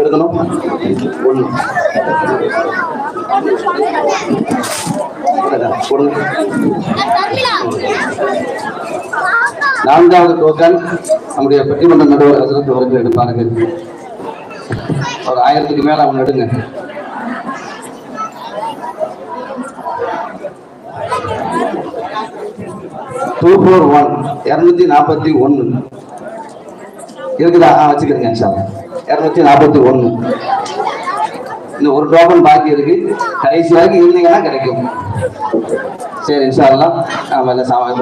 எடுக்கணும். நான்காவது டோக்கன் நம்முடைய பட்டிமன்ற நடுவர் ஹசரத் அவர்கள் எடுப்பார்கள். ஒரு 1000க்கு மேல அவங்க எடுங்க. டூ 241 இருக்குதா? வச்சுக்கிறேங்க. 241. இன்னும் ஒரு டோக்கன் பாக்கி இருக்கு. கடைசி வரைக்கும் இருந்தீங்கன்னா கிடைக்கும். சரி, இன்ஷா அல்லாஹ் நாம எல்லாம் சாமான்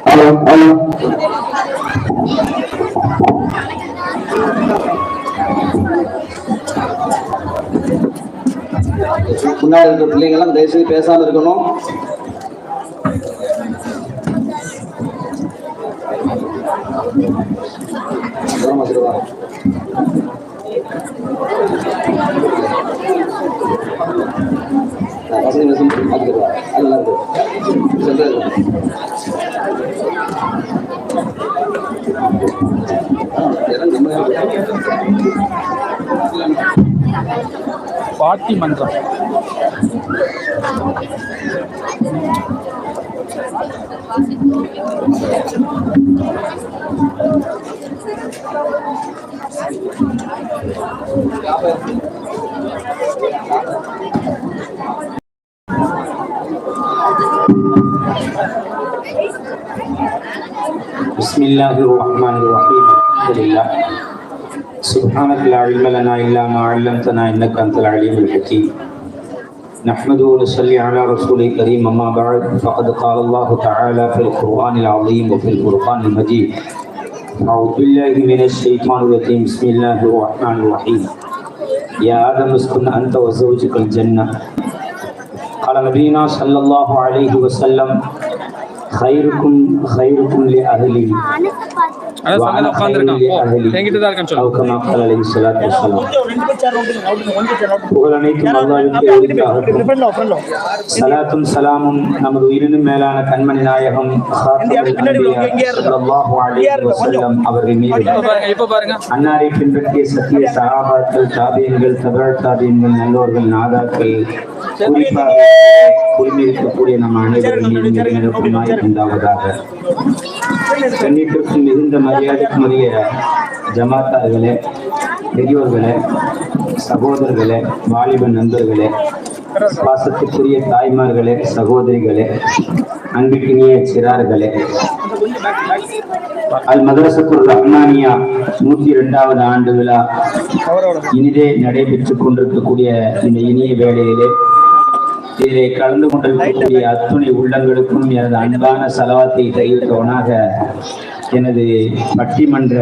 Halo. முன்னாடி இருக்க பிள்ளைங்கெல்லாம் தயவுசெய்து பேசாம இருக்கணும். பாட்டி மன்றம் Bismillahirrahmanirrahim. Alhamdulillah. Subhanaka la ilma lana illa ma 'allamtana innaka antal alimul hakim. نحمده ونصلي على رسوله الكريم أما بعد فقد قال الله تعالى في القرآن العظيم وفي الفرقان المجيد أعوذ بالله من الشيطان الرجيم بسم الله الرحمن الرحيم يا آدم اسكن أنت وزوجك الجنة قال نبينا صلى الله عليه وسلم خيركم لأهلي وأنا خير لأهلي أو كما قال عليه الصلاة والسلام. புகழனைத்தும் அல்லாஹ்வுக்கே சலாத்தும் சலாமும் நமது உயிரினும் மேலான கண்மணி நாயகம் ஸல்லல்லாஹு அலைஹி வஸல்லம் அவர்கள் மீது அன்னாரை பின்பற்றிய சத்திய சஹாபாக்கள், தாபியீன்கள், தபஅ தாபியீன்கள், நல்லோர்கள், நாதாக்கள், குறிப்பாக குழுமியிருக்கக்கூடிய நம் அனைவரும் மீது உண்டாவதாக. கண்ணியத்திற்கும் மிகுந்த மரியாதைக்குரிய ஜமாத்தார்களே, பெரியோர்களே, சகோதரர்களே, வாலிப நண்பர்களே, பாசத்துக்குரிய தாய்மார்களே, சகோதரிகளே, அன்பிற்கினிய சிறார்களே, அல் மதரசத்துல் ரஹ்மானியா 102வது ஆண்டு விழா இனிதே நடைபெற்றுக் கொண்டிருக்கக்கூடிய இந்த இனிய வேளையிலே இதிலே கலந்து கொண்டிருக்கக்கூடிய அத்துணை உள்ளங்களுக்கும் எனது அன்பான சலவாத்தை தெரிவித்தவனாக எனது பட்டிமன்ற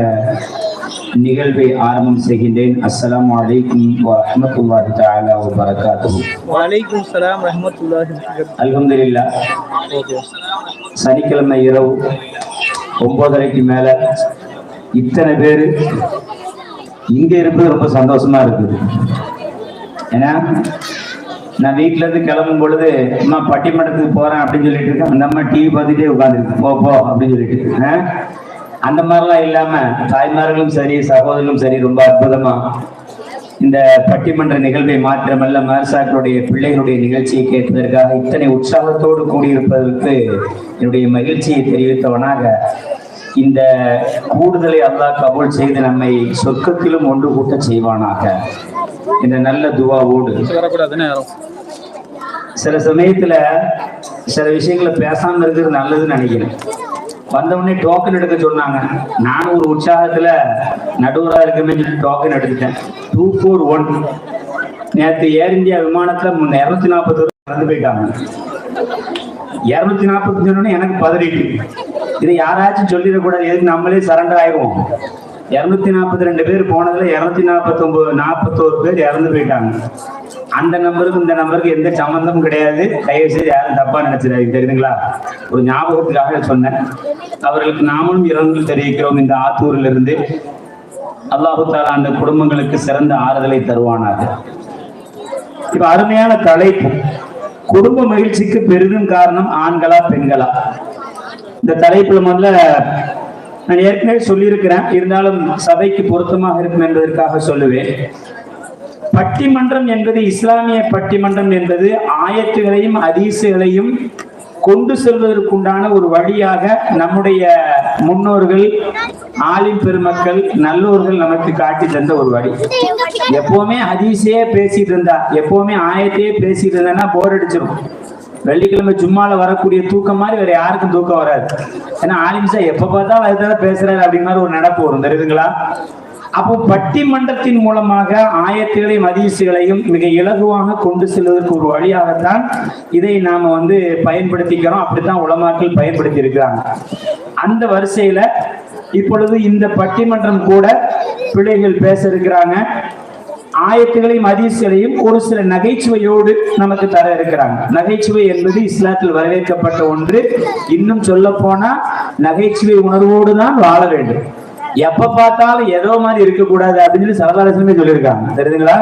நிகழ்வை ஆரம்பம் செய்கின்றேன். அஸ்ஸலாமு அலைக்கும் வரஹ்மத்துல்லாஹி தஆலா வ பரகாத்துஹு. வலைக்கும் ஸலாம் ரஹ்மத்துல்லாஹி வ பரகாத்துஹு. அல்ஹம்துலில்லாஹ். சனிக்கிழமை இரவு 9:30க்கு மேல இத்தனை பேர் இங்க இருப்பது ரொம்ப சந்தோஷமா இருக்குது. ஏன்னா நான் வீட்டுல இருந்து கிளம்பும் பொழுது அம்மா பட்டிமன்றத்துக்கு போறேன் அப்படின்னு சொல்லிட்டு இருக்கேன். அந்த அம்மா டிவி பார்த்துட்டே உட்காந்துருக்கு, போ அப்படின்னு சொல்லிட்டு. அந்த மாதிரிலாம் இல்லாம தாய்மார்களும் சரி சகோதரர்களும் சரி ரொம்ப அற்புதமா இந்த பட்டிமன்ற நிகழ்வை மாத்திரமல்ல மதரசாக்களுடைய பிள்ளைகளுடைய நிகழ்ச்சியை கேட்பதற்காக இத்தனை உற்சாகத்தோடு கூடியிருப்பதற்கு என்னுடைய மகிழ்ச்சியை தெரிவித்தவனாக இந்த கூடுதலை அல்லாஹ் கபூல் செய்து நம்மை சொர்க்கத்திலும் ஒன்று கூட்ட செய்வானாக இந்த நல்ல துவாவோடு. சில சமயத்துல சில விஷயங்களை பேசாம இருக்கிறது நல்லதுன்னு நினைக்கிறேன். வந்தவுடனே டோக்கன் எடுக்க சொன்னாங்க. நானும் ஒரு உற்சாகத்துல நடுவராக இருக்குமே டோக்கன் எடுத்துட்டேன். 241 நேற்று ஏர் இந்தியா விமானத்துல 240 இறந்து போயிட்டாங்க. 240 எனக்கு பதறிட்டு, இதை யாராச்சும் சொல்லிடக்கூடாது, எதுக்கு நம்மளே சரண்டர் ஆயிடுவோம். 242 பேர் போனதுல 241 பேர் இறந்து போயிட்டாங்க. அந்த நம்பருக்கு இந்த நம்பருக்கு எந்த சம்பந்தமும் கிடையாது. தயவு செய்து யாரும் தப்பா நினைச்சிடாதீங்க, தெரியுதுங்களா? ஒரு ஞாபகத்துக்காக சொன்னேன். அவர்களுக்கு நாமும் இரங்கல் தெரிவிக்கிறோம். இந்த ஆத்தூரில் இருந்து அல்லாஹு தஆலா அந்த குடும்பங்களுக்கு சிறந்த ஆறுதலை தருவானாக. இப்ப அருமையான தலைப்பு, குடும்ப மகிழ்ச்சிக்கு பெரிதும் காரணம் ஆண்களா பெண்களா? இந்த தலைப்புல முதல்ல நான் ஏற்கனவே சொல்லியிருக்கிறேன், இருந்தாலும் சபைக்கு பொருத்தமாக இருக்கும் என்பதற்காக சொல்லுவேன். பட்டிமன்றம் என்பது, இஸ்லாமிய பட்டிமன்றம் என்பது ஆயத்துகளையும் ஹதீஸுகளையும் கொண்டு செல்வதற்குண்டான ஒரு வழியாக நம்முடைய முன்னோர்கள், ஆலிம் பெருமக்கள், நல்லோர்கள் நமக்கு காட்டி தந்த ஒரு வழி. எப்பவுமே ஹதீஸே பேசிட்டு இருந்தா, எப்பவுமே ஆயத்தையே பேசிட்டு இருந்தா போர் அடிச்சிடும். வெள்ளிக்கிழமை ஜும்மால வரக்கூடிய தூக்கம் மாதிரி வேற யாருக்கும் தூக்கம் வராது. ஏன்னா ஆலிம்சா எப்ப பார்த்தாலும் அதுதான் பேசுறாரு அப்படிங்கிற ஒரு நடப்பு வரும், தெரியுதுங்களா? அப்போ பட்டிமன்றத்தின் மூலமாக ஆயத்துகளையும் ஹதீஸுகளையும் மிக இலகுவாக கொண்டு செல்வதற்கு ஒரு வழியாகத்தான் இதை நாம பயன்படுத்திக்கிறோம். அப்படித்தான் உலமாக்கள் பயன்படுத்தி இருக்கிறாங்க. அந்த வரிசையில இப்பொழுது இந்த பட்டிமன்றம் கூட பிள்ளைகள் பேச இருக்கிறாங்க. ஆயத்துகளையும் ஹதீஸுகளையும் ஒரு சில நகைச்சுவையோடு நமக்கு தர இருக்கிறாங்க. நகைச்சுவை என்பது இஸ்லாத்தில் வரவேற்கப்பட்ட ஒன்று. இன்னும் சொல்ல போனா நகைச்சுவை உணர்வோடு தான் வாழ வேண்டும். எப்ப பார்த்தாலும் ஏதோ மாதிரி இருக்கக்கூடாது அப்படின்னு சொல்லி சரதாரசனமே சொல்லியிருக்காங்க, தெரியுதுங்களா?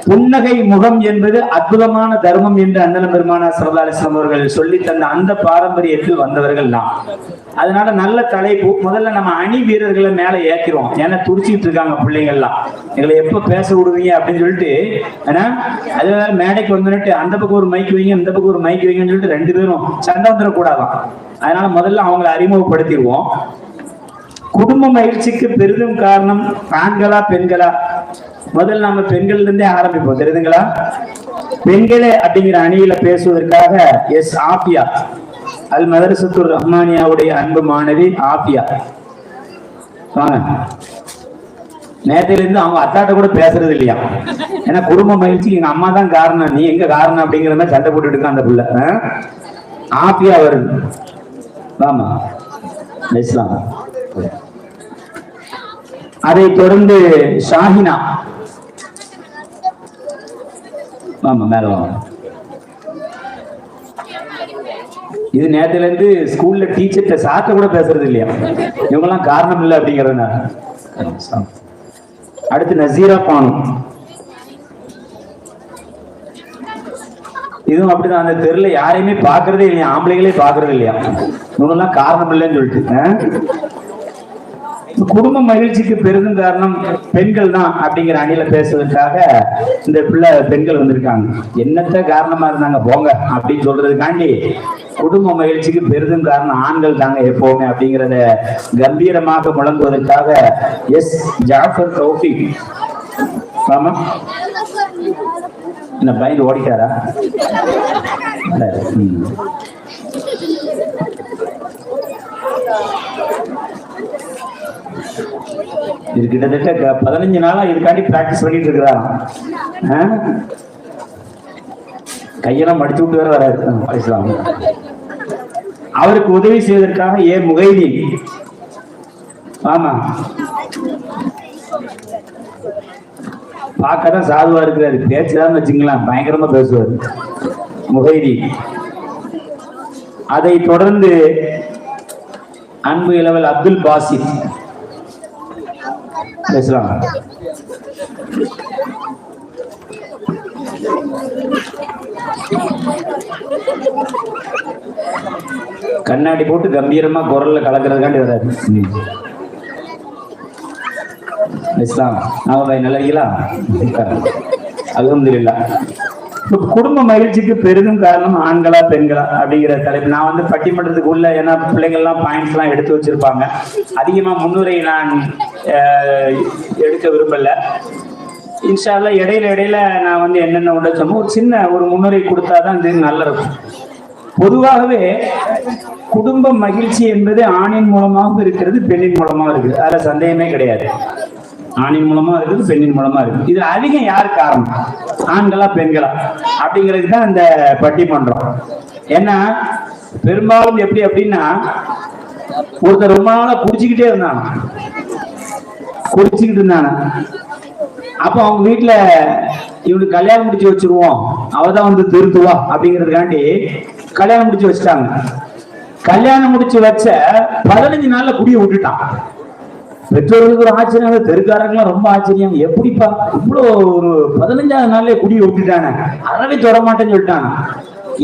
புன்னகை முகம் என்பது அற்புதமான தர்மம் என்று அண்ணலம் பெருமானார் ஸல்லல்லாஹு அலைஹி வஸல்லம் அவர்கள் சொல்லி தந்த அந்த பாரம்பரியத்தில் வந்தவர்கள் நாம். அதனால நல்ல தலைப்பு. முதல்ல நம்ம அணி வீரர்களை மேல ஏக்கிறோம். ஏன்னா துடிச்சிட்டு இருக்காங்க பிள்ளைங்கள்லாம், எங்களை எப்ப பேச விடுவீங்க அப்படின்னு சொல்லிட்டு. ஏன்னா அதனால மேடைக்கு வந்துட்டு அந்த பக்கம் ஒரு மைக் வைங்க, இந்த பக்கம் ஒரு மைக் வைங்கன்னு சொல்லிட்டு 2 பேரும் சண்டை வந்துடக்கூடாதான். அதனால முதல்ல அவங்களை அறிமுகப்படுத்திடுவோம். குடும்ப மகிழ்ச்சிக்கு பெரிதும் காரணம் ஆண்களா பெண்களா? முதல்ல நம்ம பெண்கள்ல இருந்தே ஆரம்பிப்போம், தெரியுதுங்களா? பெண்களே அப்படிங்கிற அணியில பேசுவதற்காக எஸ் ஆபியா, அல் மதரசத்துர் ரஹ்மானியாவுடைய அன்பு மாணவி ஆபியா வாங்க. நேரத்திலிருந்து அவங்க அத்தாட்ட கூட பேசுறது இல்லையா? ஏன்னா குடும்ப மகிழ்ச்சிக்கு எங்க அம்மா தான் காரணம், நீ எங்க காரணம் அப்படிங்கிற மாதிரி சண்டை போட்டுட்டு இருக்கான் அந்த பிள்ளை. ஆபியா வருது, ஆமா இஸ்லாம். அதை தொடர்ந்து ஷாஹினா, ஆமா மேல வாங்க. இது நேரத்துல இருந்து ஸ்கூல்ல டீச்சர்கிட்ட சாத்த கூட பேசுறது இல்லையா? இவங்கெல்லாம் காரணம் இல்லை அப்படிங்கிறதுனால. அடுத்து நசீரா பானு, இதுவும் அப்படிதான். அந்த தெருல யாரையுமே பாக்குறதே இல்லையா, ஆம்பளைங்களே பாக்குறது இல்லையா, இவங்கெல்லாம் காரணம் இல்லைன்னு சொல்லிட்டு. குடும்ப மகிழ்ச்சிக்கு பெரிதும் காரணம் பெண்கள் தான் அப்படிங்கிற அணியில பேசுவதற்காக இந்த பிள்ளை பெண்கள் வந்திருக்காங்க. என்னத்த காரணமா இருந்தாங்க போங்க அப்படின்னு சொல்றதுக்காண்டி குடும்ப மகிழ்ச்சிக்கு பெரிதும் காரணம் ஆண்கள் தாங்க எப்பவுமே அப்படிங்கிறத கம்பீரமாக முழங்குவதற்காக எஸ் ஜாஃபர் தௌஃபீக். ஆமா, என்ன பயந்து ஓடிட்டாரா? இது கிட்டத்தட்ட 15 நாளா இதுக்காண்டி பிராக்டிஸ் பண்ணிட்டு இருக்கிறாராம். கையெல்லாம் மடிச்சு விட்டு வேற வராது. அவருக்கு உதவி செய்வதற்காக ஏ முகைதீன், ஆமா பார்க்கதான் சாதுவா இருக்கிறாரு, பேச்சுதான் வச்சுக்கலாம் பயங்கரமா பேசுவார் முஹைதி. அதை தொடர்ந்து அன்பு இளவல் அப்துல் பாசித் பேசலாம். கண்ணாடி போட்டு கம்பீரமா குரல்ல கலக்கிறதுக்காண்டி வராது. இஸ்லாம் நல்லீங்களா? அல்ஹம்துலில்லாஹ். குடும்ப மகிழ்ச்சிக்கு பெரிதும் காரணம் ஆண்களா பெண்களா அப்படிங்கிற தலைப்பு நான் வந்து பட்டிமன்றத்துக்கு உள்ள, ஏன்னா பிள்ளைங்கள்லாம் பாயிண்ட்ஸ் எல்லாம் எடுத்து வச்சிருப்பாங்க. அதிகமா முன்னுரை நான் எடுக்க விரும்பல. இன்ஷா அல்லாஹ் இடையில நான் வந்து என்னென்ன உள்ள சொன்னோம் ஒரு சின்ன ஒரு முன்னுரை கொடுத்தாதான் இது நல்லா இருக்கும். பொதுவாகவே குடும்ப மகிழ்ச்சி என்பது ஆணின் மூலமாகவும் இருக்கிறது, பெண்ணின் மூலமாகவும் இருக்குது. அதுல சந்தேகமே கிடையாது. ஆணின் மூலமா இருக்குது, பெண்ணின் மூலமா இருக்குது. இது அதிகம் யார் காரணம், ஆண்களா பெண்களா அப்படிங்கிறது தான் இந்த பட்டிமன்றம். ஏன்னா பெரும்பாலும் எப்படி அப்படின்னா, ஒருத்தர் ரொம்ப நாளா குடிச்சுக்கிட்டே இருந்தாங்க, அப்ப அவங்க வீட்டுல இவனுக்கு கல்யாணம் முடிச்சு வச்சிருவோம், அவதான் வந்து திருத்துவா அப்படிங்கிறதுக்காண்டி கல்யாணம் முடிச்சு வச்சுட்டாங்க. கல்யாணம் முடிச்சு வச்ச 15 நாள்ல குடிய விட்டுட்டான். பெற்றோர்களுக்கு ஒரு ஆச்சரியம், தெருக்காரங்களாம் ரொம்ப ஆச்சரியம், எப்படிப்பா இவ்வளோ ஒரு 15ஆவது நாள்லயே குடிய விட்டுட்டானே, அறவே தொட மாட்டேன்னு சொல்லிட்டாங்க.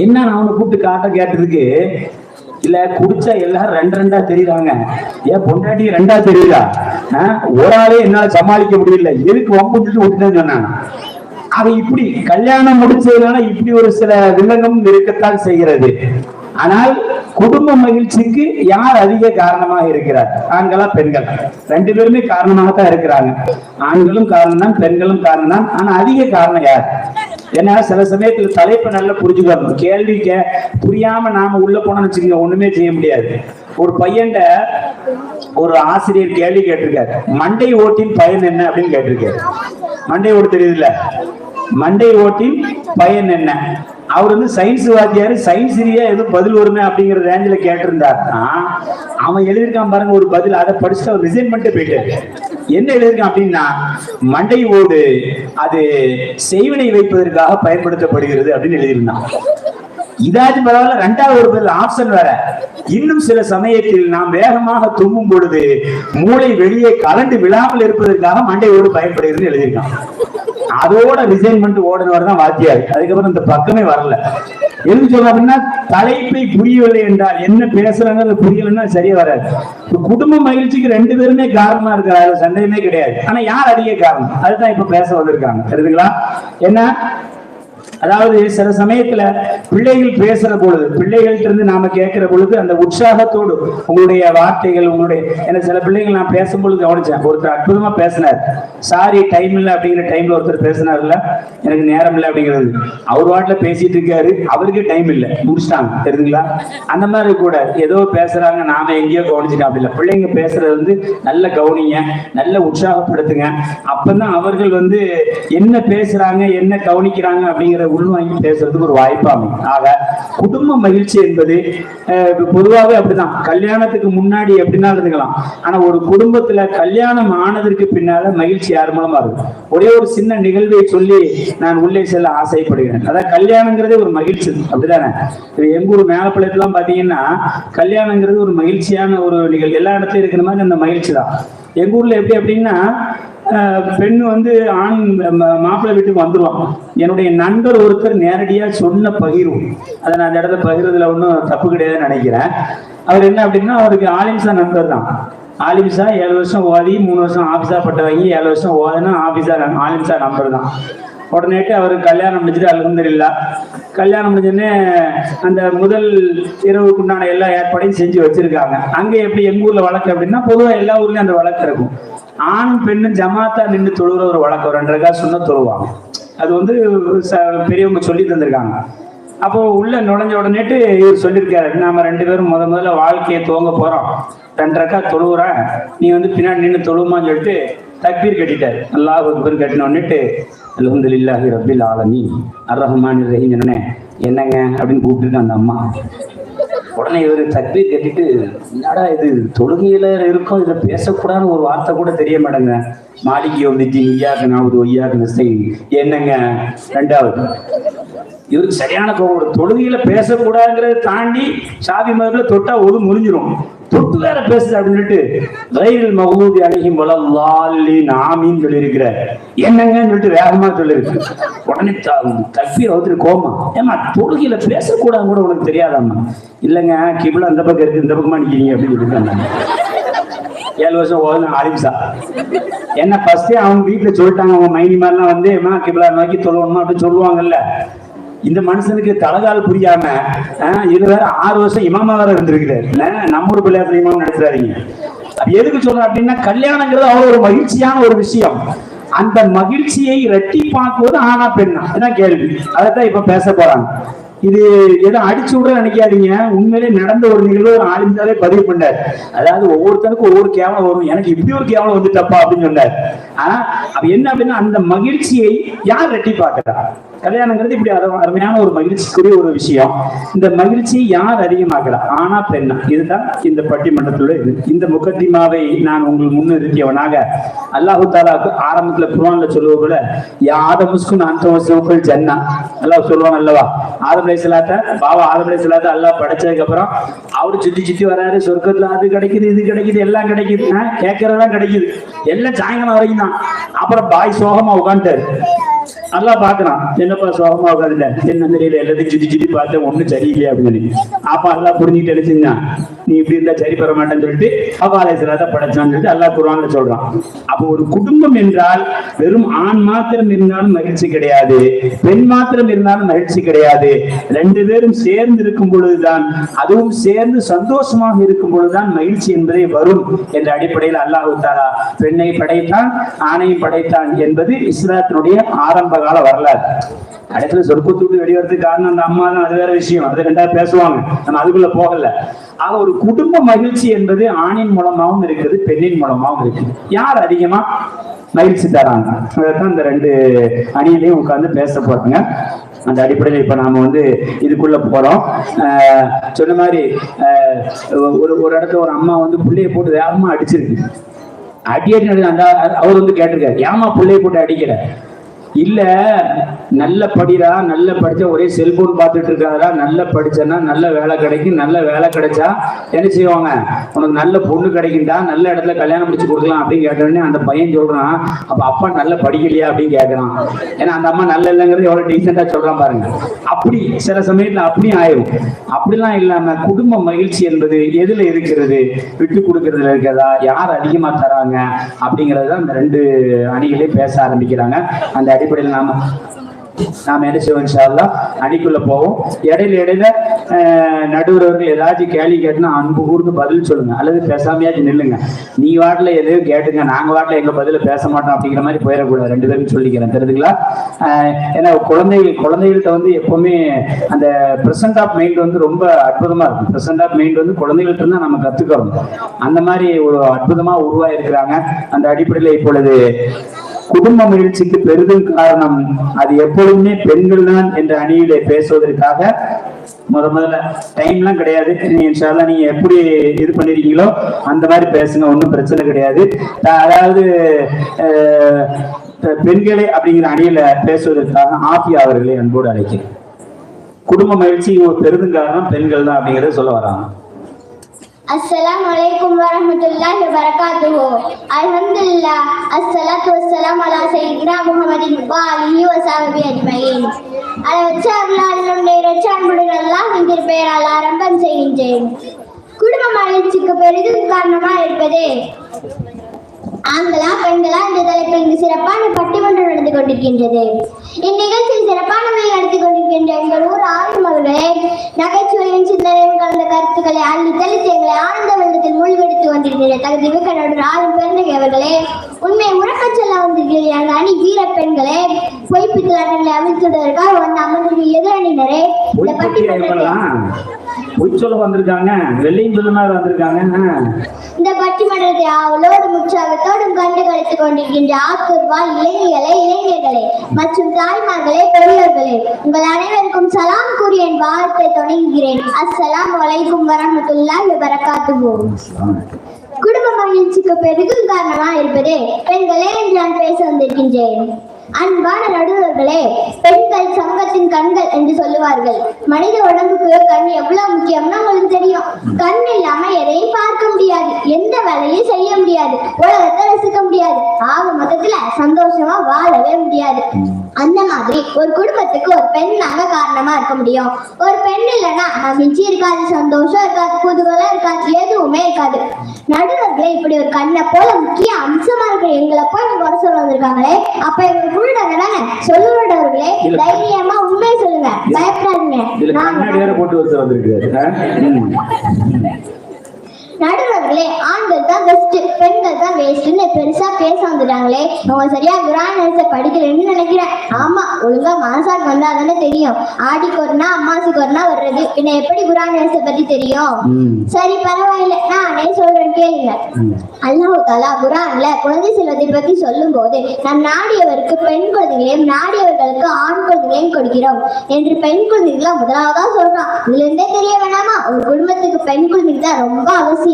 என்ன அவனை கூப்பிட்டு காட்ட கேட்டதுக்கு, இல்ல குடிச்சா எல்லாரும் ரெண்டா தெரியுறாங்க, ஏன் பொண்டாட்டி ரெண்டா தெரியுதா, ஒரு ஆளே என்னால சமாளிக்க முடியல, எதுக்கு வம்புட்டு விட்டுட்டேன்னு சொன்னாங்க. அது இப்படி கல்யாணம் முடிச்சதுனால இப்படி ஒரு சில வில்லங்கம் இருக்கத்தான் செய்கிறது. ஆனால் குடும்ப மகிழ்ச்சிக்கு யார் அதிக காரணமாக இருக்கிறார், ஆண்களா பெண்கள்? ரெண்டு பேருமே காரணமாகத்தான் இருக்கிறாங்க. ஆண்களும் காரணம் தான், பெண்களும் காரணம் தான். ஆனா அதிக காரணம் யார்? ஏன்னா சில சமயத்துல தலைப்பு நல்லா புரிஞ்சுக்கணும். கேள்வி புரியாம நாம உள்ள போனோம்னு வச்சுக்கோங்க, ஒண்ணுமே செய்ய முடியாது. ஒரு பையன்ட ஒரு ஆசிரியர் கேள்வி கேட்டிருக்காரு, மண்டை ஓட்டின் பயன் என்ன அப்படின்னு கேட்டிருக்காரு. மண்டை ஓட்டு தெரியுதுல்ல, மண்டை ஓட்டின் பயன் என்ன? அவர் வந்து சயின்ஸ் வாத்தியாரு, சயின்ஸ் ரீதியா எதுவும் பதில் வருமே அப்படிங்கிற ரேஞ்சில கேட்டிருந்தாருன்னா, அவன் எழுதியிருக்கான் பாருங்க ஒரு பதில், அதை படிச்சுட்டு அவர் ரிசைன் பண்ணிட்டு போயிட்டாரு. என்ன எழுதியிருக்கான் அப்படின்னா, மண்டை ஓடு அது செய்வினை வைப்பதற்காக பயன்படுத்தப்படுகிறது அப்படின்னு எழுதியிருந்தான். இதாச்சும் பரவாயில்ல, ரெண்டாவது ஒரு பதில் ஆப்ஷன் வேற, இன்னும் சில சமயத்தில் நாம் வேகமாக தும்மும் பொழுது மூளை வெளியே கலண்டு விழாமல் இருப்பதற்காக மண்டை ஓடு பயன்படுகிறது எழுதியிருக்கான். அதோட ரிசைன் பண்ணிட்டு ஓடுனவர் தான் வாத்தியார். அதுக்கப்புறம் இந்த பக்கமே வரல. எதுக்கு சொல்ல அப்படின்னா, தலைப்பை புரியவில்லை என்றால் என்ன பேசுறாங்க புரியலன்னா சரியா வராது. குடும்ப மகிழ்ச்சிக்கு ரெண்டு பேருமே காரணமா இருக்கிறாரு, சந்தேகமே கிடையாது. ஆனா யார் அதிக காரணம், அதுதான் இப்ப பேச வந்திருக்காங்க. தெரியுதுங்களா? என்ன அதாவது சில சமயத்துல பிள்ளைகள் பேசுற பொழுது, பிள்ளைகள்ட்ட இருந்து நாம கேட்கிற பொழுது அந்த உற்சாகத்தோடு உங்களுடைய வார்த்தைகள், உங்களுடைய என்ன சில பிள்ளைகள் நான் பேசும்பொழுது கவனிச்சேன். ஒருத்தர் அற்புதமா பேசினார், சாரி டைம் இல்லை அப்படிங்கிற டைம்ல ஒருத்தர் பேசினார்ல, எனக்கு நேரம் இல்லை அப்படிங்கிறது. அவர் வாட்டில பேசிட்டு இருக்காரு, அவருக்கு டைம் இல்லை, முடிச்சிட்டாங்க. தெரியுதுங்களா? அந்த மாதிரி கூட ஏதோ பேசுறாங்க, நாம எங்கேயோ கவனிச்சுட்டோம். அப்படி இல்லை, பிள்ளைங்க பேசுறது வந்து நல்ல கவனிங்க, நல்ல உற்சாகப்படுத்துங்க. அப்பதான் அவர்கள் வந்து என்ன பேசுறாங்க, என்ன கவனிக்கிறாங்க அப்படிங்கிற உள்வாங்கி பேசுறதுக்கு ஒரு வாய்ப்பு அமையும். ஆக குடும்ப மகிழ்ச்சி என்பது பொதுவாகவே அப்படிதான். கல்யாணத்துக்கு முன்னாடி எப்படின்னா இருந்துக்கலாம், ஆனா ஒரு குடும்பத்துல கல்யாணம் ஆனதற்கு பின்னால மகிழ்ச்சி யார் மூலமா இருக்கும். ஒரே ஒரு சின்ன நிகழ்வை சொல்லி நான் உள்ளே செல்ல ஆசைப்படுகிறேன். அதாவது கல்யாணங்கிறதே ஒரு மகிழ்ச்சி, அப்படிதானே? எங்க ஊர் மேலப்பள்ளத்துலாம் பாத்தீங்கன்னா கல்யாணங்கிறது ஒரு மகிழ்ச்சியான ஒரு நிகழ்வு. எல்லா இடத்துலயும் இருக்கிற மாதிரி அந்த மகிழ்ச்சி தான். எங்க ஊர்ல எப்படி அப்படின்னா, பெண் வந்து ஆண் மாப்பிள்ளை வீட்டுக்கு வந்துருவாங்க. என்னுடைய நண்பர் ஒருத்தர் நேரடியா சொன்ன பகிர்வு, அதை நான் அந்த இடத்துல பகிர்றதுல ஒன்றும் தப்பு கிடையாதுன்னு நினைக்கிறேன். அவர் என்ன அப்படின்னா, அவருக்கு ஆலிம்சா நண்பர் தான். ஆலிம்சா 7 வருஷம் ஓதி, 3 வருஷம் ஆபிஸா பட்ட வாங்கி, 7 வருஷம் ஓதுனா ஆலிம்சா நம்பர் தான். உடனேட்டு அவருக்கு கல்யாணம் முடிஞ்சுட்டு அல்ஹம்துலில்லாஹ். கல்யாணம் முடிஞ்சோடனே அந்த முதல் இரவுக்குண்டான எல்லா ஏற்பாடையும் செஞ்சு வச்சிருக்காங்க. அங்கே எப்படி எங்க ஊர்ல வழக்கு அப்படின்னா, பொதுவாக எல்லா ஊர்லயும் அந்த வழக்கு இருக்கும். ஆணும் பெண்ணும் ஜமாத்தா நின்று தொழுகிற ஒரு வழக்கம், 2 ரகாத் சுன்னத் தொழுவாங்க. அது வந்து பெரியவங்க சொல்லி தந்திருக்காங்க. அப்போ உள்ள நுழைஞ்ச உடனேட்டு இவர் சொல்லியிருக்காரு, நாம 2 பேரும் முதல்ல வாழ்க்கையை துவங்க போறோம், 2 ரகாத் தொழுவுறேன், நீ வந்து பின்னாடி நின்று தொழுவுமான்னு சொல்லிட்டு தக்பீர் கட்டிட்டாரு. அல்லாஹ் அக்பர் கட்டின உடனேட்டு அல்ஹம்துலில்லாஹி ரப்பில் ஆலமீன் அர் ரஹ்மானிர் ரஹீம் என்னங்க அப்படின்னு கூப்பிட்டுருக்கு அந்த அம்மா. உடனே இவர் தக்பீர் கட்டிட்டு, என்னடா இது தொழுகையில இருக்கும், இதுல பேசக்கூடாதுன்னு ஒரு வார்த்தை கூட தெரிய மாட்டேங்க. மாளிகை வந்துட்டு ஐயாக்குனாவது ஒய்யாக்குன்னு செய் என்னங்க. ரெண்டாவது இவருக்கு சரியான கோபம். தொழுகையில பேசக்கூடாதுங்கிறத தாண்டி சாதி மதத்துல தொட்டா ஒரு முறிஞ்சிரும், தொட்டு வேற பேசுது அப்படின்னுட்டு ரயில் மகூதி அழகி வளர்லாலி நாமின்னு சொல்லியிருக்கிறார். என்னங்கன்னு சொல்லிட்டு வேகமா சொல்லியிருக்கு. உடனே தக்பீர் வந்துட்டு கோமா, ஏமா தொழுகையில பேசக்கூடாது கூட உனக்கு தெரியாதாம்மா? இல்லைங்க, கிபிலா அந்த பக்கம் இருக்கு, இந்த பக்கமா நிக்கிறீங்க அப்படின்னு சொல்லிட்டு 7 வருஷம் ஓதுன ஆலிம்சா. என்ன ஃபர்ஸ்டே அவங்க வீட்டுல சொல்லிட்டாங்க, அவங்க மைனி மாதிரிலாம் வந்து கிபிலா நோக்கி தொழுவணுமா அப்படின்னு சொல்லுவாங்கல்ல. இந்த மனுஷனுக்கு தலகால் புரியாம இது வேற 6 வருஷம் இமாமா வேற இருந்திருக்கிறாரு. நம்ம ஒரு பிள்ளையாத்துல இமாம் நடத்துறாருங்க. எதுக்கு சொல்றேன் அப்படின்னா, கல்யாணங்கிறது அவ்வளவு ஒரு மகிழ்ச்சியான ஒரு விஷயம். அந்த மகிழ்ச்சியை இரட்டிப்பாக்குவது ஆனா பெண்ணா அதான் கேள்வி. அதைத்தான் இப்ப பேச போறாங்க. இது எதோ அடிச்சு விட நினைக்காதீங்க, உண்மையிலே நடந்த ஒரு நிகழ்வு ஒரு ஆளுந்தாலே பதிவு பண்ணார். அதாவது ஒவ்வொருத்தருக்கும் ஒவ்வொரு கேவலம் வரும், எனக்கு இப்படி ஒரு கேவலம் வந்துட்டப்பா அப்படின்னு சொன்னார். அப்ப என்ன அப்படின்னா, அந்த மகிழ்ச்சியை யார் ரெட்டிப்பாக்குறா? கல்யாணங்கிறது இப்படி அருமையான ஒரு மகிழ்ச்சிக்குரிய ஒரு விஷயம். இந்த மகிழ்ச்சியை யார் அதிகமாக்குறா, ஆனா பெண்ணா? இதுதான் இந்த பட்டிமன்றத்தோட இது. இந்த முகத்திமாவை நான் உங்களுக்கு முன்னிறுத்தியவனாக அல்லாஹு தாலாக்கு ஆரம்பத்துல குர்ஆன்ல சொல்லுவது போல, யாதமுஸ்குன் அன்தவசுக்குல் ஜன்னா அல்லாஹ் சொல்லுவாங்க அல்லவா. ஆதம் அலைஹிஸ்ஸலாத்த பாவா ஆதம் அலைஹிஸ்ஸலாத்த அல்லாஹ் படைச்சதுக்கு அப்புறம் அவரு சுத்தி வராரு, சொர்க்கத்துல அது கிடைக்குது இது கிடைக்குது எல்லாம் கிடைக்குது, கேட்கறதெல்லாம் கிடைக்குது, எல்லாம் சாயங்காலம் வரைக்கும் தான். அப்புறம் பாய் சோகமா உட்காந்துட்டாரு. நல்லா பாக்குறான், என்னப்பா சோகமா உட்காந்துல, என்ன தெரியல, எல்லாத்தையும் சுத்தி பார்த்தேன், ஒண்ணும் சரியில்லையா அப்படின்னு சொல்லி. அப்ப அல்லா புரிஞ்சுட்டு எழுதிருந்தான், நீ இப்படி இருந்தா சரி பெற மாட்டேன்னு சொல்லிட்டு அவாலேசலாத படைச்சான்னு சொல்லிட்டு அல்லாஹ் குர்ஆன்ல சொல்றான். அப்போ ஒரு குடும்பம் என்றால் வெறும் ஆண் மாத்திரம் இருந்தாலும் மகிழ்ச்சி கிடையாது, பெண் மாத்திரம் இருந்தாலும் மகிழ்ச்சி கிடையாது. 2 பேரும் சேர்ந்து இருக்கும் பொழுதுதான், அதுவும் சேர்ந்து சந்தோஷமாக இருக்கும் பொழுதுதான் மகிழ்ச்சி என்பதே வரும் என்ற அடிப்படையில் அல்லாஹ் தஆலா பெண்ணை படைத்தான், ஆணையும் படைத்தான் என்பது இஸ்லாத்தினுடைய ஆரம்ப கால வரலாறு. இடத்துல சொர்க்கத்துக்கு வெளிவரதுக்கு காரணம் அந்த அம்மா தான், அது வேற விஷயம், அதை 2ஆவது பேசுவாங்க, நம்ம அதுக்குள்ள போகல. ஆக ஒரு குடும்ப மகிழ்ச்சி என்பது ஆணின் மூலமாகவும் இருக்குது, பெண்ணின் மூலமாகவும் இருக்குது. யார் அதிகமா மகிழ்ச்சி தராங்க, அதான் இந்த 2 அணியிலையும் உட்கார்ந்து பேச போறாங்க. அந்த அடிப்படையில் இப்ப நாம வந்து இதுக்குள்ள போறோம். சொன்ன மாதிரி ஒரு இடத்துல ஒரு அம்மா வந்து பிள்ளைய போட்டு வேகமா அடிச்சிருக்கு. அந்த அவர் வந்து கேட்டிருக்காரு, ஏமா பிள்ளைய போட்டு அடிக்கிற? இல்ல நல்ல படிடா, நல்ல படிச்சா ஒரே செல்போன் பார்த்துட்டு இருக்காதா, நல்ல படிச்சனா நல்ல வேலை கிடைக்கும், நல்ல வேலை கிடைச்சா என்ன செய்வாங்க, உனக்கு நல்ல பொண்ணு கிடைக்கும்டா, நல்ல இடத்துல கல்யாணம் முடிச்சு கொடுக்கலாம் அப்படின்னு கேட்டோடனே அந்த பையன் சொல்றான், அப்ப அப்பா நல்ல படிக்கலையா அப்படின்னு கேட்கறான். ஏன்னா அந்த அம்மா நல்ல இல்லைங்கிறது எவ்வளவு டீசெண்டா சொல்றான் பாருங்க. அப்படி சில சமயத்துல அப்படியும் ஆயிரும். அப்படிலாம் இல்லாம குடும்ப மகிழ்ச்சி என்பது எதுல இருக்கிறது, விட்டு கொடுக்கறதுல இருக்கிறதா, யார் அதிகமா தராங்க அப்படிங்கறதுதான் இந்த 2 அணிகளையும் பேச ஆரம்பிக்கிறாங்க. அந்த அடிப்படையில் நாம என்ன செய்வோம், இன்ஷா அல்லாஹ் அணிக்குள்ள போவோம். இடையில நடுவர்கள் ஏதாச்சும் கேள்வி கேட்டுனா அன்பு கூர்ந்து பதில் சொல்லுங்க, அல்லது பேசாமையாச்சும் நில்லுங்க. நீ வாட்டில எதையும் கேட்டுங்க, நாங்க வாட்டில எங்க பதில பேச மாட்டோம் அப்படிங்கிற மாதிரி போயிடக்கூடாது. 2 பேரும் சொல்லிக்கிறேன், தெரிஞ்சுங்களா? ஏன்னா குழந்தைகள்கிட்ட வந்து எப்பவுமே அந்த பிரசன்ட் ஆஃப் மைண்ட் வந்து ரொம்ப அற்புதமா இருக்கும். பிரசன்ட் ஆஃப் மைண்ட் வந்து குழந்தைகள்கிட்ட இருந்தா நம்ம கத்துக்கிறோம். அந்த மாதிரி ஒரு அற்புதமா உருவாயிருக்கிறாங்க. அந்த அடிப்படையில இப்பொழுது குடும்ப மகிழ்ச்சிக்கு பெரிதும் காரணம் அது எப்பொழுதுமே பெண்கள் தான் என்ற அணியிலே பேசுவதற்காக முதல்ல டைம்லாம் கிடையாது. இன்ஷால்லா நீங்க எப்படி இது பண்ணிருக்கீங்களோ அந்த மாதிரி பேசுங்க, ஒன்றும் பிரச்சனை கிடையாது. அதாவது பெண்களே அப்படிங்கிற அணியில பேசுவதற்காக ஆஃபியா அவர்களை அன்போடு அழைக்கிறேன். குடும்ப மகிழ்ச்சி ஒரு பெரிதும் காரணம் பெண்கள் தான் அப்படிங்கறத சொல்ல வராங்க. السلام عليكم ورحمة الله وبركاته. الحمد لله الصلاة والسلام على سيدنا محمد وآله وصحبه أجمعين. பெயரால் ஆரம்பம் செய்கின்றேன். குடும்ப மகிழ்ச்சிக்கு பெரிதும் காரணமா இருப்பது ஆண்களா பெண்களா என்ற தலைப்பில் இங்கு சிறப்பான பட்டிமன்றம் நடந்து கொண்டிருக்கின்றது. இந்நிகழ்ச்சியில் சிறப்பான முறையில் நடத்தி கொண்டிருக்கின்ற எங்கள் ஊர் ஆளும் அவர்களே, நகைச்சுவையின் சிந்தனையும் கலந்த கருத்துக்களை அள்ளி தெளித்து எங்களை ஆனந்த வெள்ளத்தில் மூழ்கெடுத்து கொண்டிருக்கின்ற தகுதி மிக்க நடுவர் ஆளும் பெருந்தகை அவர்களே, உண்மை உறக்கச் சொல்ல வந்திருக்கிற அந்த அணி வீர பெண்களே, பொய்ப்பித்தலாட்டங்களை அவிழ்த்துவதற்காக வந்த அமர்வுக்கு எதிரணியினரே, இந்த பட்டிமன்றத்தை உச்சொல்ல வந்திருக்காங்க, வெள்ளையும் சொல்லுமாறு வந்திருக்காங்க. இந்த பட்டிமன்றத்தை அவளோடு உற்சாகத்தோடும் கண்டு கழித்துக் கொண்டிருக்கின்ற ஆக்கூர்வால் இளைஞர்களே மற்றும் தாய்மார்களே, பெரியோர்களே, உங்கள் அனைவருக்கும் சலாம் கூறி என் வாழ்த்தை தொடங்குகிறேன். அஸ்ஸலாமு அலைக்கும் வரஹ்மத்துல்லாஹி வபரகாத்துஹு. குடும்ப மகிழ்ச்சிக்கு பெரிதும் காரணமா இருப்பதே பெண்களே என்று நான் பேச வந்திருக்கின்றேன். அன்பான நடுவர்களே, பெண்கள் சமூகத்தின் கண்கள் என்று சொல்லுவார்கள். மனித உடம்புக்கு கண் எவ்வளவு முக்கியம்னு உங்களுக்கு தெரியும். கண் இல்லாம எதையும் பார்க்க முடியாது, எந்த வேலையும் செய்ய முடியாது, உலகத்தை ரசிக்க முடியாது, ஆக மொத்தத்துல சந்தோஷமா வாழவே முடியாது. அந்த மாதிரி ஒரு குடும்பத்துக்கு ஒரு பெண் நாங்க காரணமா இருக்க முடியும். ஒரு பெண் இல்லைன்னா மகிழ்ச்சி இருக்காது, சந்தோஷம் இருக்காது, குதூகலம் இருக்காது, எதுவுமே இருக்காது. நடுவர்களே, இப்படி ஒரு கண்ணை போல முக்கிய அம்சமா இருக்கிற எங்களை போய் குறை சொல்ல வந்திருக்காங்களே, அப்ப எங்க புள்ளடங்க தானே சொல்லுவர்களே, தைரியமா உண்மையை சொல்லுங்க, பயப்படாதீங்க. போட்டு வச்சு வந்திருக்கு. நடுவர்களே, ஆண்கள் தான் பெஸ்ட், பெண்கள் தான் வேஸ்ட்னு பெருசா பேச வந்துட்டாங்களே. அவங்க சரியா குரான் படிக்கலன்னு நினைக்கிறேன். ஆமா, ஒழுங்கா மாசாக்கு வந்தா தானே தெரியும். ஆடிக்கு ஒரு நாள் அம்மாசுக்கு ஒரு நாள் வர்றது, பின்ன எப்படி குரான் பத்தி தெரியும்? சரி, பரவாயில்ல, நானே சொல்றேன் கேளுங்க. அல்லாஹ் தஆலா குரான்ல குழந்தை செல்வத்தை பத்தி சொல்லும் போது, நம் நாடியவருக்கு பெண் குழந்தைகளையும் நாடியவர்களுக்கு ஆண் குழந்தைகளையும் கொடுக்கிறோம் என்று பெண் குழந்தைகளை முதலாவதா சொல்றான். இதுல இருந்தே தெரிய வேணாமா ஒரு குடும்பத்துக்கு பெண் குழந்தைகள் தான் ரொம்ப அவசியம்.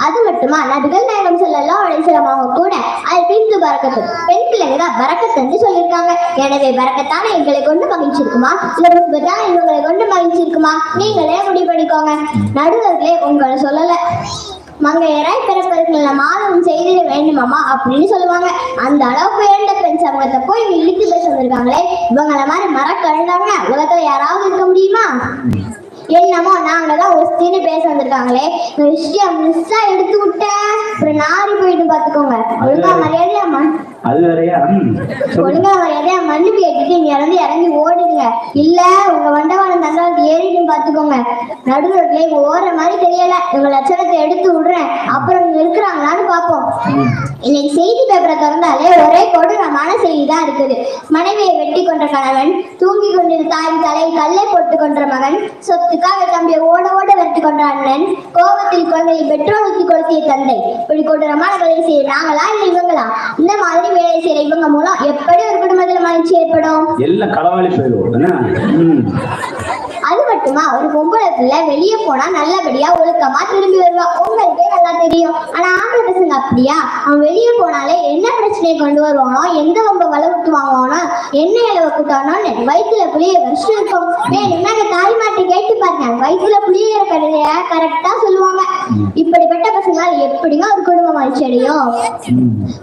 அது மட்டுமா, நபிகள் நாயகம் ஸல்லல்லாஹு அலைஹி வஸல்லம் அவங்க கூட அது பிந்து பரக்கத்து, பெண் பிள்ளைங்க தான் பரக்கத்து என்று சொல்லியிருக்காங்க. எனவே பரக்கத்தான எங்களை கொண்டு மகிழ்ச்சி இருக்குமா, இல்ல முஸ்பத்தான இவங்களை கொண்டு மகிழ்ச்சி இருக்குமா, நீங்களே முடிவு பண்ணிக்கோங்க. நடுவர்களே, உங்களை சொல்லல, மங்கையராய் பிறப்பதற்கு நல்ல மாதம் செய்திட வேண்டுமாமா அப்படின்னு சொல்லுவாங்க. அந்த அளவுக்கு ஏண்ட பெண் சமூகத்தை போய் இவங்க இழுத்து பேச வந்திருக்காங்களே, இவங்களை மாதிரி மறக்கழுந்தாங்க உலகத்துல யாராவது இருக்க முடியுமா? என்னமோ நாங்கதான் ஒஸ்தின்னு பேச வந்திருக்காங்களே, விஷயம் மிஸ்ஸா எடுத்து விட்டேன், அப்புறம் நாரி போயிட்டு பாத்துக்கோங்க. ஒழுங்கா மரியாதையா மன்னிப்பு கேட்டுட்டு இங்க இறங்கி ஓடிடுங்க, இல்ல உங்க வண்டவாளம் தங்களால் ஏறிடும் பாத்துக்கோங்க. நடுவர்களே, ஓடுற மாதிரி தெரியல, உங்க லட்சணத்தை எடுத்து விடுறேன், அப்புறம் இங்க இருக்கிறாங்களான்னு பாப்போம். இன்னைக்கு செய்தி பேப்பரை திறந்தாலே ஒரே கொடூரமான செய்தி தான் இருக்குது. மனைவியை வெட்டி கொன்ற கணவன், தூங்கி கொண்டிருந்த தாயின் தலையில் கல்லை போட்டு கொன்ற மகன், சொத்துக்காக தம்பியை ஓட ஓட வெட்டி கொன்ற அண்ணன், கோபத்தில் குழந்தையை பெட்ரோல் ஊற்றி கொளுத்திய தந்தை. இப்படி கொடூரமான வேலை செய்ய நாங்களா இல்லை இவங்களா? இந்த மாதிரி வேலை செய்யற இவங்க மூலம் எப்படி ஒரு குடும்பத்துல மகிழ்ச்சி ஏற்படும்? எல்லாம் களவாளி போயிடும். அது மட்டுமா, ஒரு பொம்பளை பிள்ளை வெளியே போனா நல்லபடியா ஒழுக்கமா திரும்பி வருவா, உங்களுக்கே நல்லா தெரியும். ஆனா ஆம்பளை பசங்க அப்படியா? அவன் வெளியே போனாலே என்ன பிரச்சனையை கொண்டு வருவானோ, எந்த வம்ப வளர்த்து வாங்குவானோ, என்ன இளவ கூட்டானோன்னு வயிற்றுல புளிய வச்சுட்டு இருக்கும். என்னங்க தாய்மாட்டை கேட்டு பாருங்க, வயிற்றுல புளிய கதைய கரெக்டா சொல்லுவாங்க. இப்படிப்பட்ட பசங்களால் எப்படிங்க ஒரு குடும்பம் மகிழ்ச்சி அடையும்?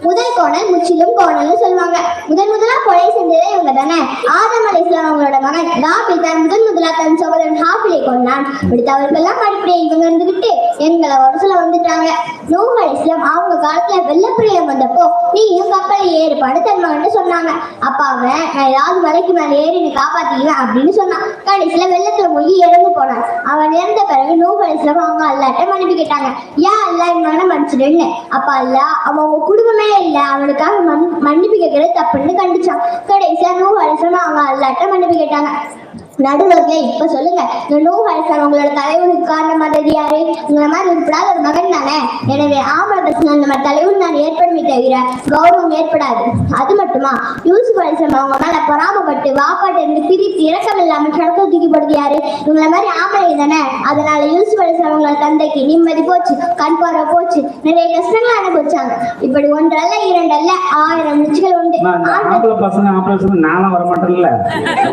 முதல் கோணல் முற்றிலும் கோணல்னு சொல்லுவாங்க. முதலா கொலை செஞ்சதே இவங்க தானே. ஆதம் அலைஹிஸ்ஸலாம் அவங்களோட மகன் காபில் தான் முதலா தன் சகோதரன் ஹாபிலை கொண்டான். இப்படி தவறுகள்லாம் அடிப்படையை இவங்க இருந்துகிட்டு எங்களை வருஷல வந்துட்டாங்க. நூஹ் அலைஹிஸ்ஸலாம் அவங்க காலத்துல வெள்ளப்பிரளயம் வந்தப்போ நீயும் கப்பலை ஏறுபாடு தன் மகன் சொன்னாங்க. அப்ப அவன் நான் ஏதாவது மலைக்கு மேல ஏறி நீ காப்பாத்திக்குவேன் அப்படின்னு சொன்னான். கடைசியில வெள்ளத்துல மூழ்கி இறந்து போனான். அவன் இறந்த பிறகு நூஹ் அலைஹிஸ்ஸலாம் அவங்க அல்லாட்ட மன்னிப்பு கேட்டாங்க. ஏன் அல்லாஹ் என் மகனை மன்னிச்சிடுன்னு. அப்ப அல்லாஹ் அவன் குடும்பமே இல்லை, அவனுக்காக மன்னிப்பு கேட்கறது தப்புன்னு கண்டிச்சான். கடைசியா நூஹ் அலைஹிஸ்ஸலாம் அவங்க அல்லாட்ட மன்னிப்பு கேட்டாங்க. நடுவர்களே, இப்ப சொல்லுங்க, நூஹ் அலைஹிஸ்ஸலாம் உங்களோட தலைவனுக்கு காரணமானது யாரு? உங்களை மாதிரி உட்படாத ஒரு மகன் தானே. எனவே ஆம்பளை பசங்க நம்ம தலைவன் நான் ஏற்படுமே தவிர கௌரவம் ஏற்படாது. அது மட்டுமா, யூசுப் அலைஹிஸ்ஸலாம் அவங்க மேல பொறாமப்பட்டு வாப்பாட்டு இருந்து பிரித்து இறக்கம் இல்லாம கிழக்க தூக்கிப்படுது யாரு? உங்களை மாதிரி ஆம்பளை தானே. அதனால யூசுப் அலைஹிஸ்ஸலாம் உங்களோட தந்தைக்கு நிம்மதி போச்சு, கண் பார்வை போச்சு, நிறைய கஷ்டங்கள் அனுபவிச்சாங்க. இப்படி ஒன்றல்ல இரண்டல்ல 1000 நிச்சயங்கள் உண்டு. ஆம்பளை பசங்க நானும் வரமாட்டேன்ல,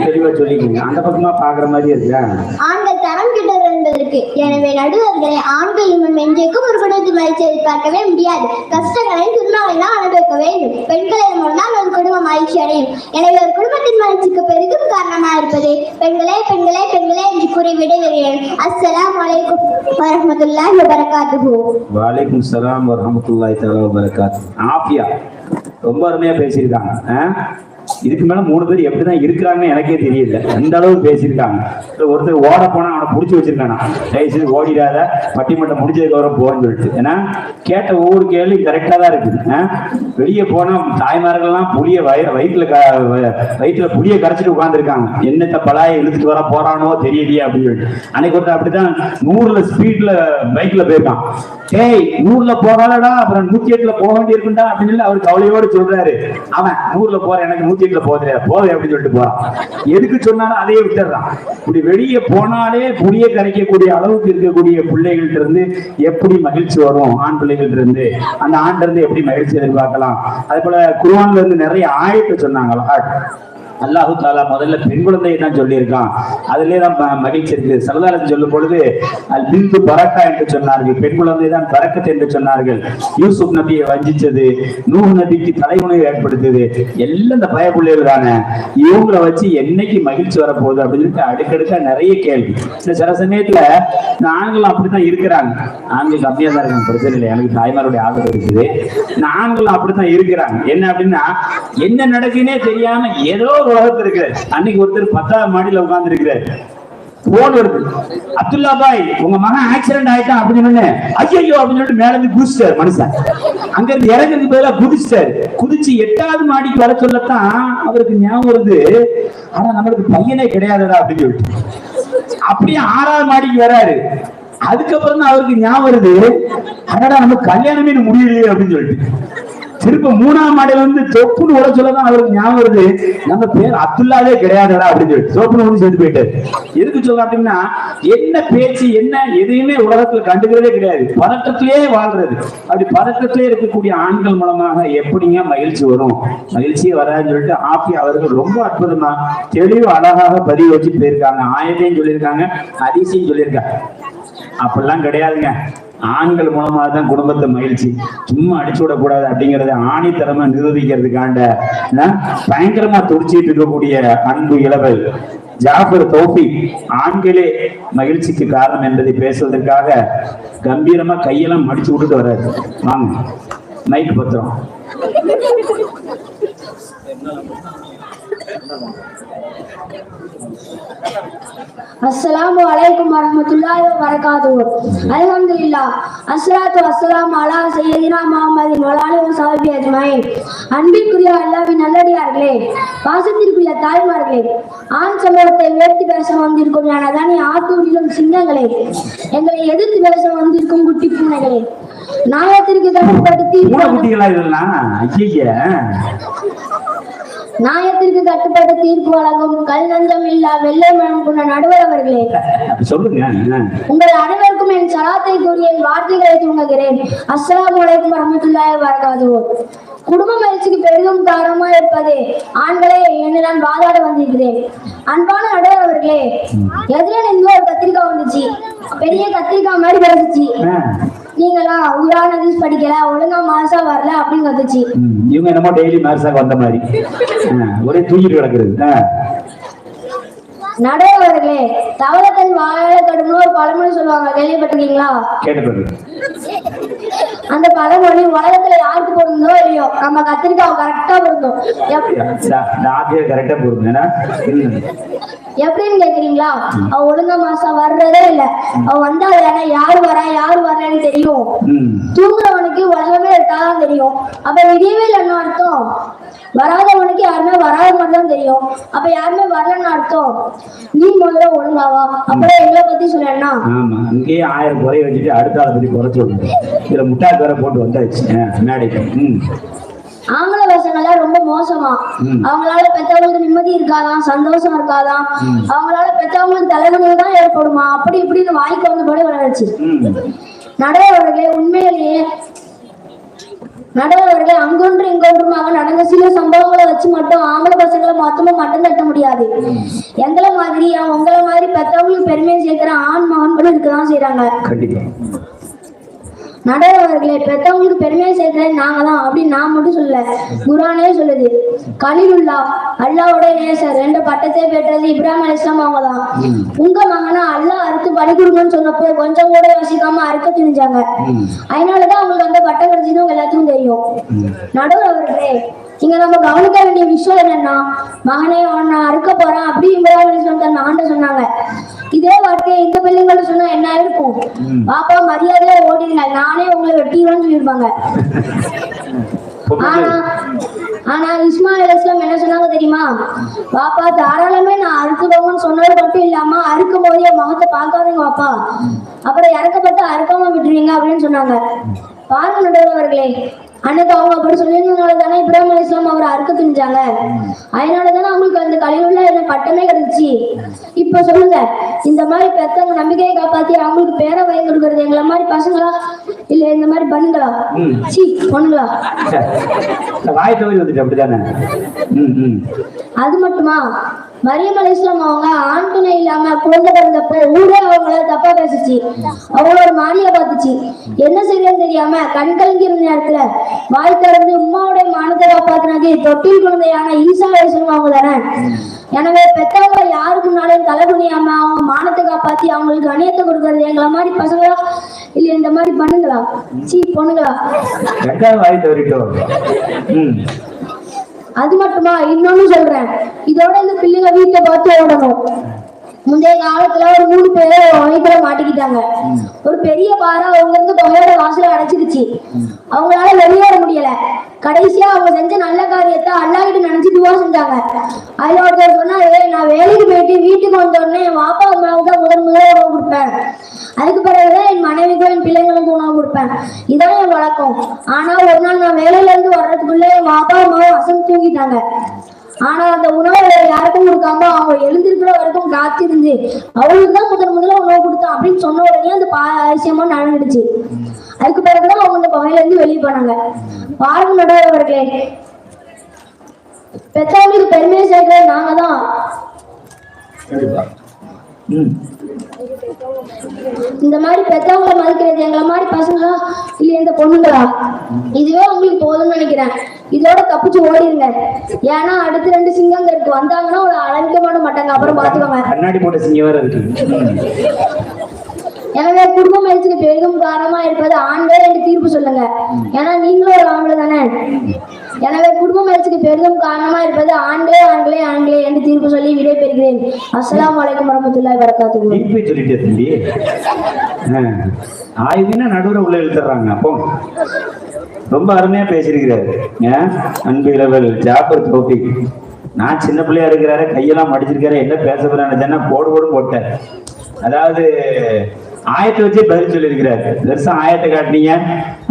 தெளிவா சொல்லிக்கீங்க. அந்த பாக்குற மாதிரி இருக்கா? ஆண்கள் தரம் கிட்டது என்பதற்கு. எனவே நடுவர்களே, ஆண்கள் இன்னும் என்றைக்கும் ஒரு குடும்பத்தில் மகிழ்ச்சி எதிர்பார்க்கவே முடியாது. கஷ்டங்களையும் துன்பங்களையும் அனுபவிக்க வேண்டும். பெண்களை மூலம் ஒரு குடும்பம் மகிழ்ச்சி அடையும். எனவே ஒரு குடும்பத்தின் மகிழ்ச்சிக்கு பெரிதும் காரணமா இருப்பது பெண்களே பெண்களே பெண்களே என்று கூறி விடைகிறேன். அஸ்ஸலாமு அலைக்கும் வரஹ்மத்துல்லாஹி வபரகாத்துஹு. வலைக்கும் ஸலாம் வரஹ்மத்துல்லாஹி தஆலா வபரகாத்துஹு. ஆஃபியா ரொம்ப அருமையா பேசியிருக்காங்க. இதுக்கு மேல 3 பேர் எப்படிதான் இருக்கிறாங்கன்னு எனக்கே தெரியல. அந்த அளவுக்கு பேசியிருக்காங்க. ஒருத்தர் ஓட போனா அவனை புடிச்சு வச்சிருக்கானா, தயவுசெய்து ஓடிடாத, பட்டிமன்றம் முடிஞ்சதுக்கு அப்புறம் போன்னு சொல்லிட்டு. ஏன்னா கேட்ட ஒவ்வொரு கேள்வி கரெக்டா தான் இருக்குது. வெளியே போனா தாய்மார்கள்லாம் புளிய வயிற்றுல புளிய கரைச்சிட்டு உட்கார்ந்துருக்காங்க. என்னத்த பலாய இழுத்துட்டு வர போறானோ தெரியலையே அப்படின்னு சொல்லிட்டு. அன்னைக்கு ஒருத்தர் அப்படிதான் 100 ஸ்பீட்ல பைக்ல போயிருக்கான். ஏய் 100 போகாதடா, அப்புறம் 108 போக வேண்டி இருக்குண்டா அப்படின்னு சொல்லி அவர் கவலையோடு சொல்றாரு. அவன் 100 போற, எனக்கு 108 போதே அப்படின்னு சொல்லிட்டு போறான். எதுக்கு சொன்னாலும் அதையே விட்டுறான். இப்படி வெளியே போனாலே புளிய கரைக்கக்கூடிய அளவுக்கு இருக்கக்கூடிய பிள்ளைகள்ட்ட இருந்து எப்படி மகிழ்ச்சி வரும்? ஆண் பிள்ளைகள்ட்ட இருந்து அந்த ஆண்ட இருந்து எப்படி மகிழ்ச்சி எதிர்பார்க்கலாம்? அதே போல குர்ஆன்ல இருந்து நிறைய ஆயத்தை சொன்னாங்களா. அல்லாஹு தாலா முதல்ல பெண் குழந்தையை தான் சொல்லியிருக்கான். அதுலேயே தான் மகிழ்ச்சி இருக்கு. சலதாரத்தை சொல்லும் பொழுது அல் பிந்து பரக்கா என்று சொன்னார்கள். பெண் குழந்தை தான் பரக்கத் என்று சொன்னார்கள். யூசுப் நபியை வஞ்சிச்சது, நூஹ் நபிக்கு தலைமுனையை ஏற்படுத்தது எல்லாம் இந்த பயப்புள்ளைகள் தானே. இவங்களை வச்சு என்னைக்கு மகிழ்ச்சி வரப்போகுது அப்படின்னு சொல்லிட்டு அடுக்கடுக்கா நிறைய கேள்வி. சில சமயத்துல இந்த ஆண்கள் அப்படித்தான் இருக்கிறாங்க. ஆண்கள் கம்மியா தான் இருக்காங்க, பிரச்சனை இல்லை, எனக்கு தாய்மாருடைய ஆதரவு இருக்குது. இந்த ஆண்கள் அப்படித்தான் இருக்கிறாங்க. என்ன அப்படின்னா என்ன நடக்குன்னே தெரியாம ஏதோ உலகத்துல இருக்கிறார். அன்னைக்கு ஒருத்தர் 10ஆவது மாடியில உட்கார்ந்து இருக்கிறார். போன் வருது, அப்துல்லா பாய் உங்க மகன் ஆக்சிடென்ட் ஆயிட்டான் அப்படின்னு. ஐயோ அப்படின்னு சொல்லிட்டு மேல இருந்து குதிச்சிட்டார் மனுஷன். அங்க இருந்து இறங்குறதுக்கு பதிலா குதிச்சிட்டாரு. குதிச்சு 8ஆவது மாடிக்கு வர சொல்லத்தான் அவருக்கு ஞாபகம் வருது, ஆனா நம்மளுக்கு பையனே கிடையாதுடா அப்படின்னு சொல்லிட்டு அப்படியே 6ஆவது மாடிக்கு வராரு. அதுக்கப்புறம் தான் அவருக்கு ஞாபகம் வருது, அடடா நம்ம கல்யாணமே முடியலையே அப்படின்னு சொல்லிட்டு திரும்ப 3ஆம் மாடியில வந்து தொப்புன்னு உட சொல்லதான் அவருக்கு ஞாபகம் வருது, நம்ம பேர் அப்துல்லாவே கிடையாதுடா அப்படின்னு சொல்லி தொப்புன்னு ஒண்ணு சேர்ந்து போயிட்டாரு. எதுக்கு சொல்ல அப்படின்னா என்ன பேச்சு என்ன எதையுமே உலகத்துல கண்டுக்கிறதே கிடையாது, பதட்டத்திலே வாழ்றது. அப்படி பதட்டத்திலே இருக்கக்கூடிய ஆண்கள் மூலமாக எப்படிங்க மகிழ்ச்சி வரும்? மகிழ்ச்சியே வராதுன்னு சொல்லிட்டு ஆப்பி அவர்கள் ரொம்ப அற்புதமா தெளிவு அழகாக பதிவு வச்சுட்டு போயிருக்காங்க. ஆயத்தையும் சொல்லியிருக்காங்க, ஹதீஸையும் சொல்லியிருக்காங்க. அப்படிலாம் கிடையாதுங்க. ஆண்கள் மூலமாக தான் குடும்பத்தை மகிழ்ச்சி. சும்மா அடிச்சு விடக்கூடாது அப்படிங்கறத ஆணித்தரமா நிரூபிக்கிறதுக்காண்ட பயங்கரமா துடிச்சிட்டு இருக்கக்கூடிய அன்பு இளவல் ஜாஃபர் தௌஃபீக் ஆண்களே மகிழ்ச்சிக்கு காரணம் என்பதை பேசுவதற்காக கம்பீரமா கையெல்லாம் மடிச்சு விட்டுட்டு வர்றாரு. வாங்க மைக் பத்திரம். அஸ்ஸலாமு அலைக்கும் வரஹ்மத்துல்லாஹி வ பரகாத்துஹு. அல்ஹம்துலில்லாஹ் அஸ்ஸலாத்து வஸ்ஸலாமு அலா சய்யிதினா முஹம்மதின் வ ஆலிஹி வ ஸஹ்பிஹி அஜ்மஈன். அன்பிற்குரிய அல்லாஹ்வின் நல்லடியார்களே, பாசத்திற்குரிய தாய்மார்களே, ஆண் சமூகத்தை உயர்த்தி பேச வந்திருக்கும் எனதானே ஆத்தூரிலும் சிங்கங்களே, எங்களை எதிர்த்து பேச வந்திருக்கும் குட்டி பூனைகளே, நாயத்திற்கு கட்டுப்படுத்தி நாயத்திற்கு கட்டுப்பட்டு தீர்ப்பு வழங்கும் கல் நஞ்சம் இல்லா வெள்ளை மனம் கொண்ட நடுவர் அவர்களே, உங்கள் அனைவருக்கும் என் சலாத்தை கூறிய வார்த்தைகளை தூங்குகிறேன். அஸ்ஸலாமு அலைக்கும் வரஹ்மத்துல்லாஹி வ பரகாத்துஹு. குடும்ப மகிழ்ச்சிக்கு பெரிதும் காரணமா இருப்பதே ஆண்களே என்று நான் வாதாட வந்திருக்கிறேன். அன்பான நடுவர் அவர்களே, எதிர நின்று ஒரு கத்திரிக்காய் வந்துச்சு, பெரிய கத்திரிக்காய் மாதிரி கிடைச்சிச்சு. நீங்களா உயிரான ஹதீஸ் படிக்கல, ஒழுங்கா மாசா வரல அப்படின்னு வந்துச்சு. இவங்க என்னமோ டெய்லி மாசா வந்த மாதிரி ஒரே தூக்கிட்டு கிடக்குறது. நடுவர்களே, தவளத்தன் வாழ கடுமைன்னு ஒரு பழமொழி சொல்லுவாங்க, கேள்விப்பட்டிருக்கீங்களா? அந்த பழமொழி உலகத்துல யாருக்கு பொருந்தோ இல்லையோ நம்ம கத்திரிக்காய் கரெக்டா பொருந்தும். எப்படின்னு கேக்குறீங்களா? அவ ஒழுங்கா மாசம் வர்றதே இல்ல, அவ வந்தா யாரு வரலன்னு தெரியும். தூங்குறவனுக்கு உலகமே இருக்காதான் தெரியும். அப்ப விடியவே இல்லைன்னு அர்த்தம். வராதவனுக்கு யாருமே வராத மாதிரி தான் தெரியும். அப்ப யாருமே வரலன்னு அர்த்தம். நீ முதல்ல ஒழுங்காவா, அப்புறம் எங்களை பத்தி சொல்லணும்னா அங்கேயே 1000 குறைய வச்சுட்டு அடுத்த ஆளை பத்தி குறைச்சு விடுங்க. இதுல முட்டாள் வேற போட்டு வந்தாச்சு மேடைக்கு. ஆங்கில பசங்கள்லாம் ரொம்ப மோசமா. அவங்களால பெற்றவங்களுக்கு நிம்மதி இருக்காதான், சந்தோஷம் இருக்காதான், அவங்களால பெற்றவங்களுக்கு தலைவலி தான் ஏற்படுமா, அப்படி இப்படின்னு வாய்க்கு வந்தபடி வளர்ச்சி. நடுவர்களே, உண்மையிலேயே நடுவர்களே, அங்கொன்று இங்கொன்றுமாக நடந்த சில சம்பவங்களை வச்சு மட்டும் ஆங்கில பசங்களை மொத்தமா மட்டும் தட்ட முடியாது. எங்களை மாதிரி உங்களை மாதிரி பெற்றவங்களுக்கு பெருமையை சேர்க்கிற ஆண் மகன்களும் இருக்கதான் செய்யறாங்க. நடுவர்களே, பெற்றவங்களுக்கு பெருமையை சேர்க்கிறது நாங்க தான் அப்படின்னு நான் மட்டும் சொல்ல, குர்ஆனே சொல்லுது. கலீலுல்லா அல்லாஹ்வோட நேசர் என்ற பட்டத்தை பெற்றது இப்ராஹிம் அலைஹிஸ்ஸலாம் அவங்க தான். உங்க மகனா அல்லாஹ் அறுத்து பலி கொடுங்கன்னு சொன்னப்போ கொஞ்சம் கூட யோசிக்காம அறுக்க துணிஞ்சாங்க. அதனாலதான் அவங்களுக்கு அந்த பட்டம் கிடைச்சதும் எல்லாத்துக்கும் தெரியும். நடுவர்களே, இங்க நம்ம கவனிக்க வேண்டிய விஷயம் என்னன்னா, மகனே உன்னை அறுக்க போறான் அப்படி இப்ராஹிம் அலைஹிஸ்ஸலாம் தன் மகன் சொன்னாங்க. இதே வார்த்தையை இந்த பிள்ளைங்களும் சொன்னா என்ன இருக்கும்? பாப்பா மரியாதையா ஓடிடுங்க, நானே உங்களை வெட்டிடுவேன்னு சொல்லியிருப்பாங்க. ஆனா இஸ்மாயில் அலைஹிஸ்ஸலாம் என்ன சொன்னாங்க தெரியுமா? பாப்பா தாராளமே நான் அறுக்குறவங்கன்னு சொன்னது மட்டும் இல்லாம அறுக்கும் போது என் முகத்தை பார்க்காதீங்க பாப்பா, அப்புறம் இறக்கப்பட்டு அறுக்காம விட்டுருவீங்க அப்படின்னு சொன்னாங்க. பாருங்க நடுவர்களே, அன்னைக்கு அவங்க அப்படி சொல்லியிருந்ததுனால தானே இப்ராஹிம் அலைஹிஸ்ஸலாம் அவரை அறுக்க துணிஞ்சாங்க. அதனாலதானே அவங்களுக்கு அந்த கலிலுல்லா என்ன பட்டமே கிடைச்சு. இப்ப சொல்லுங்க, இந்த மாதிரி பெத்தவங்க நம்பிக்கையை காப்பாத்தி அவங்களுக்கு பேர வயது கொடுக்கறது எங்களை மாதிரி பசங்களா இல்ல இந்த மாதிரி பண்ணுங்களா? சி பொண்ணுங்களா? அது மட்டுமா, மரியம் அலைஹிஸ்ஸலாம் அவங்க ஆண் துணை இல்லாம குழந்தை பிறந்தப்போ ஊரே அவங்கள தப்பா பேசிச்சு, அவங்களோட மானிய பார்த்துச்சு. என்ன செய்யறதுன்னு தெரியாம கண் கலங்கி இருந்த நேரத்துல வாய் திறந்து உம்மாவுடைய மானத்தை காப்பாத்தினது தொட்டில் குழந்தையான ஈசா அலைஹிஸ்ஸலாம் அவங்க தானே. எனவே பெத்தவங்க யாருக்கு முன்னாலும் தலை குனியாம அவங்க மானத்தை காப்பாத்தி அவங்களுக்கு கணியத்தை கொடுக்கறது எங்களை மாதிரி பசங்களா இல்ல இந்த மாதிரி பண்ணுங்களா? சி பொண்ணுங்களா? அது மட்டுமா, இன்னொன்னு சொல்றேன், இதோட இந்த பிள்ளைங்க வீட்டை பார்த்து ஓடணும். முந்தைய காலத்துல ஒரு 3 பேரை வகைக்குள்ள மாட்டிக்கிட்டாங்க. ஒரு பெரிய பாறை அவங்க இருந்து தொகையோட வாசலை அடைச்சிருச்சு. அவங்களால வெளியேற முடியல. கடைசியா அவங்க செஞ்ச நல்ல காரியத்தை அல்லாஹ்கிட்ட நினைச்சு துவா செஞ்சாங்க. அதுல ஒருத்தர் சொன்னாரு, நான் வேலைக்கு போயிட்டு வீட்டுக்கு வந்த உடனே என் வாப்பா அம்மாவுக்கு தான் முதல்ல உணவு கொடுப்பேன், அதுக்கு பிறகுதான் என் மனைவிக்கும் என் பிள்ளைங்களுக்கும் உணவு கொடுப்பேன், இதான் என் வழக்கம். ஆனா ஒரு நாள் நான் வேலையில இருந்து வர்றதுக்குள்ள என் வாப்பா அம்மாவும் அசந்து தூங்கிட்டாங்க. ஆனா அந்த உணவை யாருக்கும் கொடுக்காம அவங்க எழுந்திருக்கிற வரைக்கும் காத்திருந்து அவளுக்கு தான் முதல்ல உணவு கொடுத்தான் அப்படின்னு சொன்ன உடனே அந்த விஷயமா நடந்துடுச்சு. அதுக்கு பிறகுதான் அவங்க இந்த குகையில இருந்து வெளியே போனாங்க. பாருங்க நடுவர்களே, பெற்றவங்களுக்கு பெருமையை சேர்க்கிறது நாங்க தான். இந்த மாதிரி பெற்றவங்களை மதிக்கிறது எங்களை மாதிரி பசங்களா இல்ல இந்த பொண்ணுங்களா? இதுவே உங்களுக்கு போதும்னு நினைக்கிறேன். இதோட தப்பிச்சு ஓடிடுங்க. ஏன்னா அடுத்து 2 சிங்கங்க இருக்கு, வந்தாங்கன்னா ஒரு அழைக்க மாட்ட மாட்டாங்க, அப்புறம் பாத்துக்கோங்க. கண்ணாடி போட்ட சிங்கம் வேற இருக்கு. எனவே குடும்ப முயற்சிக்கு பெரிதும் காரணமா இருப்பது ஆண்கள் என்று தீர்ப்பு சொல்லுங்க. ஏன்னா நீங்களும் ஒரு ஆண்கள் தானே. எனவே குடும்ப முயற்சிக்கு பெரிதும் காரணமா இருப்பது ஆண்களே ஆண்களே ஆண்களே என்று தீர்ப்பு சொல்லி விடைபெறுகிறேன். அஸ்ஸலாமு அலைக்கும் வரஹ்மத்துல்லாஹி வபரகாத்துஹு. ஆயுதினா நடுவுல உள்ள இழுத்துறாங்க. அப்போ ரொம்ப அருமையா பேசியிருக்கிறாரு அன்பு இளவல் ஜாபர் தௌஃபீக். நான் சின்ன பிள்ளையா இருக்கிறாரு, கையெல்லாம் மடிச்சிருக்காரு, என்ன பேச போறான்னு போடு போட்டேன். அதாவது ஆயத்தை வச்சே பதில் சொல்லியிருக்கிறார். பெருசா ஆயத்தை காட்டினீங்க.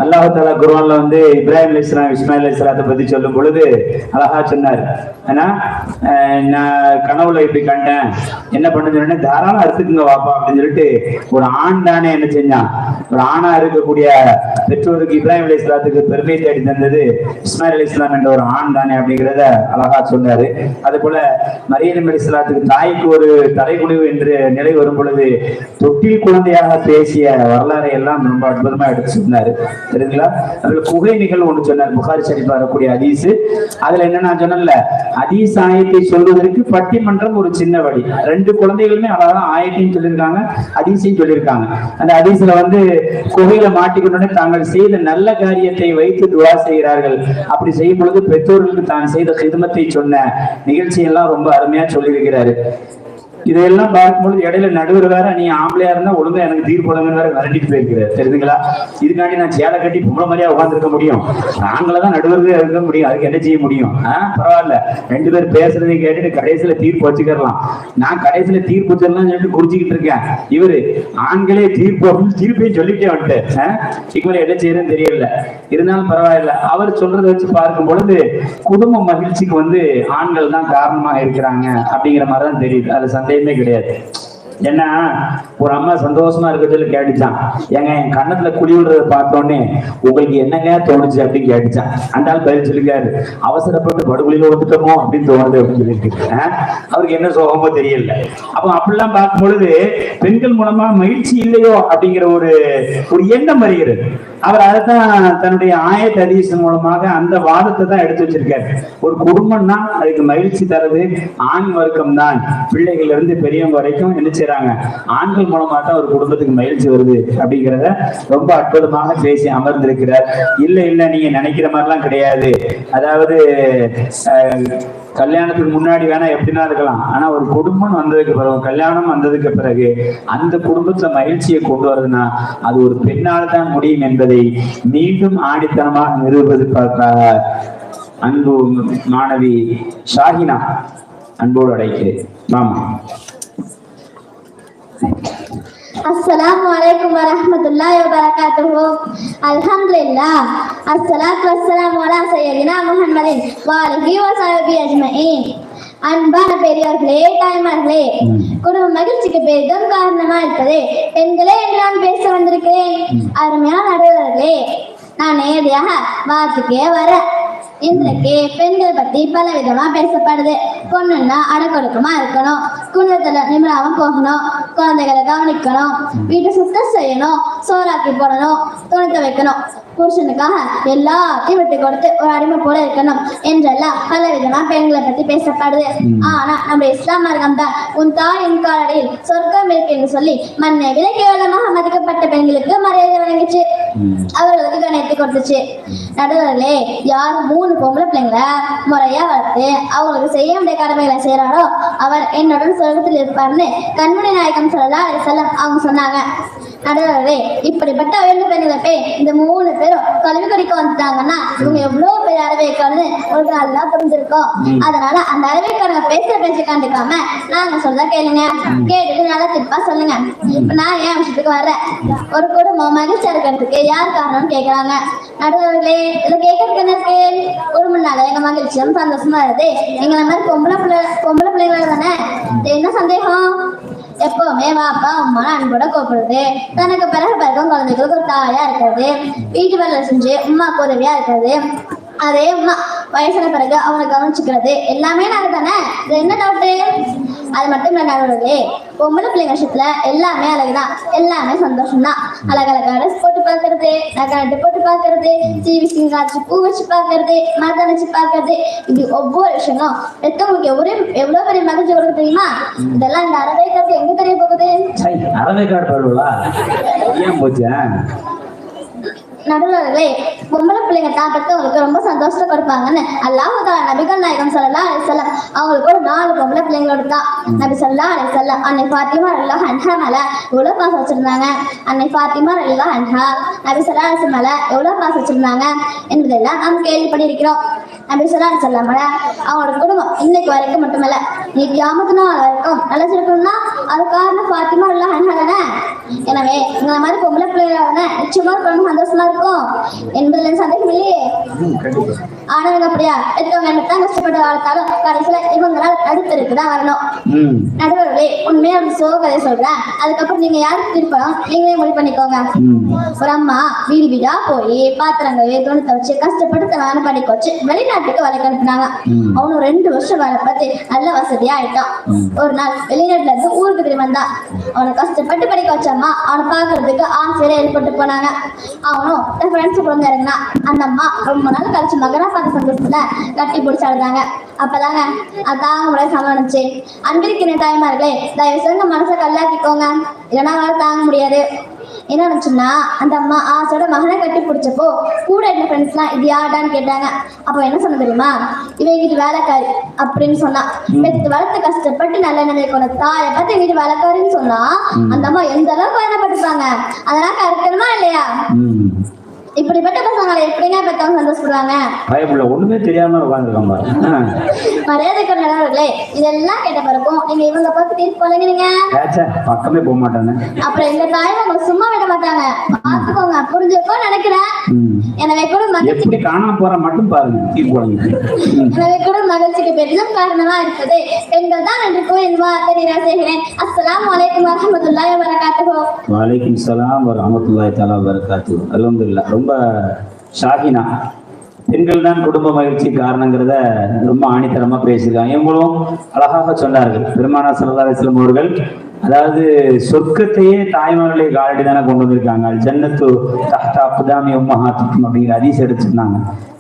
அல்லாஹ் தஆலா குர்ஆன்ல வந்து இப்ராஹிம் அலைஹிஸ்ஸலாம் இஸ்மாயில் அலைஹிஸ்ஸலாத்தை பத்தி சொல்லும் பொழுது அழகா சொன்னார். ஆனா நான் கனவுல இப்படி கண்டேன், என்ன பண்ணுன்னு தாராளம் அறுத்துக்குங்க வாப்பா அப்படின்னு சொல்லிட்டு ஒரு ஆண் தானே என்ன செஞ்சான், ஒரு ஆணா இருக்கக்கூடிய பெற்றோருக்கு இப்ராஹிம் அலைஹிஸ்ஸலாத்துக்கு பெருமை தேடி தந்தது இஸ்மாயில் அலைஹிஸ்ஸலாம் என்ற ஒரு ஆண் தானே அப்படிங்கிறத அழகா சொன்னாரு. அது போல மரியம் அலைஹிஸ்ஸலாத்துக்கு தாய்க்கு ஒரு தலைகுனிவு என்று நிலை வரும் பொழுது தொட்டில் குழந்தையாக பேசிய வரலாறை எல்லாம் ரொம்ப அற்புதமா எடுத்து சொன்னாரு. தெரியுங்களா? அதுல குகை நிகழ்வு ஒன்று சொன்னார், புகாரி ஷரீஃப்ல வரக்கூடிய ஹதீஸ். அதுல என்ன நான் சொன்னேன்ல, ஹதீஸ் ஆயத்தை சொல்வதற்கு பட்டிமன்றம் ஒரு சின்ன வழி. 2 குழந்தைகளுமே அழகா ஆயத்தையும் சொல்லியிருக்காங்க, ஹதீஸையும் சொல்லியிருக்காங்க. அந்த ஹதீஸ்ல வந்து குகையில மாட்டிக்கொண்டு தாங்கள் செய்த நல்ல காரியத்தை வைத்து துவா செய்கிறார்கள். அப்படி செய்யும் பொழுது பெற்றோர்களுக்கு தான் செய்த ஹிதமத்தை சொன்ன நிகழ்ச்சியெல்லாம் ரொம்ப அருமையா சொல்லியிருக்கிறாரு. இதையெல்லாம் பார்க்கும்போது இடையில நடுவர் வேற, நீ ஆம்பளையா இருந்தா ஒழுங்கா எனக்கு தீர்ப்பு போடுங்கன்னு வேற விரட்டிட்டு போயிருக்கிறார். தெரியுதுங்களா? இதுக்காண்டி நான் சேலை கட்டி பொம்பளை மாதிரியா உட்காந்துருக்க முடியும்? நாங்கள தான் நடுவர்களே இருக்க முடியும். அதுக்கு என்ன செய்ய முடியும்? பரவாயில்ல, 2 பேர் பேசுறதை கேட்டுட்டு கடைசியில தீர்ப்பு வச்சுக்கலாம். நான் கடைசியில தீர்ப்பு வச்சிடலாம் சொல்லிட்டு குடிச்சுக்கிட்டு இருக்கேன். இவரு ஆண்களே தீர்ப்பையும் சொல்லிட்டே வந்துட்டேன். இதுக்கு என்ன செய்யறதுன்னு தெரியல. இருந்தாலும் பரவாயில்ல, அவர் சொல்றதை வச்சு பார்க்கும் பொழுது குடும்ப மகிழ்ச்சிக்கு வந்து ஆண்கள் தான் காரணமாக இருக்கிறாங்க அப்படிங்கிற மாதிரிதான் தெரியுது. அது சந்தேகமே கிடையாது. ஏன்னா ஒரு அம்மா சந்தோஷமா இருக்க சொல்லி கேட்டுச்சான், ஏங்க என் கண்ணத்துல குழி விடுறத பார்த்தோன்னே உங்களுக்கு என்னங்க தோணுச்சு அப்படின்னு கேட்டுச்சான். அந்த ஆள் பதில் சொல்லிக்காரு, அவசரப்பட்டு படுகொலியில வந்துட்டோமோ அப்படின்னு தோணுது அப்படின்னு சொல்லிட்டு. அவருக்கு என்ன சோகமோ தெரியல. அப்போ அப்படிலாம் பார்க்கும் பொழுது பெண்கள் மூலமா மகிழ்ச்சி இல்லையோ அப்படிங்கிற ஒரு எண்ணம் வருகிறது. அவர் அதைத்தான் தன்னுடைய ஆயத் ஹதீஸ் மூலமாக அந்த வாதத்தை தான் எடுத்து வச்சிருக்காரு. ஒரு குடும்பம்னா அதுக்கு மகிழ்ச்சி தரது ஆண் வர்க்கம் தான். பிள்ளைகள் இருந்து பெரியவங்க வரைக்கும் என்ன செய்யறாங்க, ஆண்கள் மூலமா தான் ஒரு குடும்பத்துக்கு மகிழ்ச்சி வருது அப்படிங்கிறத ரொம்ப அற்புதமாக பேசி அமர்ந்திருக்கிறார். இல்ல நீங்க நினைக்கிற மாதிரிலாம் கிடையாது. அதாவது கல்யாணத்துக்கு முன்னாடி வேணா எப்படின்னா இருக்கலாம், ஆனா ஒரு குடும்பம் வந்ததுக்கு பிறகு, கல்யாணம் வந்ததுக்கு பிறகு அந்த குடும்பத்துல மகிழ்ச்சியை கொண்டு வரதுன்னா அது ஒரு பெண்ணால் தான் முடியும் என்பதை மீண்டும் ஆணித்தனமாக நிரூபிப்பதற்காக அன்பு மாணவி ஷாஹினா அன்போடு அழைக்கிறேன். மாமா. அஸ்ஸலாமு அலைக்கும் வரஹ்மத்துல்லாஹி வபரகாத்துஹு. அல்ஹம்துலில்லாஹ் அஸ்ஸலாத்து வஸ்ஸலாமு அலா சய்யிதினா முஹம்மதின் வ ஆலிஹி வ ஸஹ்பிஹி அஜ்மஈன். அன்பான பெரியவர்களே, தாய்மார்களே, குடும்ப மகிழ்ச்சிக்கு பெரிதும் காரணமா இருப்பது பெண்களே என்று நான் பேச வந்திருக்கிறேன். அருமையான நடுவர்களே, நான் நேரடியாக வார்த்தைக்கே வர. இன்றைக்கு பெண்கள் பத்தி பல விதமா பேசப்படுது. பொண்ணுன்னா அடக்கொடுக்கமா இருக்கணும், குடும்பத்துல நிமிராம போகணும், குழந்தைகளை கவனிக்கணும், வீட்டை சுத்தம் செய்யணும், சோறாக்கி போடணும், துணி வைக்கணும், புருஷனுக்காக எல்லாத்தையும் விட்டு கொடுத்து ஒரு அடிமை போல இருக்கணும் என்றெல்லாம் பல விதமா பெண்களை பத்தி பேசப்படுது. ஆனா நம்ம இஸ்லாம் மார்க்கம் தான் உன் தாயின் காலடியில் சொர்க்கம் இருக்கு என்று சொல்லி மண்ணை விலை கேவலமாக மதிக்கப்பட்ட பெண்களுக்கு மரியாதை வழங்கிச்சு, அவர்களுக்கு கணித்து கொடுத்துச்சு. நடுவர்களே, யார் 3 பொம்பளை பிள்ளைங்களை முறையா வளர்த்து அவங்களுக்கு செய்ய வேண்டிய கடமைகளை செய்யறாரோ அவர் என்னுடன் சொர்க்கத்தில் இருப்பார்னு கண்மணி நாயகம் ஸல்லல்லாஹு அலைஹி வஸல்லம் அவங்க சொன்னாங்க. நடுவர்களே, இப்படிப்பட்ட உயர்ந்த பெண்களை போய் இந்த 3 பேரும் கல்வி கடிக்க வந்துட்டாங்கன்னா இவங்க எவ்வளவு பெரிய அறிவைக்கானு ஒரு நல்லா புரிஞ்சிருக்கோம். அதனால அந்த அறிவைக்கான பேசுற பேச்சு கண்டுக்காம நாங்க சொல்றத கேளுங்க, கேட்டுட்டு நல்லா திருப்பா சொல்லுங்க. இப்ப நான் ஏன் விஷயத்துக்கு வர்றேன். ஒரு குடும்பம் மகிழ்ச்சியா இருக்கிறதுக்கு யார் காரணம்னு கேட்கறாங்க. நடுவர்களே, இதுல கேட்கறதுக்கு என்ன இருக்கு? குடும்பம்னால எங்க மகிழ்ச்சியும் சந்தோஷமா வருது. எங்களை மாதிரி பொம்பளை பிள்ளைங்கள தானே, என்ன சந்தேகம்? எப்பவுமே வாப்பா அம்மா அன்போட கூப்பிடுறது, தனக்கு பிறகு குழந்தைகளுக்கு ஒரு தாயா இருக்கிறது, வீட்டு வேலை செஞ்சு அம்மாக்கு உதவியா இருக்கிறது, அதே அம்மா வயசான பிறகு அவனை கவனிச்சுக்கிறது எல்லாமே நாங்க தானே. இது என்ன டவுட்டு? அது மட்டும் இல்ல நடுவர்களே, பொம்பளை பிள்ளைங்க விஷயத்துல எல்லாமே அழகுதான், எல்லாமே சந்தோஷம் தான். அழகழகா ட்ரெஸ் போட்டு பாக்குறது, நகை போட்டு பாக்குறது, சீவி சிங்காச்சு பூ வச்சு பாக்குறது, மரத்தை வச்சு பாக்குறது, இது ஒவ்வொரு விஷயமும் பெற்றவங்களுக்கு எவ்வளவு பெரிய மகிழ்ச்சி கொடுக்க தெரியுமா? இதெல்லாம் இந்த அறவை காட்டு எங்க தெரிய போகுது? அறவை காடு ஏன் போச்சு? நடுவர்களே, பொம்பளை பிள்ளைங்க தான் பெற்றவங்களுக்கு ரொம்ப சந்தோஷத்தை கொடுப்பாங்கன்னு அல்லாஹ் நபிகள் நாயகம் ஸல்லல்லாஹு அலைஹி வஸல்லம் அவங்களுக்கு ஒரு 4 பொம்பளை பிள்ளைங்களோட தான். நபி ஸல்லல்லாஹு அலைஹி வஸல்லம் அன்னை ஃபாத்திமா ரலியல்லாஹு அன்ஹா மேல எவ்வளவு பாசம் வச்சிருந்தாங்க, அன்னை ஃபாத்திமா ரலியல்லாஹு அன்ஹா நபி ஸல்லல்லாஹு அலைஹி வஸல்லம் மேல எவ்வளவு பாசம் வச்சிருந்தாங்க என்பதெல்லாம் நாம் கேள்விப்படி இருக்கிறோம். நபி ஸல்லல்லாஹு அலைஹி வஸல்லம் அவங்களோட குடும்பம் இன்னைக்கு வரைக்கும் மட்டுமல்ல, நீ கியாமத் நாள் வரைக்கும் நிலைச்சிருக்கணும்னா அது காரணம் ஃபாத்திமா ரலியல்லாஹு அன்ஹா தானே. எனவே இந்த மாதிரி பொம்பளை பிள்ளைங்க நிச்சயமா ரொம்ப சந்தோஷமா இருக்கும் என்பதுல சந்தேகம் இல்லையே. ஆனவங்க அப்படியா பெற்றவங்க என்னத்தான் கஷ்டப்பட்டு வளர்த்தாலும் கடைசியில இவங்களால தடுத்திருக்குதான் வரணும். நடுவர்களே, உண்மையா ஒரு சோகதை சொல்றேன், அதுக்கப்புறம் நீங்க யாருக்கு திருப்பணும் நீங்களே முடிவு பண்ணிக்கோங்க. ஒரு அம்மா வீடா போய் பாத்திரங்களை துணி வச்சு கஷ்டப்பட்டு தவறான படிக்க வச்சு வெளிநாட்டுக்கு வேலைக்கு அனுப்பினாங்க. அவனும் 2 வருஷம் வேலை பார்த்து நல்ல வசதியா ஆயிட்டான். ஒரு நாள் வெளிநாட்டுல இருந்து ஊருக்கு திரும்பி வந்தான். அவனை கஷ்டப்பட்டு படிக்க வச்சம்மா அவனை பாக்குறதுக்கு ஆசையில ஏற்பட்டு போனாங்க. அவனும் தன் ஃப்ரெண்ட்ஸ் குழந்தை இறங்கினா அந்த அம்மா ரொம்ப நாள் கழிச்சு மகனா பார்த்த சந்தோஷத்துல கட்டி பிடிச்சி அழுதாங்க. அப்பதாங்க அதாங்க முறை சமாளிச்சு. அன்பிற்கிற தாய்மார்களே, தயவு செய்து மனசை கல்லாக்கிக்கோங்க, இல்லைன்னா அவளால் தாங்க முடியாது. என்ன நினைச்சுன்னா, அந்த அம்மா ஆசோட மகனை கட்டி பிடிச்சப்போ கூட இருந்த ஃப்ரெண்ட்ஸ்லாம் இது யார்டான்னு கேட்டாங்க. அப்போ என்ன சொன்ன தெரியுமா? இவங்கிட்டு வேலைக்காரி அப்படின்னு சொன்னா. பெற்று வளர்த்து கஷ்டப்பட்டு நல்ல நிலைக்கோட தாயை பார்த்து எங்கிட்டு வேலைக்காரின்னு சொன்னா அந்த அம்மா எந்த அளவுக்கு பயணப்பட்டிருப்பாங்க. அதெல்லாம் கரெக்டமா இல்லையா? இப்படிப்பட்ட பசங்களை எப்படின்னா பெற்றவங்க சந்தோஷப்படுவாங்க? பயப்புள்ள ஒண்ணுமே தெரியாம உட்காந்துருக்காங்க. மரியாதைக்கு நடவர்களே, இதெல்லாம் கேட்ட பிறக்கும் நீங்க இவங்க பார்த்து தீர்ப்பு பண்ணுங்க. பக்கமே போக மாட்டாங்க. அப்புறம் எங்க தாய் அவங்க சும்மா விட மாட்டாங்க. பாத்துக்கோங்க, புரிஞ்சுக்கோ நினைக்கிறேன். எனவே கூட எப்படி காணாம போற மட்டும் பாருங்க. எனவே கூட மகிழ்ச்சிக்கு பெரிதும் காரணமா இருக்குது பெண்கள் தான் என்று கூறி இந்த வார்த்தை நிறைவு செய்கிறேன். அஸ்ஸலாமு அலைக்கும் வரஹ்மத்துல்லாஹி வபரகாத்துஹு. வலைக்கும் ஸலாம் வரஹ்மத்துல்லாஹி தஆலா வபரகாத்துஹு. அல்ஹம்துலில்லாஹ். ரொம்ப ஷாஹினா பெண்கள் தான் குடும்ப மகிழ்ச்சி காரணங்கிறத ரொம்ப ஆணித்தரமா பேசியிருக்காங்க. இவங்களும் அழகாக சொன்னார்கள். பெருமானார் ஸல்லல்லாஹு அலைஹி வஸல்லம் அவர்கள் அதாவது சொர்க்கத்தையே தாய்மார்களை காலடி தானே கொண்டு வந்திருக்காங்க. ஜன்னத்து தஹ்தா அக்தாமி உம்மஹாத்திக்கும் அப்படிங்கிற ஹதீஸ் எடுத்துருந்தாங்க.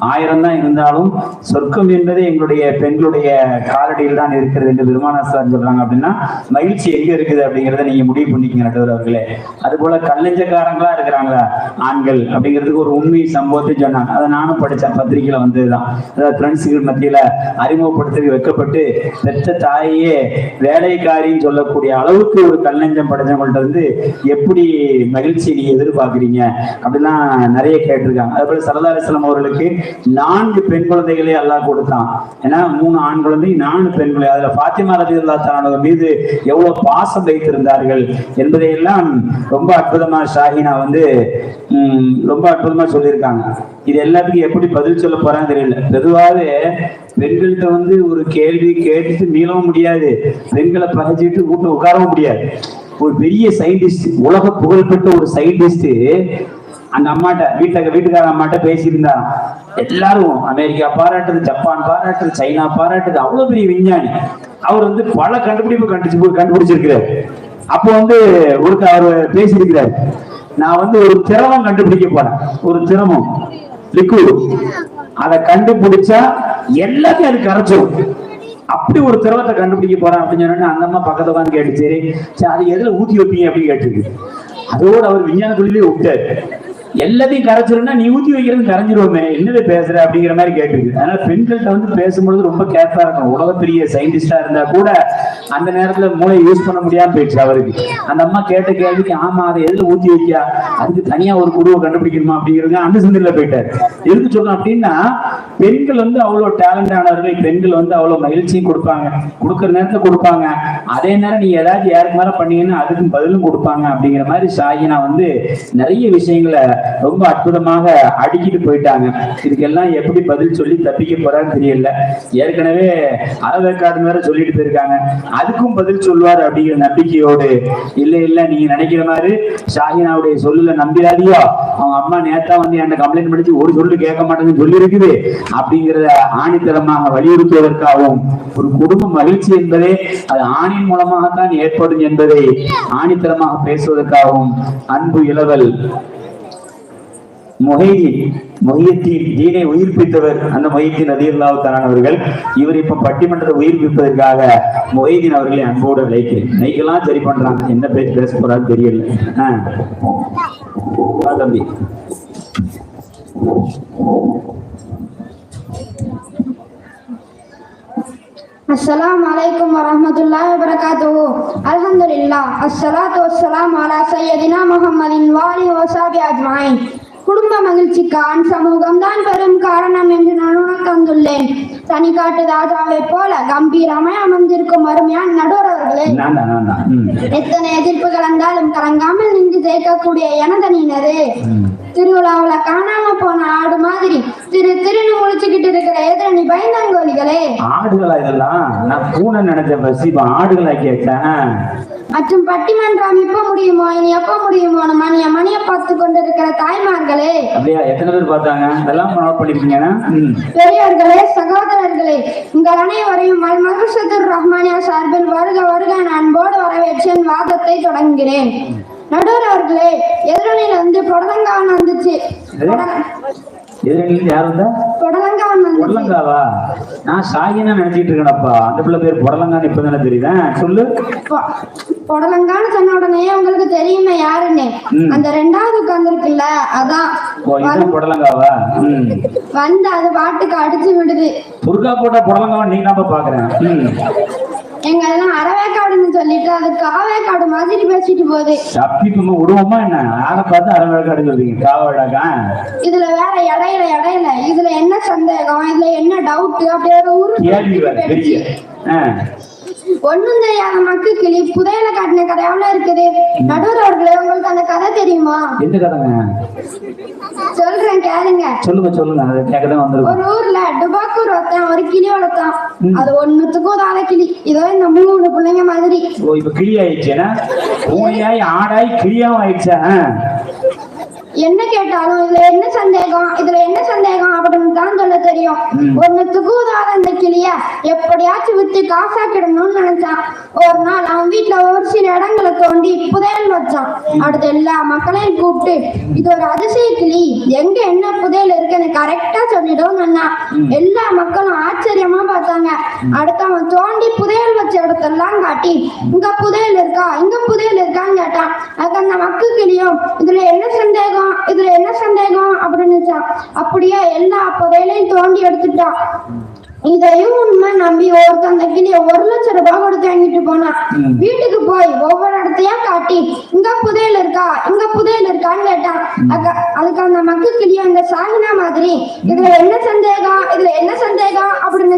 1000 தான் இருந்தாலும் சொர்க்கம் என்பது எங்களுடைய பெண்களுடைய காலடியில் தான் இருக்கிறது என்று பெருமானார் சொல்றாங்க. அப்படின்னா மகிழ்ச்சி எங்க இருக்குது அப்படிங்கிறத நீங்க முடிவு பண்ணிக்கங்க நடுவர் அவர்களே. அது போல கல்லஞ்சக்காரங்களா இருக்கிறாங்களா ஆண்கள் அப்படிங்கிறதுக்கு ஒரு உண்மை சம்பவத்தை சொன்னாங்க. அதை நானும் படித்தேன், பத்திரிகையில வந்ததுதான். அதாவது ஃப்ரெண்ட்ஸுகள் மத்தியில அறிமுகப்படுத்தி வைக்கப்பட்டு பெற்ற தாயே வேலைக்காரின்னு சொல்லக்கூடிய அளவுக்கு ஒரு கல்லஞ்சம் படைச்சவங்கள்ட்ட வந்து எப்படி மகிழ்ச்சி நீங்க எதிர்பார்க்குறீங்க அப்படிலாம் நிறைய கேட்டிருக்காங்க. அதே போல ஸல்லல்லாஹு அலைஹி வஸல்லம் அவர்களுக்கு 4 பெண் குழந்தைகளே அல்லாஹ் கொடுத்தான். ஏன்னா 3 ஆண் குழந்தை 4 பெண் குழந்தை. அதுல ஃபாத்திமா ரலியல்லாஹு தஆலா மீது எவ்வளவு பாசம் வைத்திருந்தார்கள் என்பதையெல்லாம் ரொம்ப அற்புதமா ஷாஹினா வந்து ரொம்ப அற்புதமா சொல்லியிருக்காங்க. இது எல்லாத்துக்கும் எப்படி பதில் சொல்ல போறான்னு தெரியல. பொதுவாகவே பெண்கள்கிட்ட வந்து ஒரு கேள்வி கேட்டுட்டு மீளவும் முடியாது, பெண்களை பகைச்சிட்டு கூட்டு உட்காரவும் முடியாது. ஒரு பெரிய சயின்டிஸ்ட், உலக புகழ்பெற்ற ஒரு சயின்டிஸ்ட் அந்த அம்மாட்ட வீட்டுக்கார அம்மாட்ட பேசியிருந்தாராம். எல்லாரும் அமெரிக்கா பாராட்டுது, ஜப்பான் பாராட்டுது, சைனா பாராட்டுது, அவ்வளவு பெரிய விஞ்ஞானி. அவர் வந்து பல கண்டுபிடிப்பு கண்டுபிடிச்சிருக்கிறார். அப்போ வந்து அவர் பேசியிருக்கிறார், நான் வந்து ஒரு திரவம் கண்டுபிடிக்க போறேன், ஒரு திரவம் லிக்விட், அதை கண்டுபிடிச்சா எல்லாத்தையும் அது கரைச்சிடும், அப்படி ஒரு திரவத்தை கண்டுபிடிக்க போறேன் அப்படின்னு சொன்னா அந்த அம்மா பக்கத்துல தான் கேட்டு, சரி அது எதுல ஊத்தி வைப்பீங்க அப்படின்னு கேட்டுருக்கு. அதோடு அவர் விஞ்ஞான தொழிலே விட்டாரு. எல்லாத்தையும் கரைச்சிருந்தா நீ ஊத்தி வைக்கிறது கரைஞ்சிருவோமே, என்னது பேசுற அப்படிங்கிற மாதிரி கேட்டுருக்கு. அதனால பெண்கள்கிட்ட வந்து பேசும்பொழுது ரொம்ப கேர்ஃபுல்லா இருக்கணும். உலக பெரிய சயின்டிஸ்டா இருந்தா கூட அந்த நேரத்துல மூளை யூஸ் பண்ண முடியாம போயிடுச்சு அவருக்கு. அந்த அம்மா கேட்ட கேள்விக்கு ஆமா அதை எதுல ஊத்தி வைக்கா, அதுக்கு தனியா ஒரு குருவை கண்டுபிடிக்கணுமா அப்படிங்கிறது அந்த சிந்தனையில போயிட்டாரு. எதுக்கு சொல்றோம் அப்படின்னா பெண்கள் வந்து அவ்வளவு டேலண்ட் ஆனவர்கள், பெண்கள் வந்து அவ்வளவு மகிழ்ச்சியும் கொடுப்பாங்க, கொடுக்குற நேரத்துல கொடுப்பாங்க, அதே நேரம் நீ ஏதாவது யாருக்கு மேல பண்ணீங்கன்னா அதுக்கும் பதிலும் கொடுப்பாங்க அப்படிங்கிற மாதிரி ஷாஹினா வந்து நிறைய விஷயங்களை ரொம்ப அற்புதமாக அடுக்கிட்டு போயிட்டாங்க. இதுக்கெல்லாம் எப்படி பதில் சொல்லி தப்பிக்க போறான்னு தெரியல. ஏற்கனவே அறவேக்காடு வேற சொல்லிட்டு போயிருக்காங்க, அதுக்கும் பதில் சொல்லுவார் அப்படிங்கிற நம்பிக்கையோடு, இல்ல நீங்க நினைக்கிற மாதிரி ஷாஹினாவுடைய சொல்லுல நம்பிடாதியோ, அவங்க அம்மா நேத்தா வந்து என்ன கம்ப்ளைண்ட் பண்ணிச்சு ஒரு சொல்லு கேட்க மாட்டேங்குன்னு சொல்லி இருக்குது அப்படிங்கிறத ஆணித்தரமாக வலியுறுத்துவதற்காகவும், ஒரு குடும்ப மகிழ்ச்சி என்பதே அது ஆணின் மூலமாகத்தான் ஏற்படும் என்பதை ஆணித்தரமாக பேசுவதற்காகவும் அன்பு இளவல் மொஹியத்தீன் தீனை உயிர்ப்பித்தவர் அந்த மொஹியத்தீன் ரலியல்லாஹு தஆலா அவர்கள். இவர் இப்ப பட்டிமன்றத்தை உயிர்ப்பிப்பதற்காக மொஹிதீன் அவர்களை அன்போடு அழைக்கிறேன். நைக்கெல்லாம் சரி பண்றாங்க, என்ன பேச போறான்னு தெரியல. தம்பி அஸ்ஸலாமு அலைக்கும் வரஹ்மத்துல்லாஹி வபரகாத்துஹு. அல்ஹம்துலில்லாஹ், அஸ்ஸலாத்து வஸ்ஸலாமு அலா சய்யிதினா முஹம்மதின் வ ஆலிஹி வ ஸஹ்பிஹி அஜ்மஈன். குடும்ப மகிழ்ச்சிக்கு ஆண் சமூகம் தான் பெரும் காரணம் என்று நான் உணர்ந்துள்ளேன். தனி காட்டு ராஜாவை போல கம்பீரமாய் அமர்ந்திருக்கும் அருமையான நடுவர் அவர்களே, எத்தனை எதிர்ப்புகள் வந்தாலும் கலங்காமல் நின்று ஜெயிக்கக்கூடிய எனதனியினரே, திருவிழாவுல காணாம போன ஆடு மாதிரி திருன்னு முழிச்சுக்கிட்டு இருக்கிற எதிரணி பயந்தாங்கோலிகளே, ஆடுகளா இதெல்லாம்? நான் பூனை நினைச்சேன், ஆடுகளா கேட்டேன். மற்றும் பட்டிமன்றம் எப்ப முடியுமோ இனி எப்ப முடியுமோ மணிய பார்த்து கொண்டிருக்கிற தாய்மார்களே, அப்படியா எத்தனை பேர் பார்த்தாங்க? அதெல்லாம் நோட் பண்ணிருக்கீங்கன்னா பெரியவர்களே, சகோதரர்களே, உங்கள் அனைவரையும் மஹ்சத்துர் ரஹ்மானியா சார்பில் வருக வருக அன்போடு வரவேற்றேன் வாதத்தை தொடங்குகிறேன். நடுவர் அவர்களே, எதிரணியில வந்து புடலங்காவன் வந்துச்சு. யார் வந்தா? புடலங்காவா? நான் ஷாஹினா நினைச்சிட்டு இருக்கேனப்பா. அந்த பிள்ளை பேர் புடலங்கான்னு இப்பதானே தெரியுதா? சொல்லு. புடலங்கான்னு சொன்ன உடனே உங்களுக்கு தெரியுமே யாருன்னு. அந்த 2வது உட்கார்ந்து இருக்குல்ல, அதான் புடலங்காவா? வந்து அது பாட்டுக்கு அடிச்சு விடுது. புர்கா போட்ட புடலங்காவா நீ தான் பாக்குறேன். எங்க எல்லாம் அறவேக்காடுன்னு சொல்லிட்டு அது காவேக்காடு மாதிரி பேசிட்டு போகுது. விடுவோமா என்ன? யாரை பார்த்து அறவேக்காடு சொல்றீங்க? காவாடாக்கா? இதுல வேற இடையில இதுல என்ன சந்தேகம், இதுல என்ன டவுட், அப்படியே பெரிய ஒண்ணும் தெரியாத மக்கு கிளி புதையல காட்டின கதை எவ்வளவு இருக்குது. நடுவர் அவர்களே, உங்களுக்கு அந்த கதை தெரியுமா? எந்த கதைங்க? சொல்றேன் கேளுங்க. சொல்லுங்க. ஒரு ஊர்ல டுபாக்கூர் ஒருத்தன் ஒரு கிளி வளர்த்தான். அது ஒண்ணுத்துக்கும் உதாத கிளி. இதோ இந்த 3 பிள்ளைங்க மாதிரி. இப்ப கிளி ஆயிடுச்சுன்னா பூனையாய் ஆடாய் கிளியாவும் ஆயிடுச்சா? என்ன கேட்டாலும் இதுல என்ன சந்தேகம் அப்படின்னு தான் சொல்ல தெரியும். ஒன்னுத்துக்கு உதாத இந்த கிளிய எப்படியாச்சும் வித்து காசாக்கிடணும்னு நினைச்சான். ஒரு நாள் அவன் வீட்டுல ஒரு சில இடங்களை தோண்டி புதையல் வச்சான். அடுத்து எல்லா மக்களையும் கூப்பிட்டு இது ஒரு அதிசய கிளி, எங்க என்ன புதையல் இருக்குன்னு கரெக்டா சொல்லிடும். எல்லா மக்களும் ஆச்சரியமா பார்த்தாங்க. அடுத்து அவன் தோண்டி புதையல் வச்ச இடத்தெல்லாம் காட்டி இங்க புதையல் இருக்கான்னு கேட்டான். அதுக்கு அந்த மக்கு கிளியும் இதுல என்ன சந்தேகம் அப்படின்னு அப்படியே எல்லா புதையலையும் தோண்டி எடுத்துட்டான். இதையும் உண்மை நம்பி ஒருத்தன் அந்த கிளிய 1 லட்சம் ரூபாய் கொடுத்து வாங்கிட்டு போனான். வீட்டுக்கு போய் ஒவ்வொரு இடத்தையா காட்டி இங்க புதையல் இருக்கான்னு கேட்டான். அதுக்கு அந்த மக்கு கிளிய அந்த சாகினா மாதிரி இதுல என்ன சந்தேகம் அப்படின்னு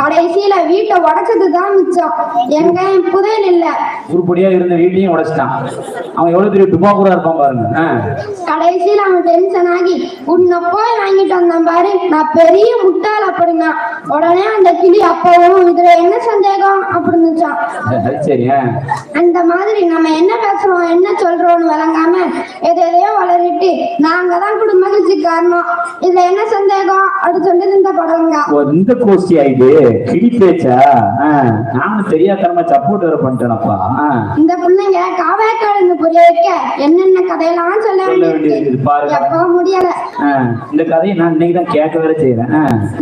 கடைசியில வீட்டை உடைச்சதுதான் மிச்சம். எங்க புதையல் இல்ல, உருப்படியா இருந்த வீட்டையும் உடைச்சிட்டான். அவன் எவ்வளவு பெரிய துப்பாக்கூடா இருப்பான் பாருங்க. கடைசியில அவன் டென்ஷன் ஆகி உன்னை போய் வாங்கிட்டு வந்தான் பாரு, நான் பெரிய முட்டாள் அப்படின்னா. உடனே அந்த கிளி அப்பவும் இதுல என்ன சந்தேகம் அப்படின்னு அந்த மாதிரி நம்ம என்ன பேசுறோம் என்ன சொல்றோம்னு விளங்காம எதையோ வளரிட்டு நாங்க தான் குடும்ப மகிழ்ச்சி காரணம், இதுல என்ன சந்தேகம் அப்படி சொல்லி இந்த படங்க இந்த கோஷ்டி ஆயிடு கிளி பேச்சா. நானும் தெரியாதனமா சப்போர்ட் வேற பண்ணிட்டேனப்பா. இந்த பிள்ளைங்க காவேக்காடு புரிய வைக்க என்னென்ன கதையெல்லாம் சொல்ல வேண்டியது எப்ப முடியல. இந்த கதையை நான் இன்னைக்குதான் கேட்க வேற செய்யறேன்.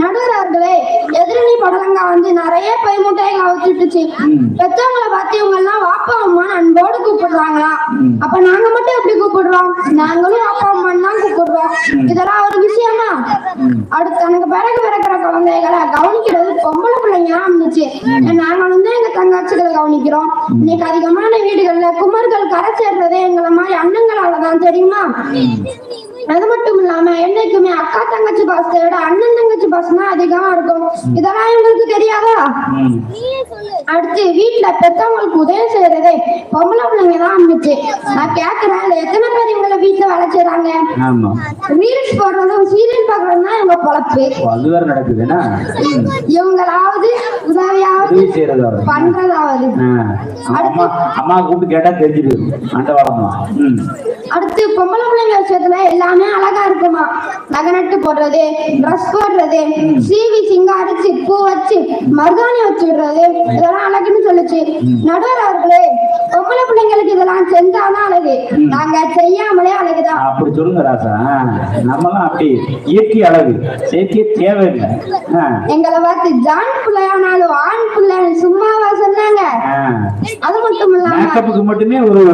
நடுவர் அவர்களே, எதிரணி படலங்கா வந்து நிறைய பை முட்டையை அவுத்துட்டுச்சு. பெற்றவங்களை பார்த்து இவங்க எல்லாம் வாப்பா அம்மா அன்போடு கூப்பிடுறாங்களா? அப்ப நாங்க மட்டும் எப்படி கூப்பிடுறோம்? நாங்களும் வாப்பா அம்மான்னு தான் கூப்பிடுறோம். இதெல்லாம் ஒரு விஷயமா? அடுத்து எனக்கு பிறகு பிறக்கிற குழந்தைகளை கவனிக்கிறது பொம்பளை பிள்ளைங்க இருந்துச்சு. நாங்க வந்து எங்க தங்காட்சிகளை கவனிக்கிறோம். இன்னைக்கு அதிகமான வீடுகள்ல குமர்கள் கரை சேர்றதே எங்களை மாதிரி அண்ணங்களாலதான், தெரியுமா? அது மட்டும் இல்லாம என்னைக்குமே அக்கா தங்கச்சி பாசத்தை விட அண்ணன் தங்கச்சி பாசம் தான் அதிகமா இருக்கும். இதெல்லாம் உங்களுக்கு தெரியாதா? அடுத்து வீட்டுல பெத்தவங்களுக்கு உதவி செய்யறதே பொம்பளை பிள்ளைங்க தான் இருந்துச்சு. நான் கேக்குறேன், எத்தனை பேர் இவங்களை வீட்டுல வேலை செய்யறாங்க? ரீல்ஸ் போடுறதும் சீரியல் பாக்குறதும் தான் இவங்க பொழப்பு. இவங்களாவது உதவியாவது பண்றதாவது. அம்மா கூப்பிட்டு கேட்டா தெரிஞ்சுது. அடுத்து பொம்பளை பிள்ளைங்க விஷயத்துல எல்லாமே அழகா இருக்குமா. நகநட்டு போடுறது, ட்ரெஸ் போடுறது, சீவி சிங்காரிச்சு பூ வச்சு மருதாணி வச்சு விடுறது, இதெல்லாம் அழகுன்னு சொல்லுச்சு. நடுவர் அவர்களே, பொம்பளை பிள்ளைங்களுக்கு இதெல்லாம் செஞ்சாதான் அழகு, நாங்க செய்யாமலே அழகுதான். அப்படி சொல்லுங்க ராசா. நம்மலாம் அப்படி இயற்கை அழகு சேர்க்கே தேவையில்லை. எங்களை பார்த்து ஜான் பிள்ளையானாலும் ஆண் பிள்ளைன்னு சும்மாவா சொன்னாங்க? அது மட்டும் இல்லாம மட்டுமே ஒரு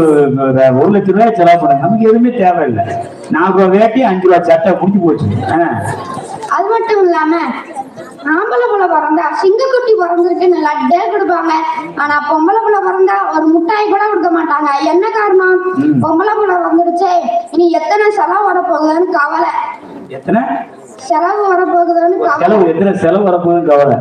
1 லட்சம் ரூபாய் செலவு பண்ண நமக்கு எதுவுமே தேவையில்லை. 4 ரூபாய் வேட்டி 5 ரூபாய் சட்டை முடிஞ்சு போச்சு. அது மட்டும் இல்லாம ஆம்பளை புள்ள பிறந்தா சிங்கக்குட்டி பிறந்திருக்குன்னு லட்டே கொடுப்பாங்க. ஆனா பொம்பளை புள்ள பிறந்தா ஒரு முட்டாய் கூட கொடுக்க மாட்டாங்க. என்ன காரணம்? பொம்பளை புள்ள வந்துடுச்சே, இனி எத்தனை செலவு வரப்போகுதுன்னு கவலை. எத்தனை செலவு வரப்போகுதுன்னு கவலை.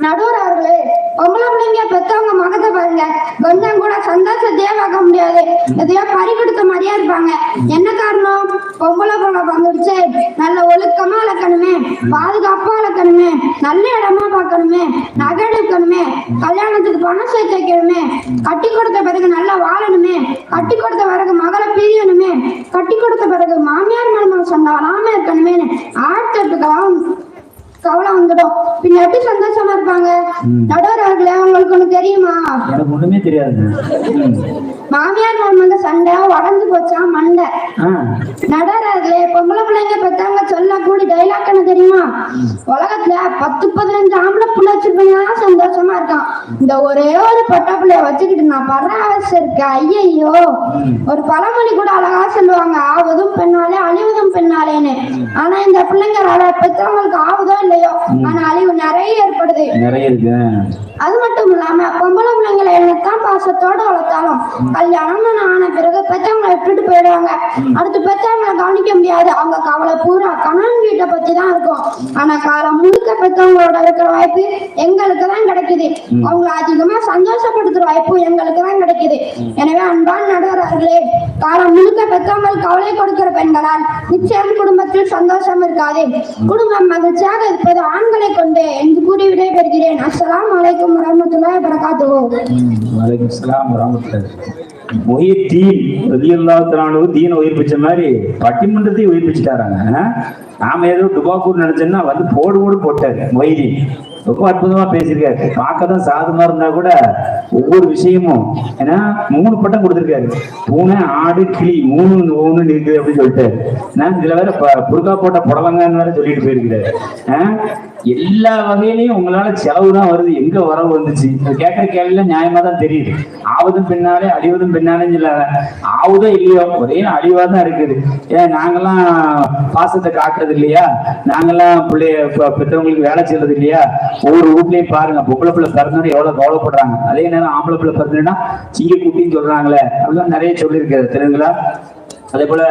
நடுவர் அவர்களே, பொம்பளை பிள்ளைங்க பெத்தவங்க மகத்தை பாருங்க, கொஞ்சம் கூட சந்தோஷத்தையே பார்க்க முடியாது. எதையோ பறி கொடுத்த மாதிரியா இருப்பாங்க. என்ன காரணம்? பொம்பளை பிள்ளை வந்துடுச்சு, நல்ல ஒழுக்கமா வளர்க்கணுமே, பாதுகாப்பா வளர்க்கணுமே, நல்ல இடமா பார்க்கணுமே, நகை எடுக்கணுமே, கல்யாணத்துக்கு பணம் சேர்த்து வைக்கணுமே, கட்டி கொடுத்த பிறகு நல்லா வாழணுமே, கட்டி கொடுத்த பிறகு மகளை பிரியணுமே, கட்டி கொடுத்த பிறகு மாமியார் மருமகள் சொன்னா வராம இருக்கணுமே ஆழ்த்தட்டுக்கலாம் கவலை வந்துடும். பின்ன எப்படி சந்தோஷமா இருப்பாங்க? நடுவர் அவர்களே, உங்களுக்கு ஒண்ணு தெரியுமா? எனக்கு ஒண்ணுமே தெரியாது. மாமியார் மருமக சண்டை உடஞ்சு போச்சா மண்டை. நடுவர் அவர்களே, பொம்பளை பிள்ளைங்க பெற்றவங்க சொல்ல கூடி டைலாக் என்ன தெரியுமா? உலகத்துல 10-15 ஆம்பளை பிள்ளை வச்சிருப்பீங்கன்னா சந்தோஷமா இருக்கான். இந்த ஒரே ஒரு பொட்டை பிள்ளைய வச்சுக்கிட்டு நான் படுற அவசியம் இருக்கு. ஐயோ, ஒரு பழமொழி கூட அழகா சொல்லுவாங்க, ஆவதும் பெண்ணாலே அழிவதும் பெண்ணாலேன்னு. ஆனா இந்த பிள்ளைங்களால பெற்றவங்களுக்கு ஆவதோ இல்லையோ, ஆனா அழிவு நிறைய ஏற்படுது. அது மட்டும் இல்லாம பொம்பளை பிள்ளைங்களை என்னத்தான் பாசத்தோட வளர்த்தாலும் கல்யாணம் ஆன பிறகு பெற்றவங்களை விட்டுட்டு போயிடுவாங்க. அடுத்து பெற்றவங்களை கவனிக்க முடியாது. அவங்க கவலை பூரா கணவன் வீட்டை பத்தி தான் இருக்கும். ஆனா காலம் முழுக்க பெற்றவங்களோட இருக்கிற வாய்ப்பு எங்களுக்கு தான் கிடைக்குது. அவங்களை அதிகமா சந்தோஷப்படுத்துற வாய்ப்பு எங்களுக்கு தான் கிடைக்குது. எனவே அன்பான நடுவர்களே, காலம் முழுக்க பெற்றவங்கள் கவலை கொடுக்கிற பெண்களால் நிச்சயம் குடும்பத்தில் சந்தோஷம் இருக்காது. குடும்பம் மகிழ்ச்சியாக இருப்பது ஆண்களை கொண்டு என்று கூறி விடைபெறுகிறேன். அஸ்ஸலாமு அலைக்கும் வரஹ்மத்துல்லாஹி வபரகாத்துஹு. வலைக்கும் ஸலாம் வரஹ்மத்துல்லாஹி. மொஹிதீன் ரலியல்லாஹு தஆலா தீனை உயிர்ப்பிச்ச மாதிரி பட்டிமன்றத்தையும் உயிர்ப்பிச்சுட்டாராங்க. நாம ஏதோ துபாக்கூர் நினைச்சோம்னா வந்து போடு போட்டாரு மொஹிதீன். ரொம்ப அற்புதமா பேசியிருக்காரு. பார்க்கதான் சாதமா இருந்தா கூட ஒவ்வொரு விஷயமும் ஏன்னா 3 பட்டம் கொடுத்திருக்காரு. பூனை, ஆடு, கிளி 3 இருக்குது அப்படின்னு சொல்லிட்டு இதுல வேற புருக்கா போட்ட புடலங்கன்னு வேற சொல்லிட்டு போயிருக்கிறாரு. எல்லா வகையிலையும் உங்களால செலவு தான் வருது, எங்க வரவு வந்துச்சு? கேட்கற கேள்வியில நியாயமா தான் தெரியுது. ஆவதும் பின்னாலே அழிவதும் பின்னாலே சொல்லாத. ஆவுதோ இல்லையோ ஒரே அழிவா தான் இருக்குது. ஏன் நாங்கெல்லாம் பாசத்தை காட்டுறது இல்லையா? நாங்கெல்லாம் பெற்றவங்களுக்கு வேலை செய்யறது இல்லையா? ஒவ்வொரு வீட்லயும் பாருங்க, பொம்பளை பிள்ளை பிறந்தோட எவ்வளவு கவலைப்படுறாங்க. அதே நேரம் ஆம்பளை பிள்ளை பிறந்ததுன்னா சிங்க குட்டின்னு சொல்றாங்களே, அப்படிலாம் நிறைய சொல்லியிருக்காரு தெரியுங்களா? அதே போல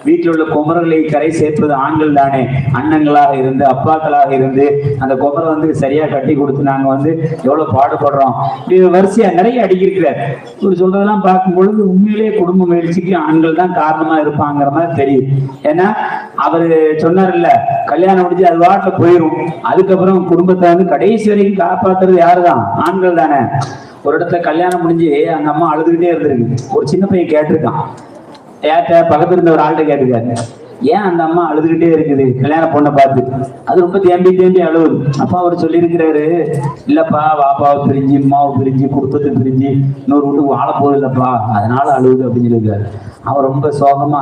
வீட்டில் உள்ள குமரர்களை கரை சேர்ப்பது ஆண்கள் தானே. அண்ணங்களாக இருந்து அப்பாக்களாக இருந்து அந்த குமரை வந்து சரியா கட்டி கொடுத்து நாங்க வந்து எவ்வளவு பாடுபடுறோம். இப்படி வரிசையா நிறைய அடிக்கிறார். இவர் சொல்றதெல்லாம் பார்க்கும் பொழுது உண்மையிலேயே குடும்ப முயற்சிக்கு ஆண்கள் தான் காரணமா இருப்பாங்கிற மாதிரி தெரியுது. ஏன்னா அவரு சொன்னார்ல, கல்யாணம் முடிஞ்சு அது வாட்டில போயிடும், அதுக்கப்புறம் குடும்பத்தை வந்து கடைசி வரைக்கும் காப்பாத்துறது யாருதான்? ஆண்கள் தானே. ஒரு இடத்துல கல்யாணம் முடிஞ்சு அந்த அம்மா அழுதுகிட்டே இருந்திருக்கு. ஒரு சின்ன பையன் கேட்டிருக்கான், பக்கத்துல இருந்த ஒரு ஆள்கிட்ட கேட்டுக்காரு, ஏன் அந்த அம்மா அழுதுகிட்டே இருக்குது கல்யாண பொண்ணை பார்த்து? அது ரொம்ப தேம்பி அழுவுது. அப்பா அவர் சொல்லியிருக்கிறாரு, இல்லப்பா வாப்பாவை பிரிஞ்சு அம்மாவை பிரிஞ்சு குடும்பத்தை பிரிஞ்சு இன்னொரு வீட்டுக்கு வாழ போகுது இல்லப்பா, அதனால அழுகுது அப்படின்னு சொல்லியிருக்காரு. அவர் ரொம்ப சோகமா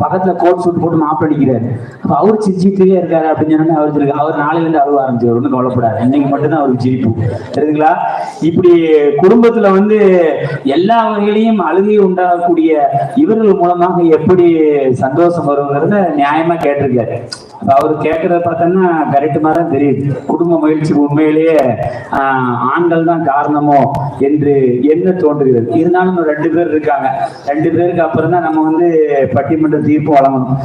பக்கத்துல கோட் சூட் போட்டு மாப்பிடிக்கிறாரு. அப்ப அவரு சிரிச்சுட்டே இருக்காரு அப்படின்னு சொன்னா அவர் சொல்லிருக்காரு, அவர் நாளையில இருந்து அழுவ ஆரம்பிச்சு, ஒன்றும் கவலைப்படாது, இன்னைக்கு மட்டும்தான் அவருக்கு சிரிப்பு. தெரியுதுங்களா? இப்படி குடும்பத்துல வந்து எல்லா வகையிலையும் அழுகை உண்டாகக்கூடிய இவர்கள் மூலமாக எப்படி சந்தோஷம் வருங்கிறத நியாயமா கேட்டிருக்காரு. அவரு கேட்கறத பார்த்தோம்னா கரெக்ட் மாதிரி தான் தெரியுது. குடும்ப முயற்சி உண்மையிலேயே ஆண்கள் தான் காரணமோ என்று என்ன தோன்றுகிறது. இருந்தாலும் 2 பேர் இருக்காங்க. 2 பேருக்கு அப்புறம் தான் நம்ம வந்து பட்டிமன்ற தீர்ப்பு வழங்கணும்.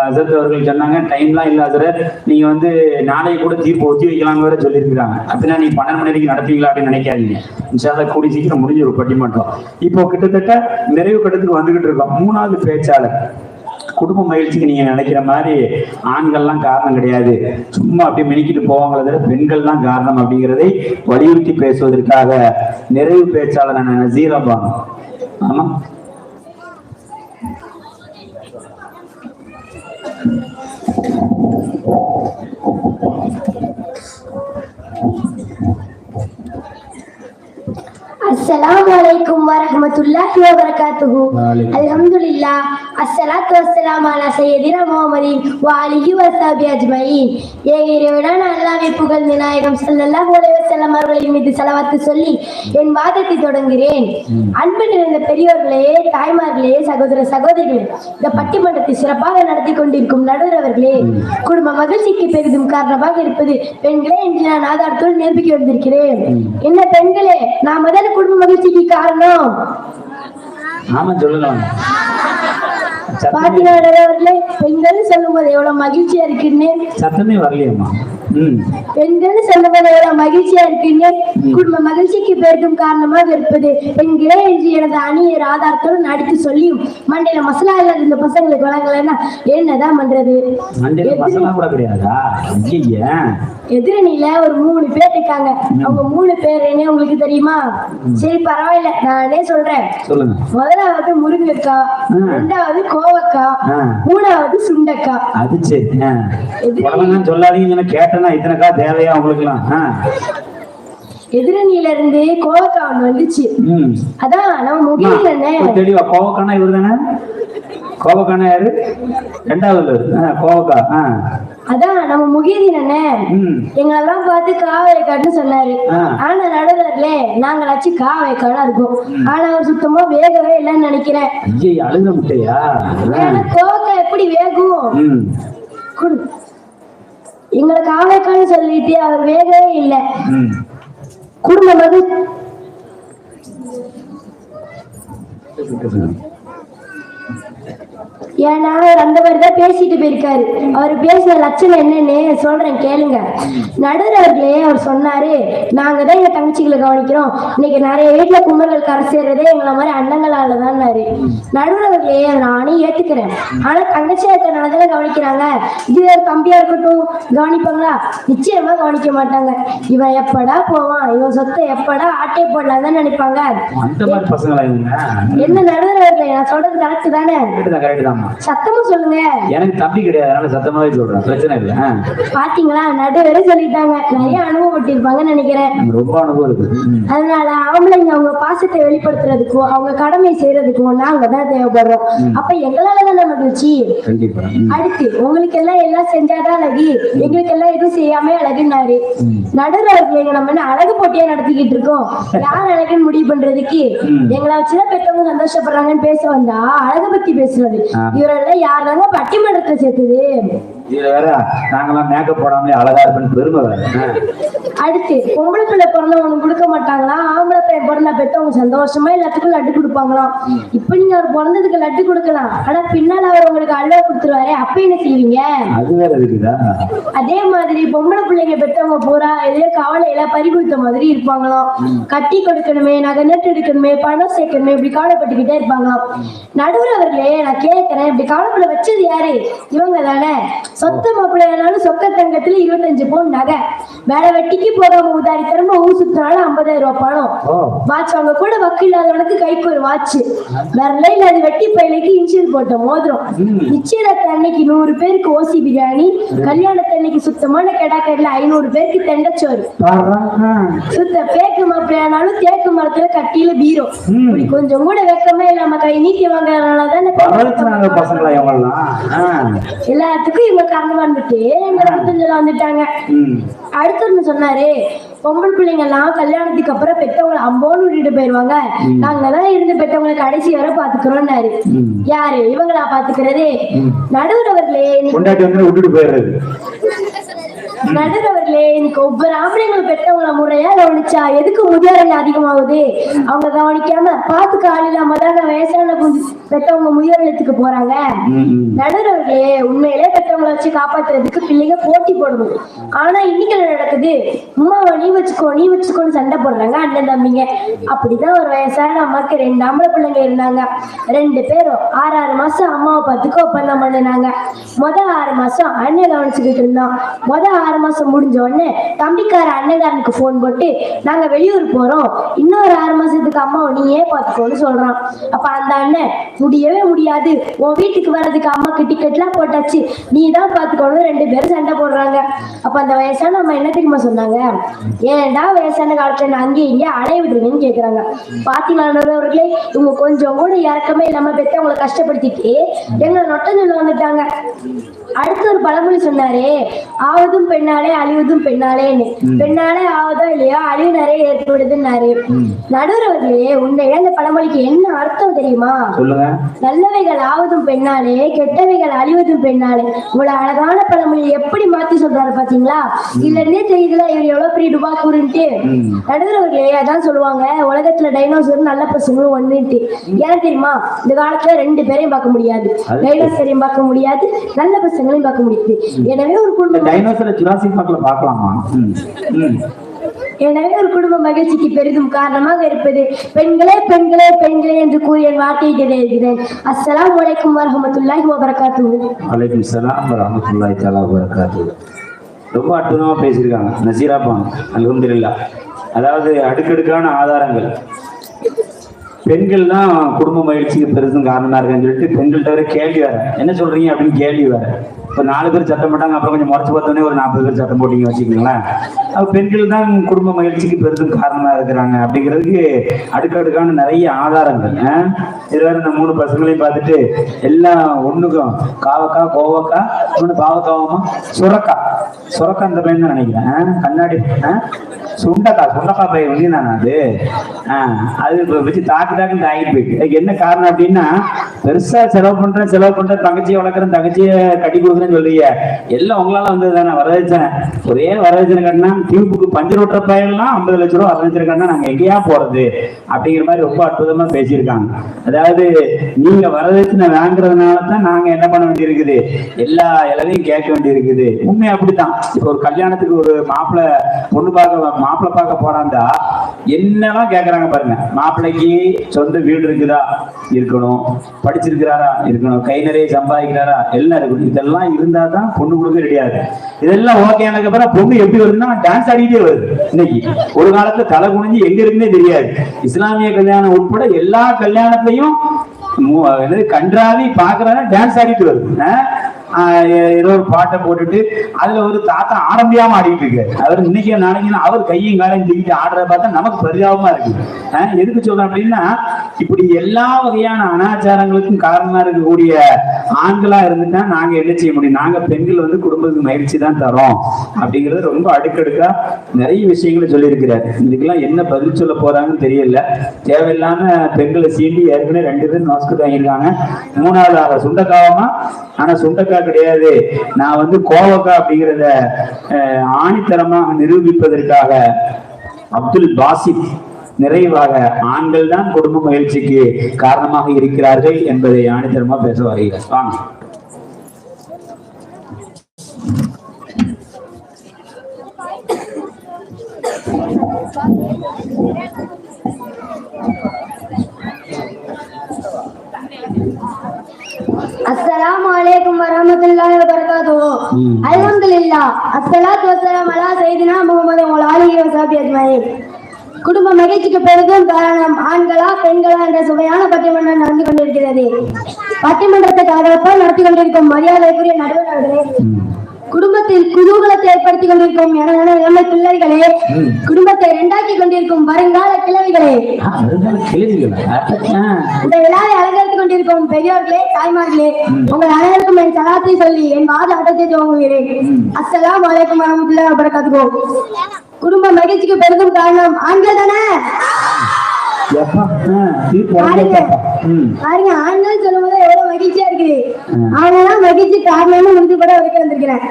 அசரத் அவர்கள் சொன்னாங்க, டைம்லாம் இல்லை அசரத், நீங்க வந்து நாளைக்கு கூட தீர்ப்பு ஒத்தி வைக்கலாம்னு வேற சொல்லியிருக்கிறாங்க. அப்படின்னா நீங்க 12 மணி வரைக்கும் நடப்பீங்களா அப்படின்னு நினைக்காதீங்க. இன்ஷால்லா கூடி சீக்கிரம் முடிஞ்ச ஒரு பட்டிமன்றம். இப்போ கிட்டத்தட்ட நிறைவு கட்டத்துக்கு வந்துகிட்டு இருக்கோம். 3வது பேச்சாளர். குடும்ப மகிழ்ச்சிக்கு நீங்க நினைக்கிற மாதிரி ஆண்கள்லாம் காரணம் கிடையாது, சும்மா அப்படியே மினிக்கிட்டு போவாங்களே, பெண்கள் தான் காரணம் அப்படிங்கிறதை வலியுறுத்தி பேசுவதற்காக நிறைவு பேச்சாளரான நசீரா பானு. ஆமா, அஸ்ஸலாமு அலைக்கும் வரஹ்மத்துல்லாஹி வபரகாத்துஹு. அல்ஹம்துலில்லாஹ், அஸ்ஸலாத்து வஸ்ஸலாமு அலா சய்யிதினா முஹம்மதின் வ ஆலிஹி வஸஹ்பிஹி அஜ்மஈன். இறைவனான அல்லாஹ்வை புகழ்ந்து நாயகம் ஸல்லல்லாஹு அலைஹி வஸல்லம் அவர்களின் மீது ஸலவாத்து சொல்லி என் வாதத்தை தொடங்குகிறேன். அன்பு நிறைந்த பெரியோர்களே, தாய்மார்களே, சகோதர சகோதரிகளே, இந்த பட்டிமன்றத்தை சிறப்பாக நடத்தி கொண்டிருக்கும் நடுவர் அவர்களே, குடும்ப மகிழ்ச்சிக்கு பெரிதும் காரணமாக இருப்பது பெண்களே என்று நான் ஆதாரத்தோடு நிரூபிக்க வந்திருக்கிறேன். என்ன பெண்களே, நான் முதல்ல குடும்ப மகிழ்ச்சிக்கு காரணம்? ஆமா சொல்லலாம். பாத்தீங்களே, பெண்கள் சொல்லும் போது எவ்வளவு மகிழ்ச்சியா இருக்குன்னு. சத்தமே வரலையம்மா. பெண்கள் சொல்லும் போது எவ்வளவு மகிழ்ச்சியா இருக்குன்னு. குடும்ப மகிழ்ச்சிக்கு பெரிதும் காரணமாக இருப்பது பெண்களே என்று எனது அணியர் ஆதாரத்தோடு நடித்து சொல்லியும் மண்டையில மசாலா இல்லாத இந்த பசங்களுக்கு வழங்கலன்னா என்னதான் பண்றது? எதிரணியில ஒரு 3 பேர் இருக்காங்க. அவங்க 3 பேர் என்ன உங்களுக்கு தெரியுமா? சரி பரவாயில்ல, நானே சொல்றேன். முதலாவது முருங்கைக்காய், 2வது கோவக்காய், 3வது சுண்டைக்காய். அது சரி, சொல்லாதீங்க. கேட்டனா இத்தனைக்கா தேவையா உங்களுக்கு எல்லாம்? எதிரணியில இருந்து கோவக்காய் ஒண்ணு வந்துச்சு. அதான் நம்ம முகிலன் தெளிவா கோவக்கானா இவரு தானே? கோவக்கானா யாரு? 2வது கோவக்கா. அதான் நம்ம முகிதீன் எங்களெல்லாம் பார்த்து காவேக்காட்டுன்னு சொன்னாரு. ஆனா நடுவர்ல நாங்களாச்சும் காவேக்காடா இருக்கும். ஆனா அவர் சுத்தமா வேகவே இல்லைன்னு நினைக்கிறேன். அழுத முட்டையா? கோவக்கா எப்படி வேகும்? எங்களை காவேக்கான்னு சொல்லிட்டு அவர் வேகவே இல்லை. குடும்ப மகிழ்ச்சி ஏன்னா அவர் அந்த மாதிரி தான் பேசிட்டு போயிருக்காரு. அவர் பேசின லட்சணம் என்னன்னு சொல்றேன் கேளுங்க. நடுவர் அவர்களே அவர் சொன்னாரு, நாங்க தான் எங்க தங்கச்சிகளை கவனிக்கிறோம், இன்னைக்கு நிறைய வீட்டுல குமர்கள் கரை சேர்றதே எங்களை மாதிரி அண்ணங்களால தான். நடுவர் அவர்களே நானே ஏத்துக்கிறேன், ஆனா தங்கச்சி எத்தனால கவனிக்கிறாங்க, இது ஒரு தம்பியா இருக்கட்டும் கவனிப்பாங்களா? நிச்சயமா கவனிக்க மாட்டாங்க. இவன் எப்படா போவான், இவன் சொத்தை எப்படா ஆட்டை போடலாம் தான் நினைப்பாங்க. என்ன நடுவர் அவர்களே நான் சொல்றது கரெக்ட் தானே? சத்தமா சொல்லுங்க. எனக்கு தம்பி கிடையாது, அதனால சத்தமாவே சொல்றேன், பிரச்சனை இல்ல. பாத்தீங்களா, நடுவரே சொல்லிட்டாங்க, நிறைய அனுபவப்பட்டிருப்பாங்கன்னு நினைக்கிறேன். ரொம்ப அனுபவம் இருக்கு. அதனால ஆம்பளைங்க அவங்க பாசத்தை வெளிப்படுத்துறதுக்கும் அவங்க கடமை செய்யறதுக்கும் நாங்க தான் தேவைப்படுறோம். அப்ப எங்களாலதான் மகிழ்ச்சி. அடுத்து உங்களுக்கு எல்லாம் செஞ்சாதான் அழகு, எங்களுக்கு எல்லாம் எதுவும் செய்யாம அழகுன்னாரு. நடுவர்கள் நம்ம என்ன அழகு போட்டியா நடத்திக்கிட்டு இருக்கோம்? யார் அழகுன்னு முடிவு பண்றதுக்கு எங்களை வச்சுதான் பெற்றவங்க சந்தோஷப்படுறாங்கன்னு பேச வந்தா அழக பத்தி பேசுறது. இவரெல்லாம் யாராங்க பட்டிமன்றத்தை சேர்த்தது? நாங்கெல்லாம் மேக்கப் போடாமலே அழகா இருப்பேன்னு பெருமை வேற. அடுத்து பொம்பளை பிள்ளை பிறந்தவனுக்கு கொடுக்க மாட்டாங்களா, ஆம்பளை பையன் பிறந்தா பெற்றவங்க சந்தோஷமா எல்லாத்துக்கும் லட்டு கொடுப்பாங்களாம். இப்ப நீங்க அவர் பிறந்ததுக்கு லட்டு கொடுக்கலாம், ஆனா பின்னால அவர் உங்களுக்கு அல்வா கொடுத்துருவாரு, அப்ப என்ன செய்வீங்க? அது வேற இருக்குதா? அதே மாதிரி பொம்பளை பிள்ளைங்க பெற்றவங்க பூரா எதையோ கவலையில பறி கொடுத்த மாதிரி இருப்பாங்களாம். கட்டி கொடுக்கணுமே, நகை நட்டு எடுக்கணுமே, பணம் சேர்க்கணுமே, இப்படி கவலைப்பட்டுக்கிட்டே இருப்பாங்களாம். நடுவர் அவர்களே நான் கேட்கிறேன், இப்படி கவலைப்பட வச்சது யாரு? இவங்க தானே. சொத்த மாப்பிள்ளையானாலும் சொக்க தங்கத்துல 25 பவுன் நகை, வேலை வெட்டிக்கு போகாம உதாரித்தனமா ஊர் சுத்தினாலும் 50,000 ரூபாய் பணம், வாட்ச் அவங்க கூட வக்கு இல்லாதவனுக்கு கைக்கு ஒரு வாட்ச், வரலையில அது வெட்டி பயிலைக்கு இன்சூரன்ஸ் போட்ட மோதிரம், நிச்சயதார்த்த அன்னைக்கு 100 பேருக்கு ஓசி பிரியாணி, கல்யாணத்து அன்னைக்கு சுத்தமான கெடாக்கடல 500 பேருக்கு தெண்டச்சோறு, சுத்த பேக்கு மாப்பிள்ளையானாலும் தேக்கு மரத்துல கட்டியில பீரோ, இப்படி கொஞ்சம் கூட வெக்கமே இல்லாம கை நீட்டி வாங்கறதுனாலதான் எல்லாத்துக்கும் இவங்க காரணமா இருந்துட்டு எங்க வந்துட்டாங்க. அடுத்து சொன்னாரு, பொம்பளை பிள்ளைங்க எல்லாம் கல்யாணத்துக்கு அப்புறம் பெற்றவங்களை அம்போன்னு விட்டுட்டு போயிருவாங்க, நாங்கதான் இருந்து பெற்றவங்களை கடைசி வரை பாத்துக்கிறோம்னாரு. யாரு இவங்களா பாத்துக்கிறது? நடுவர் அவர்களே விட்டுட்டு போயிடுறது. நடுவர்களே இன்னைக்கு ஒவ்வொரு ஆம்பளைங்களும் பெற்றவங்களை முறையா கவனிச்சா எதுக்கு முதியோர்கள் அதிகமாகுது? அவங்க கவனிக்காம பாத்துக்க ஆள் இல்லாம தான் வயசான பெற்றவங்க முதியோர் இல்லத்துக்கு போறாங்க. நடுவர்களே உண்மையிலே பெற்றவங்களை வச்சு காப்பாத்துறதுக்கு பிள்ளைங்க போட்டி போடணும். ஆனா இன்னைக்கு நடக்குது, அம்மாவை நீ வச்சுக்கோன்னு சண்டை போடுறாங்க அண்ணன் தம்பிங்க. அப்படிதான் ஒரு வயசான அம்மாக்கு 2 ஆம்பளை பிள்ளைங்க இருந்தாங்க. 2 பேரும் 6 மாசம் அம்மாவை பார்த்துக்க ஒப்பந்தம் பண்ணினாங்க. 6 மாசம் அண்ணன் கவனிச்சுக்கிட்டு இருந்தான். 6 மாசம் முடிஞ்ச உடனே தம்பிக்கார அண்ணகாரனுக்கு போன் போட்டு, நாங்க வெளியூர் போறோம், இன்னொரு 6 மாசத்துக்கு அம்மாவை நீயே பாத்துக்கோன்னு சொல்றான். அப்ப அந்த அண்ணன், முடியவே முடியாது, உன் வீட்டுக்கு வர்றதுக்கு அம்மாக்கு டிக்கெட் எல்லாம் போட்டாச்சு, நீ தான் பாத்துக்கோன்னு 2 பேரும் சண்டை போடுறாங்க. அப்ப அந்த வயசான அம்மா என்ன தெரியுமா சொன்னாங்க? ஏன்டா வயசான காலத்துல அங்கே இங்கே அலைய விடுறீங்கன்னு கேக்குறாங்க. பாத்தீங்களா இவங்க கொஞ்சம் கூட இறக்கமே இல்லாம பெற்று அவங்களை கஷ்டப்படுத்திட்டு எங்களை நொட்டஞ்சொல்ல வந்துட்டாங்க. அடுத்து ஒரு பழமொழி சொன்னாரு, ஆவதும் பெண்ணாலே அழிவதும் பெண்ணாலேன்னு. பெண்ணாலே ஆவதோ இல்லையா அழிவு நிறைய ஏற்படுதுன்னாரு. நடுவர்களே உண்மையில அந்த பழமொழிக்கு என்ன அர்த்தம் தெரியுமா? நல்லவைகள் ஆவதும் பெண்ணாலே, கெட்டவைகள் அழிவதும் பெண்ணாலே. இவ்வளவு அழகான பழமொழி எப்படி மாத்தி சொல்றாரு பாத்தீங்களா? இல்லன்னே தெரியுதுல இவர் எவ்வளவு பெரிய டுபா கூறுன்ட்டு. நடுவர்களே அதான் சொல்லுவாங்க, உலகத்துல டைனோசர் நல்ல பசங்களும் ஒண்ணுட்டு. ஏன் தெரியுமா? இந்த காலத்துல 2 பேரையும் பார்க்க முடியாது, டைனோசரையும் பார்க்க முடியாது, நல்ல பசங்களையும் பார்க்க முடியாது. எனவே ஒரு குடும்பம் எனவே ஒரு குடும்ப மகிழ்ச்சிக்கு பெரிதும் காரணமாக இருப்பது பெண்களே பெண்களே பெண்களே என்று கூறிய வார்த்தையை தெரிவிக்கிறேன். அஸ்ஸலாமு அலைக்கும் வரஹ்மத்துல்லாஹி வபரகாத்துஹு. வலைக்கும் ஸலாம் வரஹ்மத்துல்லாஹி தஆலா வபரகாத்துஹு. ரொம்ப அற்புதமா பேசியிருக்காங்க நசீராப்பான், அல்ஹம்துலில்லாஹ். அதாவது அடுக்கடுக்கான ஆதாரங்கள். பெண்கள் தான் குடும்ப மகிழ்ச்சிக்கு பெருசும் காரணமா இருக்குன்னு சொல்லிட்டு பெண்கள்கிட்ட வர கேள்வி வேற, என்ன சொல்றீங்க அப்படின்னு கேள்வி வேற. இப்போ 4 பேர் சட்டம் போட்டாங்க, அப்புறம் கொஞ்சம் முறைச்சு பார்த்தோன்னே ஒரு 40 பேர் சட்டம் போட்டீங்க வச்சுக்கோங்களேன். அப்போ பெண்கள் தான் குடும்ப மகிழ்ச்சிக்கு பெருசும் காரணமா இருக்கிறாங்க அப்படிங்கிறதுக்கு அடுக்கடுக்கான நிறைய ஆதாரங்கள். இது வேற இந்த 3 பசங்களையும் பார்த்துட்டு எல்லாம் ஒண்ணுக்கும் காவக்கா கோவக்கா இன்னொன்று பாவக்காவமா சுரக்கா அந்த பையன் தான் நினைக்கிறேன். கண்ணாடி சுண்டக்கா பையன் வந்து நான் அது வச்சு தாக்குன்னு ஆகிட்டு போயிட்டு. என்ன காரணம் அப்படின்னா பெருசா செலவு பண்றேன் தங்கச்சியை வளர்க்குறேன் தங்கச்சியை கட்டி கொடுக்குறேன்னு சொல்றீங்க. எல்லாம் உங்களால வந்தது தானே வரதட்சணை. ஒரே வரதட்சணை கட்டினா டியூப்புக்கு பஞ்சர் ஓட்டுற பையன்லாம் 50 லட்ச ரூபா வரதட்சணை கட்டினா நாங்க எங்கேயா போறது அப்படிங்கிற மாதிரி ரொம்ப அற்புதமா பேசியிருக்காங்க. அதாவது நீங்க வரதட்சணை வாங்குறதுனால தான் நாங்க என்ன பண்ண வேண்டியிருக்குது, எல்லா இலையும் கேட்க வேண்டியிருக்குது. உண்மை அப்படித்தான். இப்போ ஒரு கல்யாணத்துக்கு ஒரு மாப்பிள்ளை பார்க்க போறாந்தா என்னெல்லாம் கேட்கறாங்க பாருங்க. மாப்பிள்ளைக்கு சொந்த வீடு இருக்குதா இருக்கணும், படிச்சிருக்கிறாரா இருக்கணும், கை நிறைய சம்பாதிக்கிறாரா எல்லாம் இருக்கணும். இதெல்லாம் இருந்தா தான் பொண்ணு கொடுக்க ரெடியாது. இதெல்லாம் ஓகே ஆனதுக்கு அப்புறம் பொண்ணு எப்படி வருதுன்னா டான்ஸ் ஆடிட்டே வருது. இன்னைக்கு ஒரு காலத்துல தலை குனிஞ்சு எங்க இருக்குன்னே தெரியாது. இஸ்லாமிய கல்யாணம் உட்பட எல்லா கல்யாணத்தையும் கன்றாவி பாக்குறாங்க, டான்ஸ் ஆடிட்டு வருது. ஏதோ ஒரு பாட்டை போட்டுட்டு அதுல ஒரு தாத்தா ஆரம்பியாம ஆடிட்டு இருக்காரு. அவர் இன்னைக்கு நாளைக்கு அவர் கையும் காலையும் தூக்கிட்டு ஆடுறத பார்த்தா நமக்கு பரிதாபமா இருக்கு. எதுக்கு சொல்றேன் அப்படின்னா, இப்படி எல்லா வகையான அனாச்சாரங்களுக்கும் காரணமா இருக்கக்கூடிய ஆண்களா இருந்துட்டா நாங்க என்ன செய்ய முடியும்? நாங்க பெண்கள் வந்து குடும்பத்துக்கு மகிழ்ச்சி தான் தரோம் அப்படிங்கறது ரொம்ப அடுக்கடுக்கா நிறைய விஷயங்களை சொல்லியிருக்கிறார். இதுக்கெல்லாம் என்ன பதில் சொல்ல போறாங்கன்னு தெரியல. தேவையில்லாம பெண்களை சீண்டி ஏற்கனவே 2 பேர் மாஸ்க்கு வாங்கியிருக்காங்க. 3வது சுண்டக்காவமா, ஆனா சுண்டக்கா கிடையாது, நான் வந்து கோவக்கா அப்படிங்கிறத ஆணித்தரமாக நிரூபிப்பதற்காக அப்துல் பாசித் நிறைவாக ஆண்கள் தான் குடும்ப மகிழ்ச்சிக்கு காரணமாக இருக்கிறார்கள் என்பதை ஆணித்தரமா பேச வருகிறார். வாங்க. அஸ்ஸலாமு அலைக்கும் வரஹ்மத்துல்லாஹி வபரகாத்துஹு. அல்ஹம்துலில்லாஹ். அஸ்ஸலாத்து வஸ்ஸலாமு அலா சய்யிதினா முஹம்மது வ ஆலிஹி வ ஸஹ்பிஹி அஜ்மஈன். குடும்ப மகிழ்ச்சிக்கு பெரிதும் காரணம் ஆண்களா பெண்களா என்ற சுவையான பட்டிமன்றம் நடந்து கொண்டிருக்கிறது. பட்டிமன்றத்தை கலகலப்பாக நடத்தி கொண்டிருக்கும் மரியாதைக்குரிய நடுவர்களே, குடும்பத்தில் குதூகலத்தை ஏற்படுத்திக் கொண்டிருக்கும் எனது இளமை பிள்ளைகளே, குடும்பத்தை இரண்டாக்கி கொண்டிருக்கும் வருங்கால கிழவிகளே, இந்த விழாவை அலங்கரித்துக் கொண்டிருக்கும் பெரியோர்களே, தாய்மார்களே, உங்கள் அனைவருக்கும் என் சலாத்தை சொல்லி என் வாத அடத்தை துவங்குகிறேன். அஸ்ஸலாமு அலைக்கும் வரஹ்மத்துல்லாஹி வபரகாத்துஹு. குடும்ப மகிழ்ச்சிக்கு பெரிதும் காரணம் ஆண்கள் தானே? பாருங்க, ஆண்கள் சொல்லும் போது எவ்வளவு மகிழ்ச்சியா இருக்குது. ஆனாலும் மகிழ்ச்சி காரணம்னு முடிஞ்சு கூட வரைக்கும் வந்திருக்கிறேன்.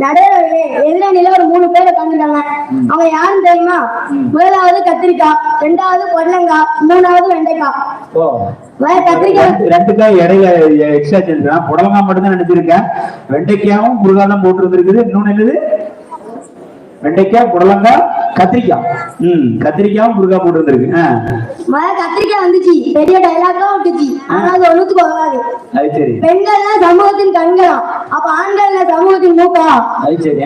நடுவர்களே, எதிரணியில ஒரு 3 பேர் உட்காந்துட்டாங்க. அவங்க யாரும் தெரியுமா? முதலாவது கத்திரிக்காய், 2வது பொடலங்காய், 3வது வெண்டைக்காய். கத்திரிக்காய் இடையில எக்ஸ்ட்ரா செஞ்சா புடலங்காய் மட்டும் தான் நினைச்சிருக்கேன். வெண்டைக்காயும் முருகாதான் போட்டு இருந்திருக்குது. இன்னொன்னு என்னது? வெண்டைக்காய், புடலங்காய், கத்திரிக்காய். கத்திரிக்காயும் முருகா போட்டு இருந்திருக்கு. கத்திரிக்காய் வந்துச்சு, பெரிய டைலாக்லாம் விட்டுச்சு. ஆனா அது ஒண்ணுத்துக்கு வராது. அது சரி. பெண்கள் சமூகத்தின் கண்களா, அப்ப ஆண்கள் சமூகத்தின் மூக்கா? அது சரி.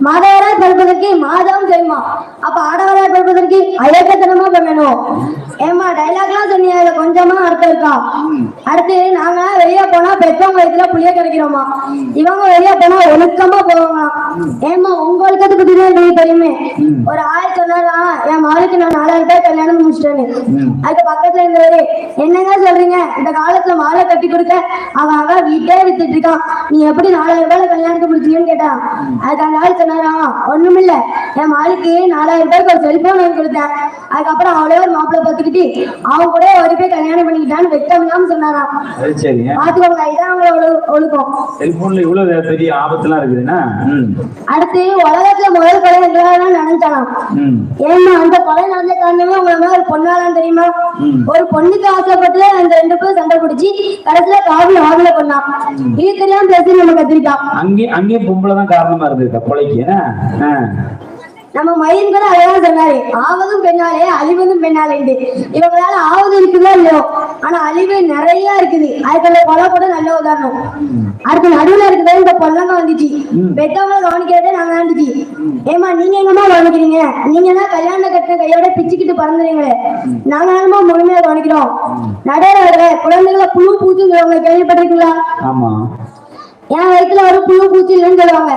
மாதவராய் பிறப்பதற்கு மாதம் தெரியுமா? அப்ப ஆடவராய் பிறப்பதற்கு அழகத்தனமா பண்ணணும். ஏமா டைலாக்லாம் சொன்னீங்க, இதுல கொஞ்சமா அர்த்தம் இருக்கா? அடுத்து நாங்க வெளியே போனா பெற்றவங்க வயசுல புளிய கிடைக்கிறோமா, இவங்க வெளியே போனா ஒழுக்கமா போவாங்க. ஏமா உங்க ஒழுக்கத்துக்கு தெரியுமே. ஒரு ஆள் சொன்னாரா, என் மகளுக்கு நான் 4000 பேர் கல்யாணம் முடிச்சிட்டேன்னு. அதுக்கு பக்கத்துல இருந்தவரு, என்னங்க சொல்றீங்க, இந்த காலத்துல மாலை கட்டி கொடுக்க அவன் வீட்டே வித்துட்டு இருக்கான், நீ எப்படி 4000 பேர் கல்யாணத்தை முடிச்சீங்கன்னு கேட்டான். அதுக்கு அந்த ஆள் சொன்னாரா, ஒண்ணுமில்ல, என் மகளுக்கு 4000 பேருக்கு ஒரு செல்போன் வாங்கி கொடுத்தேன். அதுக்கப்புறம் அவளே ஒரு மாப்பிள்ளை பார்த்துக்கிட்டு அவங்க கூட ஒரு பேர் கல்யாணம் பண்ணிக்கிட்டான்னு வெட்டம்லாம் சொன்னாராம். பாத்துக்கோங்க, இதான் அவங்களோட ஒழுக்கம். செல்போன்ல இவ்வளவு பெரிய ஆபத்துலாம் இருக்குதுன்னா. அடுத்து உலகத்துல முதல் கொலை எங்கதான் நடந்துட்டாலாம். ஏன்னா அந்த கொலை நடந்த காரணமே உங்களை ஒரு பொண்ணாலாம் தெரியுமா? ஒரு பொண்ணுக்கு ஆசைப்பட்டு அந்த 2 பேரும் சண்டை பிடிச்சி கடைசியில காவி ஆவில பண்ணான். இது தெரியாம பேசி நம்ம கத்திரிக்கான். அங்கே பொம்பளைதான் காரணமா இருந்திருக்கா கொலைக்கு. நம்ம மயின் கூட அழகாக சொன்னாரு, ஆவதும் பெண்ணாலே அழிவதும் பெண்ணாலே. இவங்களால ஆவது இருக்குதோ இல்லையோ, ஆனா அழிவு நிறைய இருக்குது. அதுக்குள்ள கொலை கூட நல்ல உதாரணம். அடுத்து நடுவுல இருக்குது இந்த பொல்லங்க வந்துச்சு. பெத்தவங்களை கவனிக்கிறதே நாங்க வந்துச்சு. ஏமா நீங்க எங்கம்மா கவனிக்கிறீங்க? நீங்க தான் கல்யாணம் கட்ட கையோட பிச்சுக்கிட்டு பறந்துறீங்களே, நாங்க என்னமா முழுமையா கவனிக்கிறோம். நடுவுல குழந்தைகளை புழு பூச்சுங்கிறவங்க கேள்விப்பட்டிருக்கீங்களா? ஆமா. என் வயிற்றுல ஒரு புழு பூச்சி இல்லைன்னு சொல்லுவாங்க.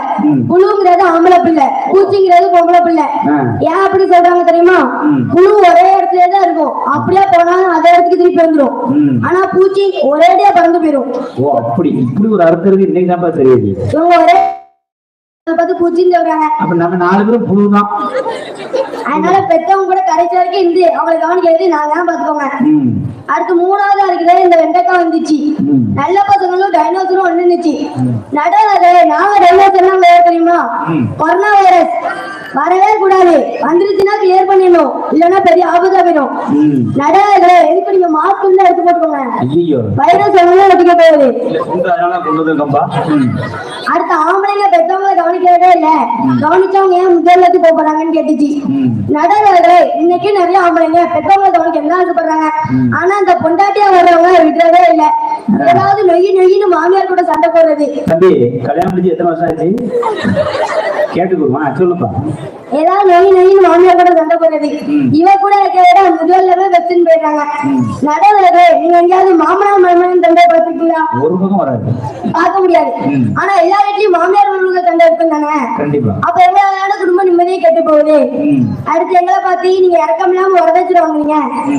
புழுங்கிறது ஆம்பளை பிள்ளை, பூச்சிங்கிறது பொம்பளை பிள்ளை. ஏன் அப்படி சொல்றாங்க தெரியுமா? புழு ஒரே இடத்துலதான் இருக்கும், அப்படியே போனாலும் அதே இடத்துக்கு திருப்பி வந்துடும். ஆனா பூச்சி ஒரேடியா பறந்து போயிடும். அப்படி இப்படி ஒரு அர்த்தம் இருக்கு. இன்னைக்கு தான் தெரியுது. இவங்க ஒரே பார்த்து பூச்சின்னு சொல்றாங்க. அப்ப நம்ம 4 பேரும் புழுதான். அதனால பெத்தவங்க கூட கடைசி வரைக்கும் அவங்களை கவனிக்கிறது நாங்க தான் பாத்துக்கோங்க. அடுத்து மூணாவது இருக்கிற இந்த வெண்டைக்காய் வந்துச்சு. நல்ல பசங்களும் டைனோசரும் வந்துச்சு. நடுவுல நாங்க டைனோசர்லாம் வேற தெரியுமா? கொரோனா வைரஸ் வரவே கூடாது, வந்துருச்சுன்னா கிளியர் பண்ணிடணும், இல்லைன்னா பெரிய ஆபத்தா போயிடும். நடுவுல எதுக்கு நீங்க மாஸ்க் வந்து எடுத்து போட்டுக்கோங்க, வைரஸ் ஒண்ணுமே ஒட்டிக்க போகுது. அடுத்த ஆம்பளைங்க பெற்றவங்களை கவனிக்கிறதே இல்ல, கவனிச்சவங்க ஏன் முதல்லத்து போறாங்கன்னு கேட்டுச்சு. நடுவுல இன்னைக்கு நிறைய ஆம்பளைங்க பெற்றவங்களை கவனிக்க தான் ஆசைப்படுறாங்க, ஆனா அந்த பொண்டாட்டியா வர்றவங்க விடுறதே இல்ல. ஏதாவது நொய்யின்னு மாமியார் கூட சண்டை போடுறது. தம்பி கல்யாணம் முடிஞ்சு எத்தனை வருஷம் ஆச்சு கேட்டுக்குமா சொல்லுப்பா. ஏதாவது நொய்யின்னு மாமியார் கூட சண்டை போடுறது. இவ கூட இருக்கிற முதல்லவே வெச்சுன்னு போயிட்டாங்க. நடுவுல நீங்க எங்கேயாவது மாமனார் மருமகன் சண்டை பார்த்துருக்கீங்களா? ஒரு பக்கம் வராது, பார்க்க முடியாது. ஆனா எல்லா வீட்லயும் மாமியார் மருமகன் சண்டை இருக்குந்தாங்க. அப்ப எங்களால குடும்ப நிம்மதியை கெட்டு போகுது. அடுத்து எங்களை பார்த்து நீங்க இறக்கம் இல்லாம வரதட்சணை வாங்குறீங்க,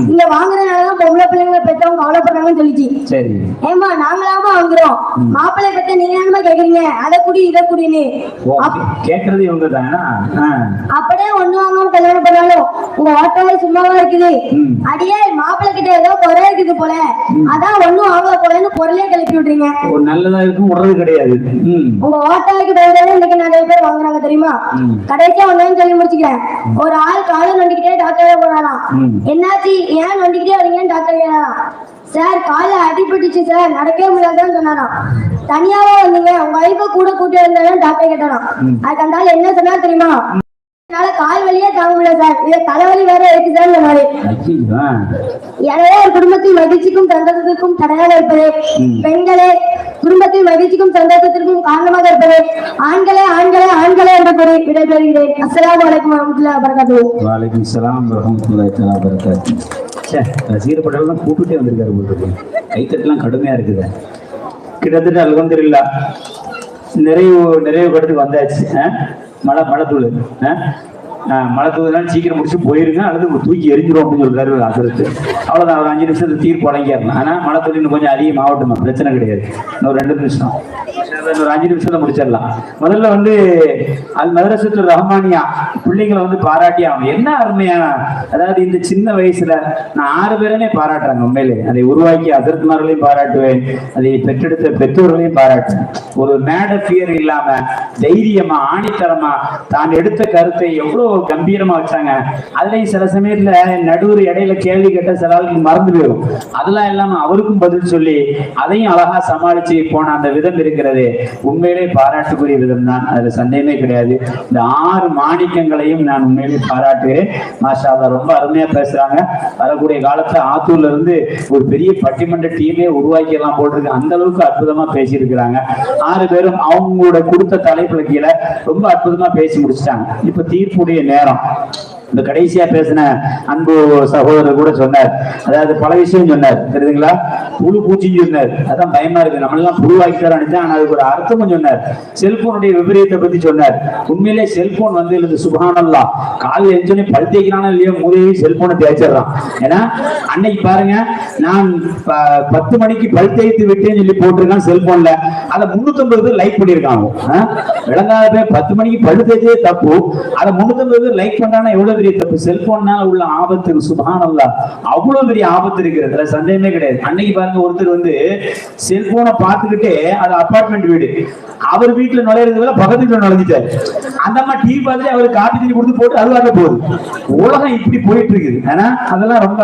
நீங்க வாங்குறதுனாலதான் பொம்பளை பிள்ளைங்களை பெற்றவங்க கவலைப்படுறாங்கன்னு சொல்லிச்சு. ஏமா நாங்களாம வாங்குறோம், மாப்பிள்ளை பெற்ற நீங்க என்னமா கேக்குறீங்க, அதை குடி இதை குடின்னு கேக்குறது இவங்க தானா? அப்படியே ஒண்ணு வாங்காம கல்யாணம் பண்ணாலும் உங்க ஓட்டவே சும்மாவா இருக்குது, அடியே மாப்பிள்ளை கிட்ட ஏதோ குறை இருக்குது போல, அதான் ஒண்ணும் வாங்க போலன்னு பொருளே கிளப்பி விடுறீங்க. நல்லதா இருக்கும் விடுறது கிடையாது. உங்க ஓட்டாவுக்கு பதிலாக இன்னைக்கு நிறைய பேர் வாங்குறாங்க தெரியுமா? கடைசியா ஒன்னு சொல்லி முடிச்சுக்கிறேன். ஒரு ஆள் காலம் நொண்டிக்கிட்டே டாக்டரே போனாலாம். என்னாச்சு ஏன் நொண்டிக்கிட்டே வரீங்கன்னு டாக்டர் கேட்டாலாம். சார் கால அடிபட்டுச்சு சார், நடக்கவே முடியாதுன்னு சொன்னாராம். தனியாவே வந்தீங்க, உங்க வைஃபை கூட கூட்டி இருந்தாலும் டாக்டர் கேட்டாராம். அதுக்கு அந்த ஆள் என்ன சொன்னா தெரியுமா? என்னால கால் வலியே தாங்க முடியல சார், இத தலைவலி வேற இருக்கு சார் சொன்னாரு. எனவே ஒரு குடும்பத்தின் மகிழ்ச்சிக்கும் சந்தோஷத்திற்கும் தடையாக இருப்பது பெண்களே, குடும்பத்தின் மகிழ்ச்சிக்கும் சந்தோஷத்திற்கும் காரணமாக இருப்பது ஆண்களே ஆண்களே ஆண்களே என்று கூறி விடைபெறுகிறேன். அஸ்ஸலாமு அலைக்கும் வரஹ்மத்துல்லாஹி வபரகாத்துஹு. வலைக்கும் ஸலாம் வரஹ்மத்துல்லாஹி வபரகாத்துஹு. சீரப்படலாம் கூப்பிட்டே வந்திருக்காரு போட்டு, கைத்தட்டெல்லாம் கடுமையா இருக்குது. கிட்டத்தட்ட அல்ஹம்துலில்லாஹ் நிறைவு படத்துக்கு வந்தாச்சு. மழை தூள் மழை தூதுனாலும் சீக்கிரம் முடிச்சு போயிருங்க, அல்லது தூக்கி எரிஞ்சிரும் அப்படின்னு சொல்றாரு அசரத்து. அவ்வளவுதான், ஒரு 5 நிமிஷத்துக்கு தீர்ப்பு வழங்கிடலாம். ஆனா மழை தூள் இன்னும் கொஞ்சம் அதிகமாகட்டும், பிரச்சனை கிடையாது. இன்னொரு 2 நிமிஷம், ஒரு 5 நிமிஷத்துல முடிச்சிடலாம். முதல்ல அல் மதரசத்துல் ரஹ்மானியா பிள்ளைங்களை பாராட்டி ஆகணும். என்ன அருமையா, அதாவது இந்த சின்ன வயசுல நான் 6 பேரனே பாராட்டுறாங்க. உண்மையிலே அதை உருவாக்கி அசரத்மார்களையும் பாராட்டுவேன், அதை பெற்றெடுத்த பெற்றோர்களையும் பாராட்டுவேன். ஒரு மேட ஃபியர் இல்லாம தைரியமா ஆணித்தரமா தான் எடுத்த கருத்தை எவ்வளவு கம்பீரமா வச்சாங்க. அதுலயும் சில சமயத்துல நடுவர் இடையில கேள்வி கேட்ட சில ஆளுக்கு மறந்து போயிடும். அதெல்லாம் இல்லாம அவருக்கும் பதில் சொல்லி அதையும் அழகா சமாளிச்சு போன அந்த விதம் இருக்கிறது உண்மையிலே பாராட்டுக்குரிய விதம் தான், அதுல சந்தேகமே கிடையாது. இந்த 6 மாணிக்கங்களையும் நான் உண்மையிலே பாராட்டுகிறேன். மாஷா அல்லாஹ், ரொம்ப அருமையா பேசுறாங்க. வரக்கூடிய காலத்துல ஆத்தூர்ல இருந்து ஒரு பெரிய பட்டிமன்ற டீமே உருவாக்கியெல்லாம் போட்டிருக்கு. அந்த அளவுக்கு அற்புதமா பேசியிருக்கிறாங்க. 6 பேரும் அவங்களோட கொடுத்த தலைப்புல கீழே ரொம்ப அற்புதமா பேசி முடிச்சிட்டாங்க. இப்ப தீர்ப்புடைய நேரம். இந்த கடைசியா பேசின அன்பு சகோதரர் கூட சொன்னார், அதாவது பல விஷயம் சொன்னார் தெரியுதுங்களா. புழு பூச்சின்னு சொன்னார், அதான் பயமா இருக்கு, நம்ம எல்லாம் புழுவாக்கிட்டார் நினைச்சா. ஆனா அதுக்கு ஒரு அர்த்தமும் சொன்னார். செல்போனுடைய விபரீதத்தை பத்தி சொன்னார். உண்மையிலே செல்போன் இது சுப்ஹானல்லாஹ், காலையில் எழுந்தோடனே பல் தேய்க்கிறானா இல்லையோ முதலே செல்போனை தேய்ச்சிடறான். ஏன்னா அன்னைக்கு பாருங்க, நான் 10 மணிக்கு பல் தேய்த்து விட்டேன்னு சொல்லி போட்டிருக்கான் செல்போன்ல, அதை 350 பேர் லைக் பண்ணிருக்காங்க. விளங்காத பேர் 10 மணிக்கு பல் தேய்ச்சதே தப்பு, அதை 350 பேர் லைக் பண்றாங்கன்னா எவ்வளவு பெரிய தப்பு. செல்போன்னால உள்ள ஆபத்து சுப்ஹானல்லாஹ், அவ்வளவு பெரிய ஆபத்து இருக்கிறது, சந்தேகமே கிடையாது. அன்னைக்கு பாருங்க, ஒருத்தர் செல்போனை பார்த்துக்கிட்டே, அது அபார்ட்மெண்ட் வீடு, அவர் வீட்டுல நுழையிறதுல பக்கத்து வீட்டுல நுழைஞ்சிட்டாரு. அந்த அம்மா டிவி பார்த்துட்டு அவருக்கு காப்பி தண்ணி கொடுத்து போட்டு அதுவாக போகுது. உலகம் இப்படி போயிட்டு இருக்குது. ஆனா அதெல்லாம் ரொம்ப